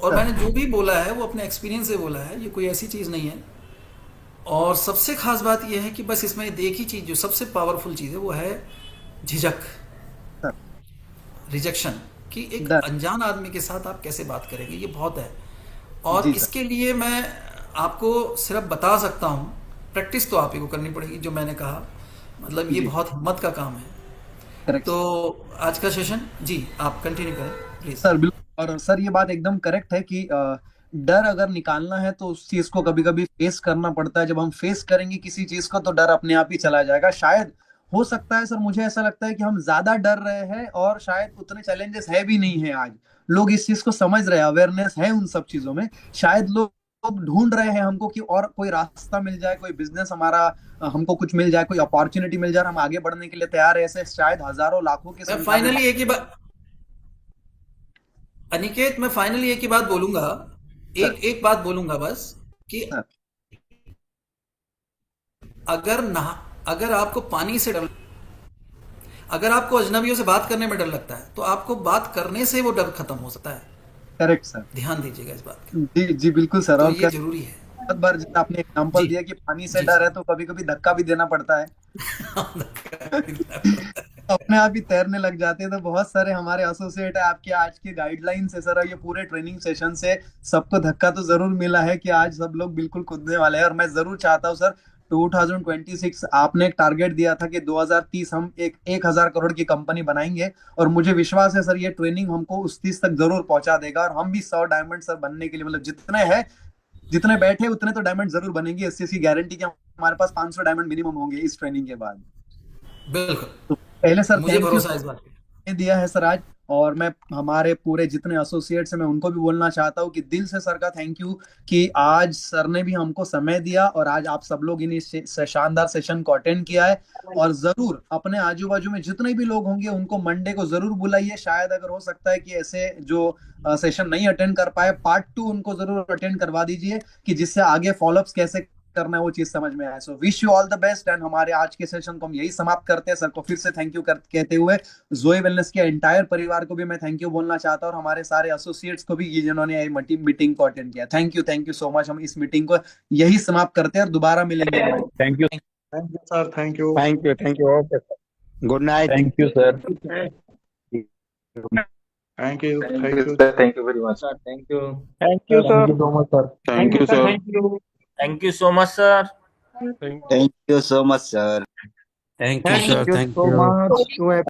और मैंने जो भी बोला है वो अपने एक्सपीरियंस से बोला है, ये कोई ऐसी चीज नहीं है। और सबसे खास बात यह है कि बस इसमें एक ही चीज जो सबसे पावरफुल चीज है वो है झिझक, रिजेक्शन, कि एक अनजान आदमी के साथ आप कैसे बात करेंगे, ये बहुत है। और इसके लिए मैं आपको सिर्फ बता सकता हूँ, प्रैक्टिस तो आप ही को करनी पड़ेगी, जो मैंने कहा, मतलब ये बहुत हिम्मत का काम है। तो आज का सेशन, जी आप कंटिन्यू करें प्लीज। सर बिल्कुल, और सर ये बात एकदम करेक्ट है कि डर अगर निकालना है तो उस चीज को कभी कभी फेस करना पड़ता है। जब हम फेस करेंगे किसी चीज को तो डर अपने आप ही चला जाएगा। शायद हो सकता है सर, मुझे ऐसा लगता है कि हम ज्यादा डर रहे हैं और शायद उतने चैलेंजेस है भी नहीं है। आज लोग इस चीज को समझ रहे हैं, अवेयरनेस है उन सब चीजों में। शायद लोग ढूंढ रहे हैं हमको कि और कोई रास्ता मिल जाए, कोई बिजनेस हमारा, हमको कुछ मिल जाए, कोई अपॉर्चुनिटी मिल जाए, हम आगे बढ़ने के लिए तैयार है। ऐसे शायद हजारों लाखों के संख्या में। फाइनली एक ही बात अनिकेत, मैं फाइनली एक ही बात बोलूंगा, एक बात बोलूंगा बस, कि अगर आपको पानी से डर, अगर आपको अजनबियों से बात करने में डर लगता है तो आपको बात करने से वो डर खत्म हो सकता है। Correct sir. ध्यान दीजिएगा इस बात का। जी जी बिल्कुल सर। तो और ये जरूरी है। बहुत बार जैसे आपने एग्जांपल जी दिया कि पानी से जी डर है तो कभी कभी धक्का भी देना पड़ता है, अपने आप ही तैरने लग जाते हैं। तो बहुत सारे हमारे एसोसिएट है, आपके आज के गाइडलाइन से सर, ये पूरे ट्रेनिंग सेशन से सबको धक्का तो जरूर मिला है कि आज सब लोग बिल्कुल कूदने वाले हैं। और मैं जरूर चाहता हूँ सर 2026 आपने एक टारगेट दिया था कि 2030 हम एक 1000 करोड़ की कंपनी बनाएंगे, और मुझे विश्वास है सर ये ट्रेनिंग हमको उस 30 तक जरूर पहुंचा देगा। और हम भी 100 डायमंड सर बनने के लिए, मतलब जितने बैठे उतने तो डायमंड जरूर बनेंगे। इस चीज की गारंटी कि हमारे पास 500 डायमंड मिनिमम होंगे इस ट्रेनिंग के बाद। बिल्कुल, तो पहले सर मुझे थैंक यू भरोसा है इस बात पे। दिया है सर आज। और मैं हमारे पूरे जितने एसोसिएट्स हैं मैं उनको भी बोलना चाहता हूँ कि दिल से सर का थैंक यू कि आज सर ने भी हमको समय दिया और आज आप सब लोग इन इस शानदार सेशन को अटेंड किया है। और जरूर अपने आजू बाजू में जितने भी लोग होंगे उनको मंडे को जरूर बुलाइए। शायद अगर हो सकता है कि ऐसे जो सेशन नहीं अटेंड कर पाए, पार्ट 2 उनको जरूर अटेंड करवा दीजिए कि जिससे आगे फॉलोअप्स कैसे करना है वो चीज समझ में आए। So wish you all the best. And हमारे आज के सेशन को हम यही समाप्त करते हैं। सर को फिर से थैंक यू कहते हुए जोए वेलनेस के एंटायर परिवार को भी मैं थैंक यू बोलना चाहता हूँ, और हमारे सारे एसोसिएट्स को भी ये जिन्होंने मीटिंग को अटेंड किया। Thank you so much. हम इस मीटिंग को यही समाप्त करते हैं और दोबारा मिलेंगे। Thank you sir, thank you. Thank you okay sir. Good night. Thank you sir. Thank you thank you very much. Thank you so much sir. Thank you sir. Thank you so much sir. Thank you so much sir. Thank you sir. Thank you.